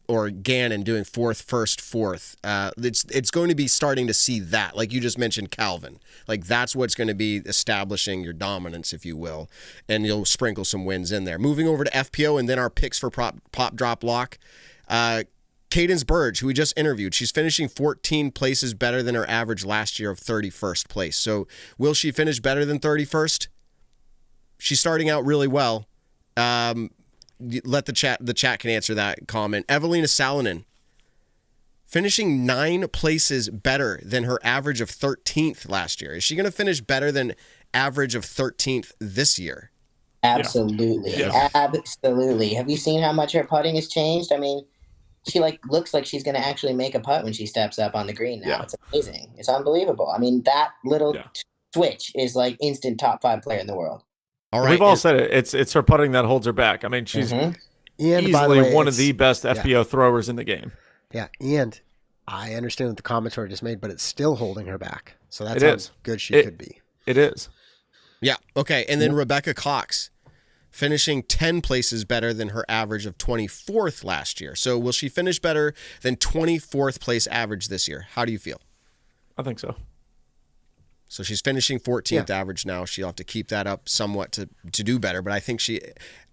or Gannon doing first, fourth. It's going to be starting to see that, like you just mentioned, Calvin. Like that's what's going to be establishing your dominance, if you will, and you'll sprinkle some wins in there. Moving over to FPO and then our picks for pop drop lock. Cadence BURGE, who we just interviewed, she's finishing 14 places better than her average last year of 31st place. So will she finish better than 31st? She's starting out really well. Let the chat can answer that comment. Evelina Salonen, finishing 9 places better than her average of 13th last year. Is she going to finish better than average of 13th this year? Absolutely. Yeah. Absolutely. Have you seen how much her putting has changed? I mean, she like looks like she's going to actually make a putt when she steps up on the green now. Yeah. It's amazing. It's unbelievable. I mean, that little switch is like instant top 5 player in the world. All right. We've all said it. It's her putting that holds her back. I mean, she's easily one of the best FPO throwers in the game. Yeah, and I understand what the comments were just made, but it's still holding her back. So that's how good she could be. It is. Yeah. Okay. And then Rebecca Cox, finishing 10 places better than her average of 24th last year. So will she finish better than 24th place average this year? How do you feel? I think so. So she's finishing 14th average now. She'll have to keep that up somewhat to do better. But I think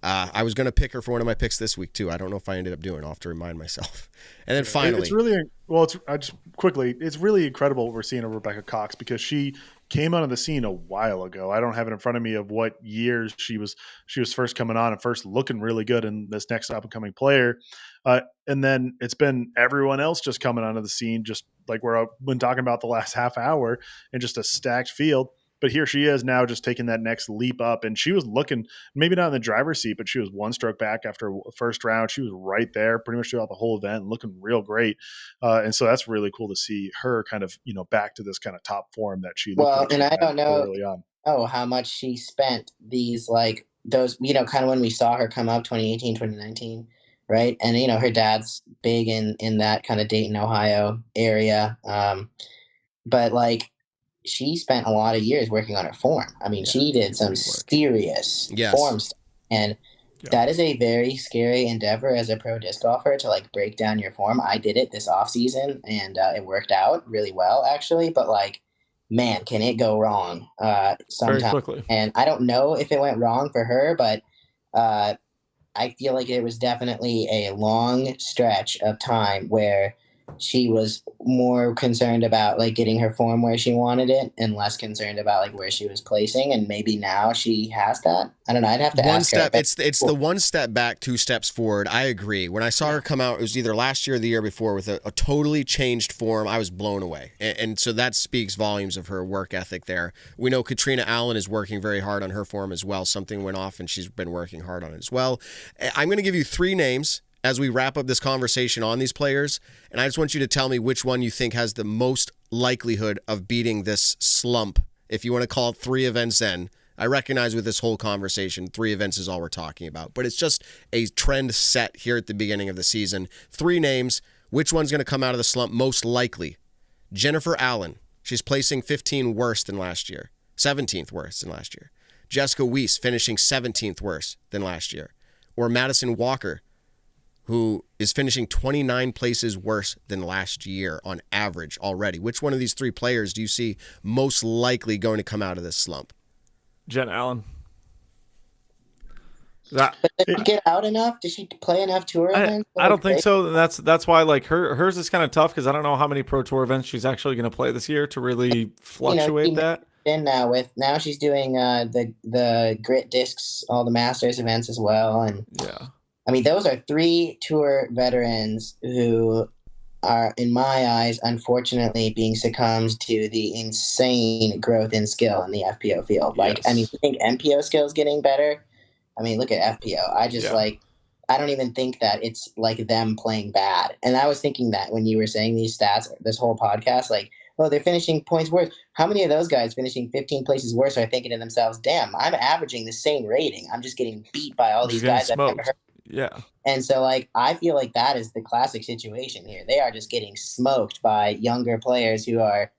I was going to pick her for one of my picks this week too. I don't know if I ended up doing it. I'll have to remind myself. And then finally. It's really, Well, it's really incredible what we're seeing of Rebecca Cox, because she came onto the scene a while ago. I don't have it in front of me of what years she was first coming on and first looking really good in this next up and coming player. And then it's been everyone else just coming onto the scene, just like we've been talking about the last half hour, and just a stacked field. But here she is now just taking that next leap up. And she was looking, maybe not in the driver's seat, but she was one stroke back after first round. She was right there pretty much throughout the whole event, looking real great. And so that's really cool to see her kind of, back to this kind of top form that she looked like. And I don't know early on. How much she spent these, like, those, kind of when we saw her come up 2018, 2019, right? And, her dad's big in that kind of Dayton, Ohio area. But, like, she spent a lot of years working on her form. I mean, she did some serious form stuff. And that is a very scary endeavor as a pro disc golfer, to like break down your form. I did it this off season, and it worked out really well, actually. But like, man, can it go wrong sometimes? Very quickly. And I don't know if it went wrong for her, but I feel like it was definitely a long stretch of time where she was more concerned about like getting her form where she wanted it and less concerned about like where she was placing. And maybe now she has that. I don't know. I'd have to ask her. It's the one step back, 2 steps forward. I agree. When I saw her come out, it was either last year or the year before with a totally changed form. I was blown away. And so that speaks volumes of her work ethic there. We know Katrina Allen is working very hard on her form as well. Something went off and she's been working hard on it as well. I'm going to give you 3 names as we wrap up this conversation on these players, and I just want you to tell me which one you think has the most likelihood of beating this slump, if you want to call it 3 events in. I recognize with this whole conversation, 3 events is all we're talking about, but it's just a trend set here at the beginning of the season. 3 names, which one's going to come out of the slump most likely? Jennifer Allen, she's placing 15 worse than last year, 17th worse than last year. Jessica Weiss finishing 17th worse than last year. Or Madison Walker, who is finishing 29 places worse than last year on average already. Which one of these 3 players do you see most likely going to come out of this slump? Jen Allen. But did she get out enough? Did she play enough tour events? I don't think so. That's why like hers is kind of tough, because I don't know how many pro tour events she's actually going to play this year to really fluctuate that. Now she's doing the grit discs, all the Masters events as well, and yeah. I mean, those are 3 tour veterans who are, in my eyes, unfortunately being succumbed to the insane growth in skill in the FPO field. Like, yes. I mean, you think MPO skill is getting better? I mean, look at FPO. I don't even think that it's like them playing bad. And I was thinking that when you were saying these stats, this whole podcast, like, oh, they're finishing points worse. How many of those guys finishing 15 places worse are thinking to themselves, damn, I'm averaging the same rating. I'm just getting beat by all these guys I've never heard. Yeah. And so, like, I feel like that is the classic situation here. They are just getting smoked by younger players who are,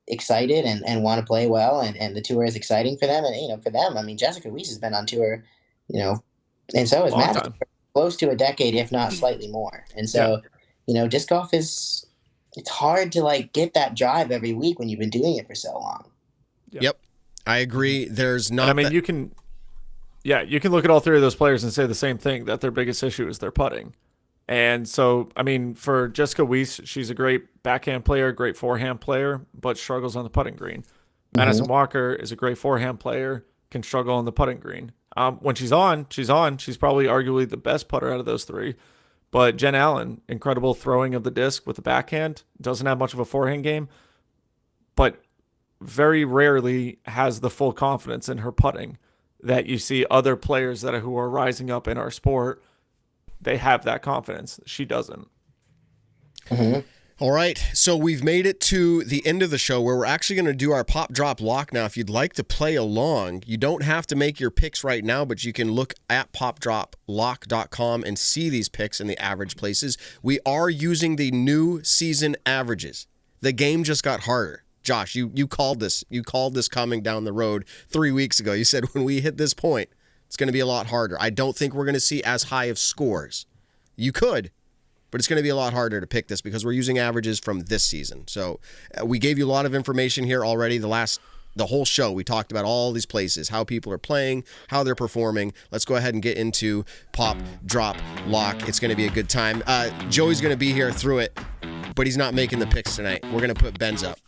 excited and want to play well, and the tour is exciting for them. And, for them, I mean, Jessica Weiss has been on tour, and so is Matt, close to a decade, if not slightly more. And so, disc golf it's hard to, like, get that drive every week when you've been doing it for so long. Yep. I agree. There's not. I mean, you can look at all 3 of those players and say the same thing, that their biggest issue is their putting. And so, I mean, for Jessica Weiss, she's a great backhand player, great forehand player, but struggles on the putting green. Mm-hmm. Madison Walker is a great forehand player, can struggle on the putting green. When she's on. She's probably arguably the best putter out of those 3. But Jen Allen, incredible throwing of the disc with the backhand, doesn't have much of a forehand game, but very rarely has the full confidence in her putting that you see other players who are rising up in our sport. They have that confidence. She doesn't. Mm-hmm. All right. So we've made it to the end of the show where we're actually going to do our pop drop lock now. If you'd like to play along, you don't have to make your picks right now, but you can look at popdroplock.com and see these picks in the average places. We are using the new season averages. The game just got harder. Josh, you called this. You called this coming down the road 3 weeks ago. You said when we hit this point, it's going to be a lot harder. I don't think we're going to see as high of scores. You could, but it's going to be a lot harder to pick this because we're using averages from this season. So we gave you a lot of information here already. The whole show, we talked about all these places, how people are playing, how they're performing. Let's go ahead and get into Pop, Drop, Lock. It's going to be a good time. Joey's going to be here through it. but he's not making the picks tonight. We're going to put Ben's up.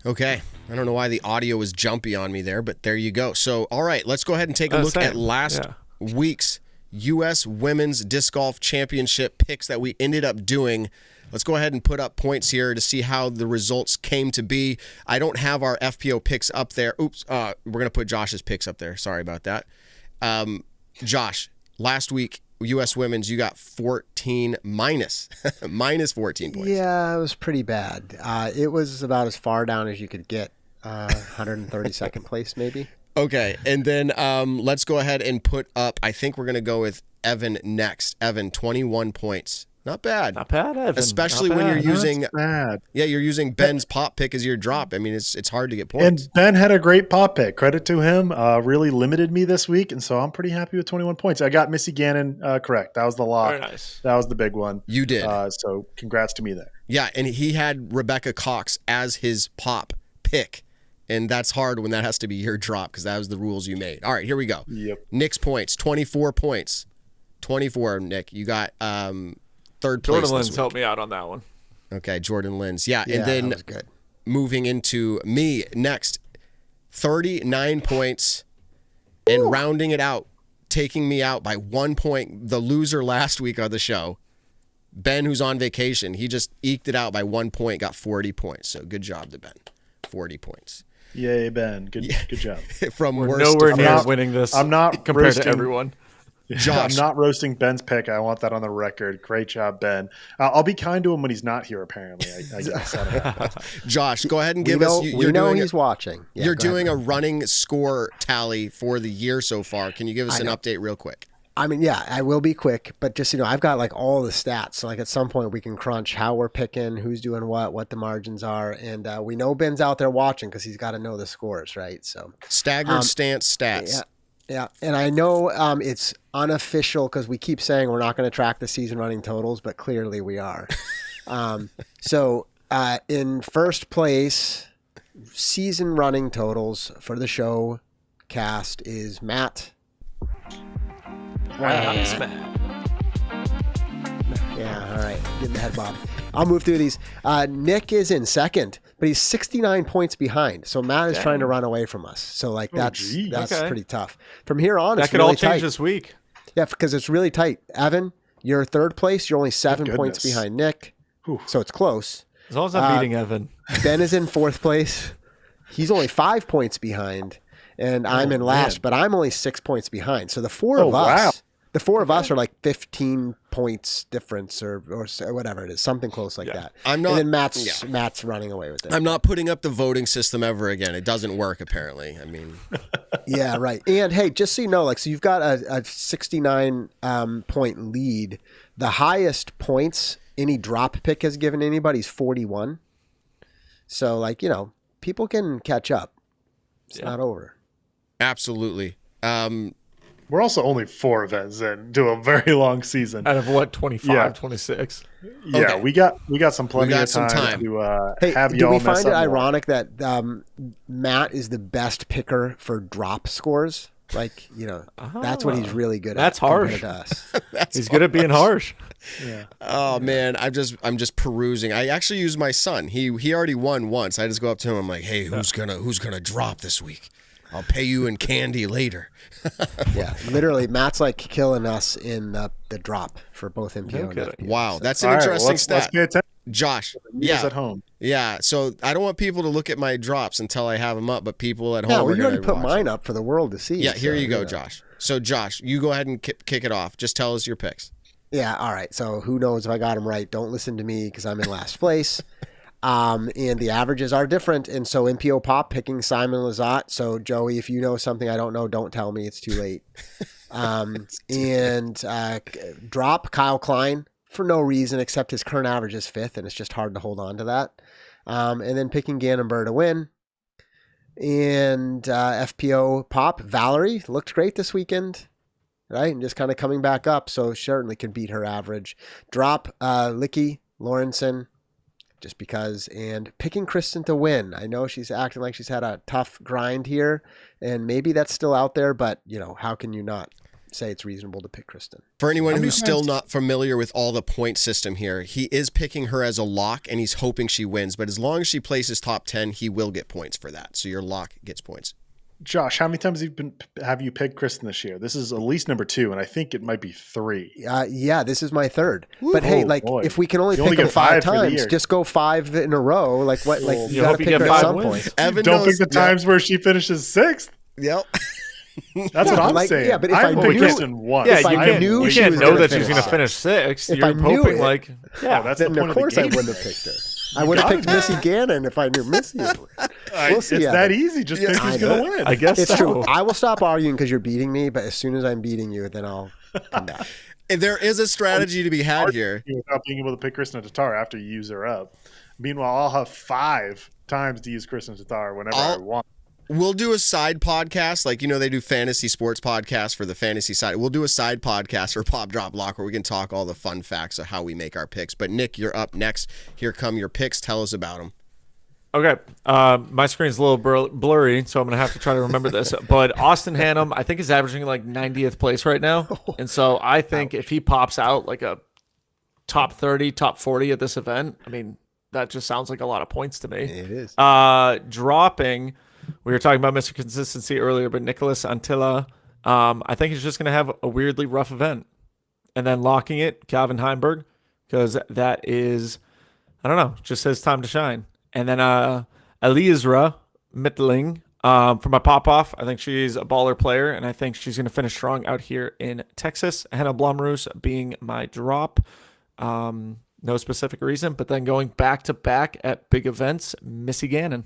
Okay. I don't know why the audio was jumpy on me there, but there you go. So, all right, let's go ahead and take a look at last week's U.S. Women's Disc Golf Championship picks that we ended up doing. Let's go ahead and put up points here to see how the results came to be. I don't have our FPO picks up there. Oops, we're going to put Josh's picks up there. Sorry about that. Josh, last week, U.S. Women's, you got 14 minus 14 points. Yeah, it was pretty bad. It was about as far down as you could get, 132nd place maybe. Okay, and then let's go ahead and put up, I think we're going to go with Evan next. Evan, 21 points. Not bad. Not bad, Evan. Especially when you're using you're using Ben's pop pick as your drop. I mean, it's hard to get points. And Ben had a great pop pick. Credit to him. Really limited me this week, and so I'm pretty happy with 21 points. I got Missy Ganon correct. That was the lock. Very nice. That was the big one. You did. So congrats to me there. Yeah, and he had Rebecca Cox as his pop pick. And that's hard when that has to be your drop because that was the rules you made. All right, here we go. Yep. Nick's points, 24 points. 24, Nick. You got third place. Jordan Lynn's helped me out on that one. Okay, Jordan Lynn's. Yeah, and that then was good. Moving into me next, 39 points and rounding it out, taking me out by 1 point. The loser last week on the show, Ben, who's on vacation, he just eked it out by 1 point, got 40 points. So good job to Ben. 40 points. Yay, Ben. Good job. From We're worst nowhere to near first. winning this. I'm not compared roasting, to everyone. Josh. I'm not roasting Ben's pick. I want that on the record. Great job, Ben. I'll be kind to him when he's not here, apparently. I guess. I don't know. Josh, go ahead and give we us. know, we know he's watching. Yeah, you're go doing ahead. a running score tally for the year so far. Can you give us an update real quick? I mean, yeah, I will be quick, but just, I've got like all the stats. So like at some point we can crunch how we're picking, who's doing what the margins are. And we know Ben's out there watching because he's got to know the scores, right? So Staggered stance stats. Yeah. And I know it's unofficial because we keep saying we're not going to track the season running totals, but clearly we are. So in first place, season running totals for the show cast is Matt. Smack. Yeah, all right. Get in the head, Bob. I'll move through these. Nick is in second, but he's 69 points behind. So Matt is trying to run away from us. So like that's pretty tough. From here on, That it's could really all change tight. this week. Yeah, because it's really tight. Evan, you're third place. You're only 7 points behind Nick. Whew. So it's close. As long as I'm beating Evan. Ben is in fourth place. He's only 5 points behind. And I'm in last, but I'm only 6 points behind. So the four of us, the four of us are like 15 points difference or whatever it is, something close like that. I'm not. And then Matt's running away with it. I'm not putting up the voting system ever again. It doesn't work apparently. I mean, yeah, right. And hey, just so you know, so you've got a 69 point lead. The highest points any drop pick has given anybody is 41. So people can catch up. It's not over. Absolutely. We're also only 4 events into a very long season. Out of what, 25, 26? Yeah, Okay. we got some plenty of time to have do y'all we mess find it up more. ironic that Matt is the best picker for drop scores? That's what he's really good at. That's harsh. compared to us. He's good at being harsh. Yeah. Oh man, I'm just perusing. I actually use my son. He already won once. I just go up to him. I'm like, hey, who's gonna drop this week? I'll pay you in candy later. Yeah, literally, Matt's like killing us in the drop for both MPO and kidding. FPO. Wow, So- that's an All right, interesting let's stat. pay attention. Josh, Viewers at home. yeah. So I don't want people to look at my drops until I have them up, but people at home Yeah, are well, you going already to put mine up for the world to see. Yeah, here so, you go, Josh. So Josh, you go ahead and kick it off. Just tell us your picks. Yeah, all right. So who knows if I got them right? Don't listen to me because I'm in last place. And the averages are different. And so MPO Pop picking Simon Lizotte. So Joey, if you know something I don't know, don't tell me. It's too late. And drop Kyle Klein for no reason except his current average is 5th, and it's just hard to hold on to that. And then picking Ganon Burr to win. And FPO Pop, Valerie looked great this weekend, right? And just kind of coming back up, so certainly can beat her average. Drop Licky Lawrenson, just because, and picking Kristen to win. I know she's acting like she's had a tough grind here, and maybe that's still out there, but how can you not? say it's reasonable to pick Kristen. For anyone who's still not familiar with all the point system here, he is picking her as a lock, and he's hoping she wins. But as long as she places top 10, he will get points for that. So your lock gets points. Josh, how many times have you picked Kristen this year? This is at least number 2, and I think it might be 3. Yeah, this is my 3rd. But hey, boy. if we can only You pick only them get 5 5 for the times, year. just go 5 in a row. Like what? Like you got hope to you pick get her at 5 some wins. point. Evan Don't knows, pick the times where she finishes 6th. Yep. That's what I'm like, saying. yeah, but if I picked knew- Kristen once. Yeah, If I you knew can't, she you can't was know gonna that she's finish going to sixth. finish 6th. If You're I knew hoping it- like, yeah, that's the Then point of course of the I game. wouldn't have picked her. I would have picked Missy Ganon if I knew Missy would win. We'll see. It's Evan. that easy. Just pick I who's going know. to win. I guess It's so. true. I will stop arguing because you're beating me, but as soon as I'm beating you, then I'll come back. There is a strategy to be had here. Without being able to pick Kristen Tatar after you use her up. Meanwhile, I'll have 5 times to use Kristen Tatar whenever I want. We'll do a side podcast, like, they do fantasy sports podcasts for the fantasy side. We'll do a side podcast for Pop Drop Lock where we can talk all the fun facts of how we make our picks. But Nick, you're up next. Here come your picks. Tell us about them. Okay. My screen's a little blurry, so I'm going to have to try to remember this. But Austin Hannum, I think, is averaging like 90th place right now. And so I think if he pops out like a top 30, top 40 at this event, I mean, that just sounds like a lot of points to me. It is. Dropping, we were talking about Mr. Consistency earlier, but Nicholas Antilla, I think he's just going to have a weirdly rough event. And then locking it, Calvin Heimberg, because that is, I don't know, just his time to shine. And then Eliezra Mittling for my pop-off. I think she's a baller player, and I think she's going to finish strong out here in Texas. Hannah Blomroos being my drop. No specific reason, but then going back-to-back at big events, Missy Ganon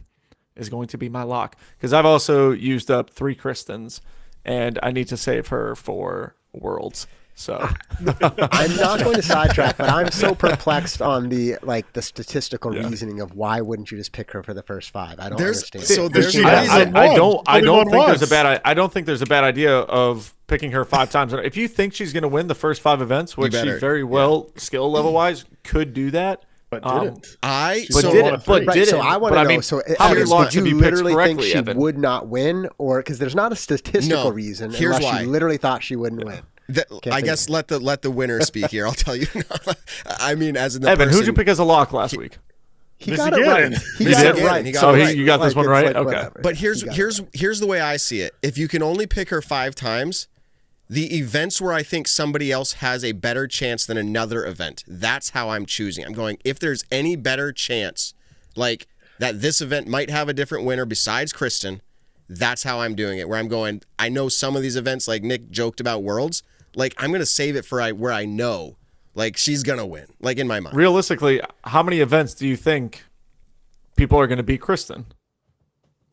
is going to be my lock. Because I've also used up 3 Kristens, and I need to save her for Worlds. So I'm not going to sidetrack, but I'm so perplexed on the statistical reasoning of why wouldn't you just pick her for the first 5? I don't understand. So there's I don't think once. I don't think there's a bad idea of picking her 5 times. If you think she's going to win the first 5 events, which she very well skill level wise could do that, But didn't. So I want to know. So how many locks did have you you picked literally think correctly, she Evan? would not win, or because there's not a statistical reason here's unless why. you literally thought she wouldn't win? I guess let the winner speak here. I'll tell you. I mean, as in the Evan, person, who'd you pick as a lock last week? He Missy got it right. Ganon. He Missy got it Ganon. right. He got So it right. you got this one right? Okay. Whatever. But He got it. here's the way I see it. If you can only pick her 5 times, the events where I think somebody else has a better chance than another event, that's how I'm choosing. I'm going, if there's any better chance, like that this event might have a different winner besides Kristen, that's how I'm doing it. Where I'm going, I know some of these events, like Nick joked about Worlds, like I'm going to save it for where I know, like she's going to win, like in my mind. Realistically, how many events do you think people are going to beat Kristen?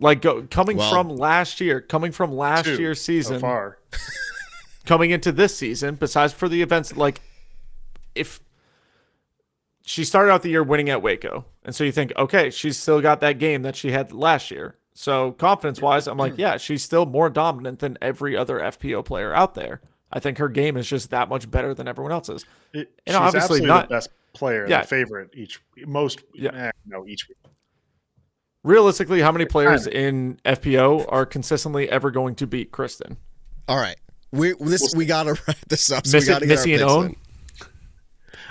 Like coming from last year's season, So far. coming into this season, besides for the events, like if she started out the year winning at Waco, and so you think, okay, she's still got that game that she had last year. So confidence-wise, I'm like, yeah, she's still more dominant than every other FPO player out there. I think her game is just that much better than everyone else's. She's obviously absolutely not the best player, Yeah. the favorite each week. Realistically, how many players in FPO are consistently ever going to beat Kristen? All right. We gotta wrap this up. So we gotta get Missy our and picks Owen? in.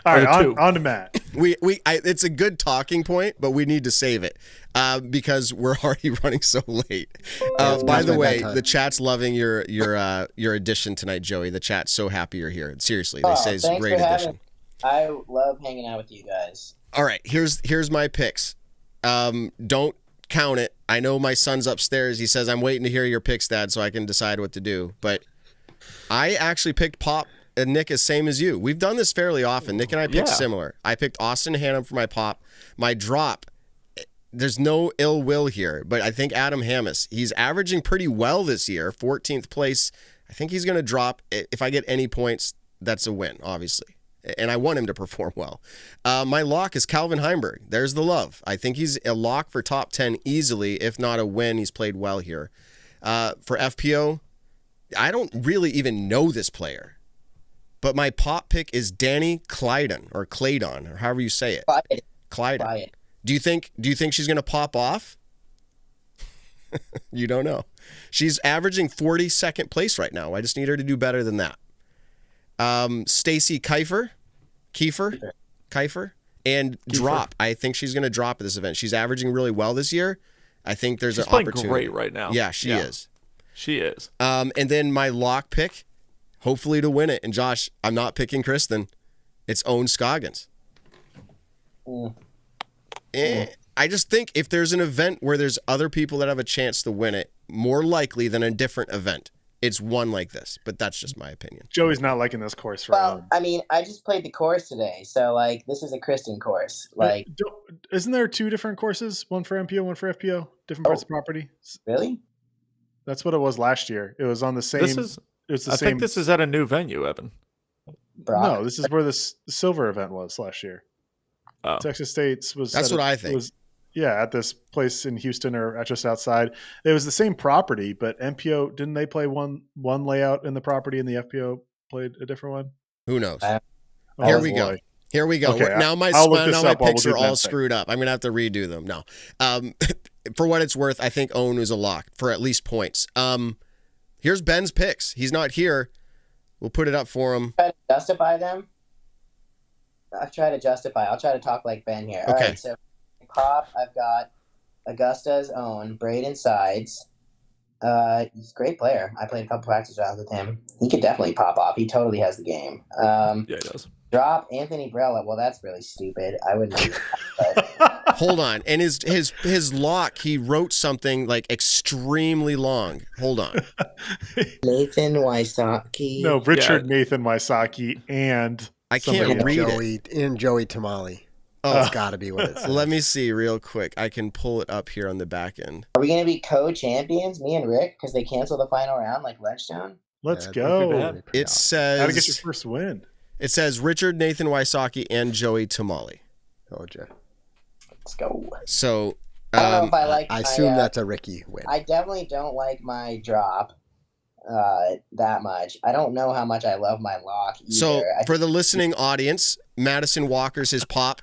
All Or right, the 2. on to Matt. It's a good talking point, but we need to save it because we're already running so late. By the way, the chat's loving your addition tonight, Joey. The chat's so happy you're here. Seriously, they say it's a great addition. I love hanging out with you guys. All right, here's my picks. Don't count it. I know my son's upstairs. He says I'm waiting to hear your picks, Dad, so I can decide what to do. But I actually picked Pop. And Nick is same as you. We've done this fairly often. Nick and I picked similar. I picked Austin Hannum for my pop. My drop, there's no ill will here, but I think Adam Hammis, he's averaging pretty well this year, 14th place. I think he's going to drop. If I get any points, that's a win, obviously. And I want him to perform well. My lock is Calvin Heimberg. There's the love. I think he's a lock for top 10 easily, if not a win. He's played well here. For FPO, I don't really even know this player. But my pop pick is Danny Clydon or however you say it. Clydon. Do you think she's going to pop off? You don't know. She's averaging 42nd place right now. I just need her to do better than that. Stacy Kiefer, and drop. I think she's going to drop at this event. She's averaging really well this year. I think there's an opportunity. She's playing great right now. Yeah, she is. She is. And then my lock pick, hopefully to win it. And Josh, I'm not picking Kristen. It's Owen Scoggins. I just think if there's an event where there's other people that have a chance to win it, more likely than a different event, it's one like this. But that's just my opinion. Joey's not liking this course for Well, I mean, I just played the course today, so like this is a Kristen course. Like, isn't there 2 different courses? One for MPO, one for FPO, different parts of the property? Really? That's what it was last year. It was on the same. I think this is at a new venue, Evan. No, this is where the silver event was last year. Oh. Texas State's was. That's what I think. At this place in Houston or just outside. It was the same property, but MPO didn't they play one layout in the property and the FPO played a different one? Who knows? Here we go. Here we go. Okay, now my picks are all screwed up. I'm gonna have to redo them. No, for what it's worth, I think Owen was a lock for at least points. Here's Ben's picks. He's not here. We'll put it up for him. Try to justify them. I'll try to justify. I'll try to talk like Ben here. Okay. All right, so pop, I've got Augusta's own Braden Sides. He's a great player. I played a couple practice rounds with him. He could definitely pop off. He totally has the game. Yeah, he does. Drop Anthony Brella. Well, that's really stupid. I wouldn't do that. But Hold on. And his lock, he wrote something like extremely long. Hold on. Nathan Wysocki. No, Richard Nathan Wysocki and I can't read it. And Joey Tamale. Oh, That's got to be what it says. let me see real quick. I can pull it up here on the back end. Are we going to be co-champions, me and Rick, because they canceled the final round like Ledgestone? Let's Yeah, go. It says. How to get your first win? It says Richard Nathan Wysocki and Joey Tamale. Told you. Let's go. So I don't know if I like I assume that's a Ricky win. I definitely don't like my drop that much. I don't know how much I love my lock either. So for the listening audience, Madison Walker's his pop.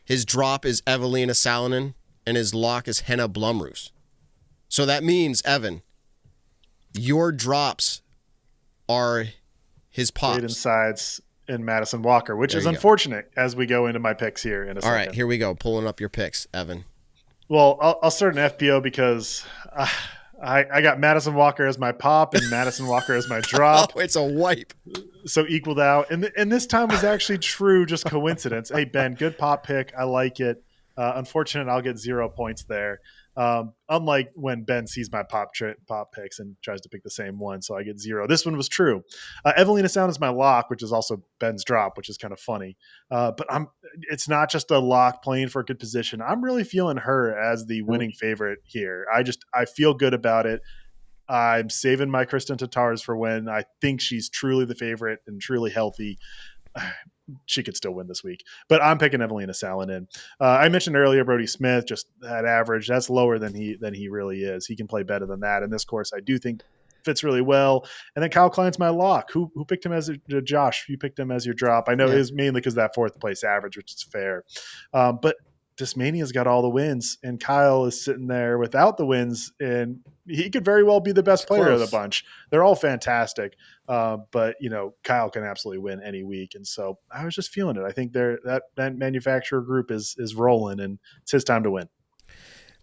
His drop is Evelina Salonen, and his lock is Henna Blumroos. So that means, Evan, your drops are his pops. Braden Sides and Madison Walker, which There is you go. unfortunate as we go into my picks here in a second. All right, here we go. Pulling up your picks, Evan. Well, I'll start an FBO because I got Madison Walker as my pop and Madison Walker as my drop. Oh, it's a wipe. So equaled out. And this time was actually true, just coincidence. Hey, Ben, good pop pick. I like it. Unfortunate, I'll get 0 points there. Unlike when Ben sees my pop picks and tries to pick the same one, so I get 0. This one was true. Evelina Sound is my lock, which is also Ben's drop, which is kind of funny. But it's not just a lock playing for a good position. I'm really feeling her as the winning favorite here. I feel good about it. I'm saving my Kristen Tatars for when I think she's truly the favorite and truly healthy. She could still win this week, but I'm picking Evelina Salonen. I mentioned earlier Brody Smith, just that average. That's lower than he really is. He can play better than that. In this course, I do think fits really well. And then Kyle Klein's my lock. Who picked him as Josh? You picked him as your drop. I know it is mainly because that 4th place average, which is fair. But Dismania's got all the wins, and Kyle is sitting there without the wins, and he could very well be the best player of the bunch. They're all fantastic, but Kyle can absolutely win any week, and so I was just feeling it. I think that manufacturer group is rolling, and it's his time to win.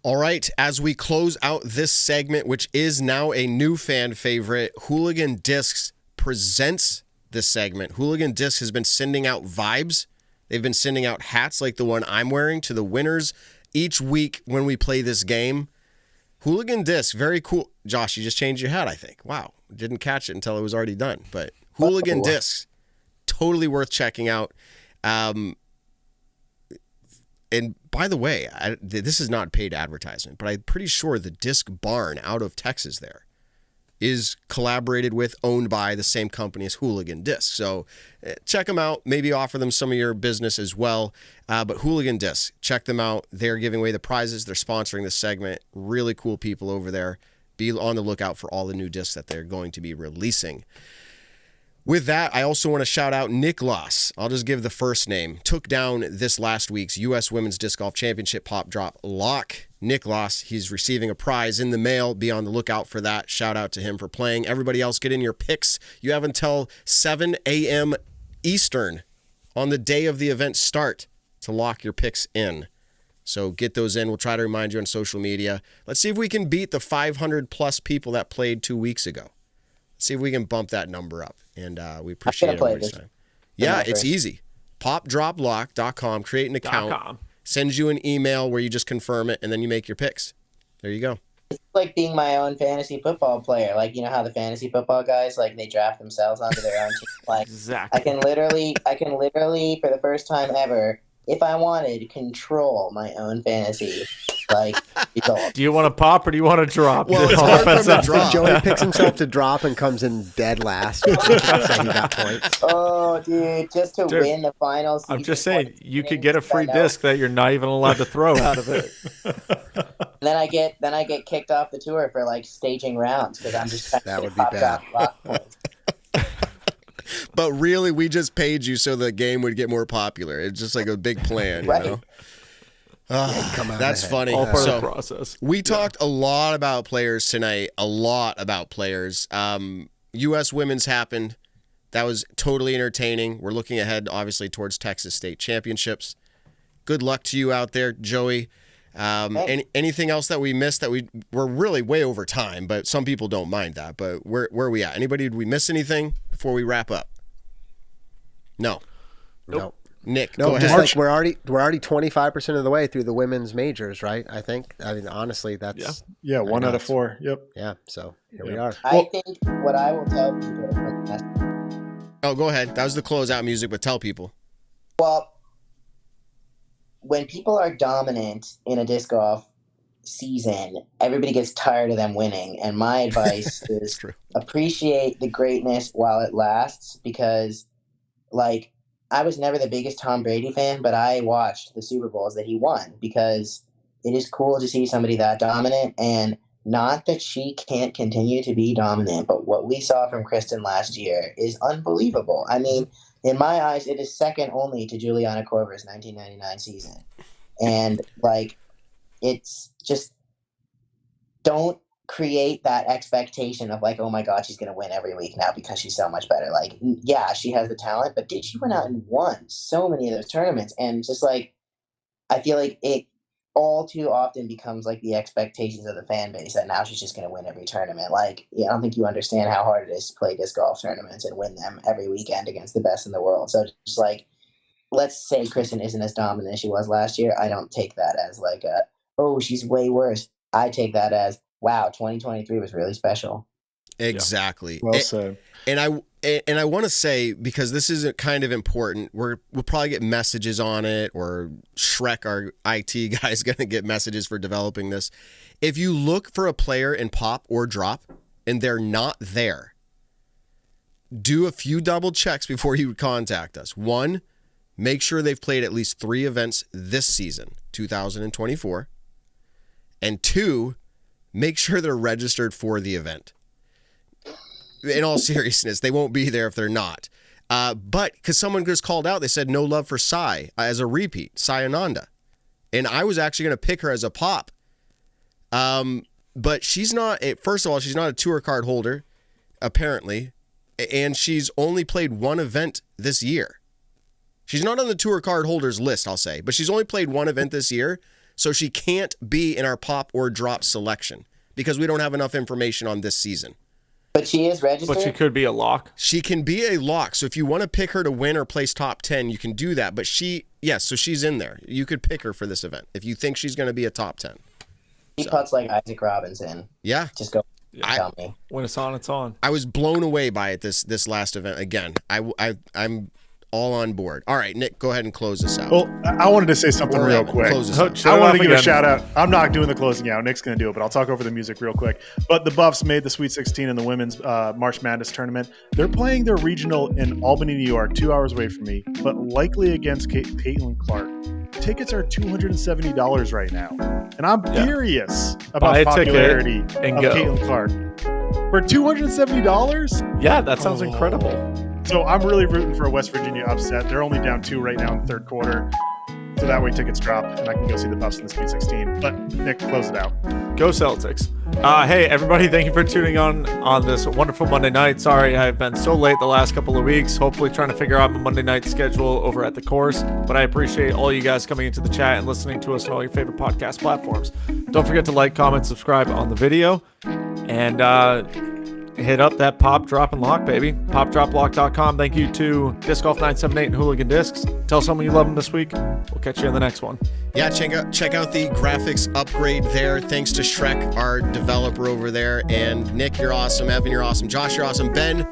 All right, as we close out this segment, which is now a new fan favorite, Hooligan Discs presents this segment. Hooligan Discs has been sending out vibes. They've been sending out hats like the one I'm wearing to the winners each week when we play this game. Hooligan Disc, very cool. Josh, you just changed your hat, I think. Wow. Didn't catch it until it was already done. But Hooligan Discs, totally worth checking out. And by the way, this is not paid advertisement, but I'm pretty sure the Disc Barn out of Texas there is collaborated with, owned by the same company as Hooligan Disc. So check them out. Maybe offer them some of your business as well. But Hooligan Disc, check them out. They're giving away the prizes. They're sponsoring this segment. Really cool people over there. Be on the lookout for all the new discs that they're going to be releasing. With that, I also want to shout out Niklas. I'll just give the first name. Took down this last week's U.S. Women's Disc Golf Championship pop drop lock. Nick lost. He's receiving a prize in the mail. Be on the lookout for that. Shout out to him for playing. Everybody else, get in your picks. You have until 7 a.m. Eastern on the day of the event start to lock your picks in. So get those in. We'll try to remind you on social media. Let's see if we can beat the 500 plus people that played 2 weeks ago. Let's see if we can bump that number up. And we appreciate everybody's time. Yeah, it's easy. PopDropLock.com. Create an account. Sends you an email where you just confirm it, and then you make your picks. There you go. It's like being my own fantasy football player. Like, you know how the fantasy football guys, like, they draft themselves onto their own team. Like, exactly. I can literally, for the first time ever, if I wanted, control my own fantasy. Like, results. Do you want to pop or do you want to drop? Well, it's hard for him to drop. Joey picks himself to drop and comes in dead last. So he got points. Oh, dude, just to win the finals. I'm just saying, you could get a free disc that you're not even allowed to throw out of it. Then I get kicked off the tour for like staging rounds because I'm just trying that to would be bad. Points. But really, we just paid you so the game would get more popular. It's just like a big plan, you know? That's funny. All part of the process. We talked a lot about players tonight, U.S. Women's happened. That was totally entertaining. We're looking ahead, obviously, towards Texas State Championships. Good luck to you out there, Joey. Anything else that we missed that we're really way over time, but some people don't mind that. But where are we at? Anybody, did we miss anything before we wrap up? No. Nope. Nick, no, go just ahead. like we're already 25% of the way through the women's majors, right? I think. I mean, honestly, that's 1 out of 4. Yep. Yeah. So here we are. I think what I will tell people. Oh, go ahead. That was the closeout music, but tell people. Well, when people are dominant in a disc golf season, everybody gets tired of them winning. And my advice is appreciate the greatness while it lasts, because, like, I was never the biggest Tom Brady fan, but I watched the Super Bowls that he won because it is cool to see somebody that dominant. And not that she can't continue to be dominant, but what we saw from Kristen last year is unbelievable. I mean, in my eyes, it is second only to Juliana Korver's 1999 season. And, like, it's just, don't create that expectation of, like, oh my God, she's going to win every week now because she's so much better. Like, yeah, she has the talent, but she went out and won so many of those tournaments. And just, like, I feel like it all too often becomes, like, the expectations of the fan base that now she's just going to win every tournament. Like, I don't think you understand how hard it is to play disc golf tournaments and win them every weekend against the best in the world. So just, like, let's say Kristen isn't as dominant as she was last year. I don't take that as, like, she's way worse. I take that as, wow, 2023 was really special. Exactly. Well said. And I want to say, because this is kind of important, we'll probably get messages on it, or Shrek, our IT guy, is going to get messages for developing this. If you look for a player in pop or drop and they're not there, do a few double checks before you contact us. 1, make sure they've played at least 3 events this season, 2024. And 2, make sure they're registered for the event. In all seriousness, they won't be there if they're not. But because someone just called out, they said no love for Sai as a repeat, Sai Ananda. And I was actually going to pick her as a pop. But she's not, first of all, she's not a tour card holder, apparently. And she's only played 1 event this year. She's not on the tour card holders list, I'll say. But she's only played 1 event this year. So she can't be in our pop or drop selection because we don't have enough information on this season. But she is registered? But she could be a lock. She can be a lock. So if you want to pick her to win or place top 10, you can do that. But so she's in there. You could pick her for this event if you think she's going to be a top 10. She puts like Isaac Robinson. Yeah. Just go tell me. When it's on, it's on. I was blown away by it this last event. Again, I'm all on board. All right, Nick, go ahead and close this out. Well, I wanted to say something real quick. Close this out. I wanted to give a shout out. I'm not doing the closing out. Nick's going to do it, but I'll talk over the music real quick. But the Buffs made the Sweet 16 in the women's March Madness tournament. They're playing their regional in Albany, New York, 2 hours away from me, but likely against Caitlin Clark. Tickets are $270 right now. And I'm furious about the popularity of Caitlin Clark. For $270? Yeah, that sounds incredible. So I'm really rooting for a West Virginia upset. They're only down 2 right now in the third quarter. So that way tickets drop and I can go see the Buffs in the Sweet 16. But Nick, close it out. Go Celtics. Hey, everybody, thank you for tuning on this wonderful Monday night. Sorry, I've been so late the last couple of weeks. Hopefully trying to figure out my Monday night schedule over at the course. But I appreciate all you guys coming into the chat and listening to us on all your favorite podcast platforms. Don't forget to like, comment, subscribe on the video. And hit up that Pop, Drop, and Lock, baby. PopDropLock.com. Thank you to Disc Golf 978 and Hooligan Discs. Tell someone you love them this week. We'll catch you in the next one. Yeah, check out the graphics upgrade there. Thanks to Shrek, our developer over there. And Nick, you're awesome. Evan, you're awesome. Josh, you're awesome. Ben,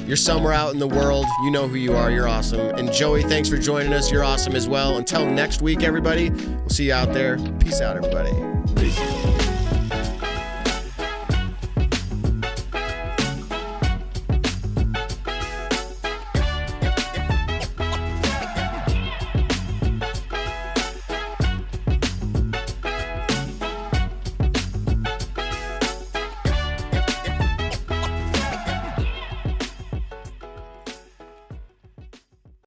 you're somewhere out in the world. You know who you are. You're awesome. And Joey, thanks for joining us. You're awesome as well. Until next week, everybody, we'll see you out there. Peace out, everybody. Peace.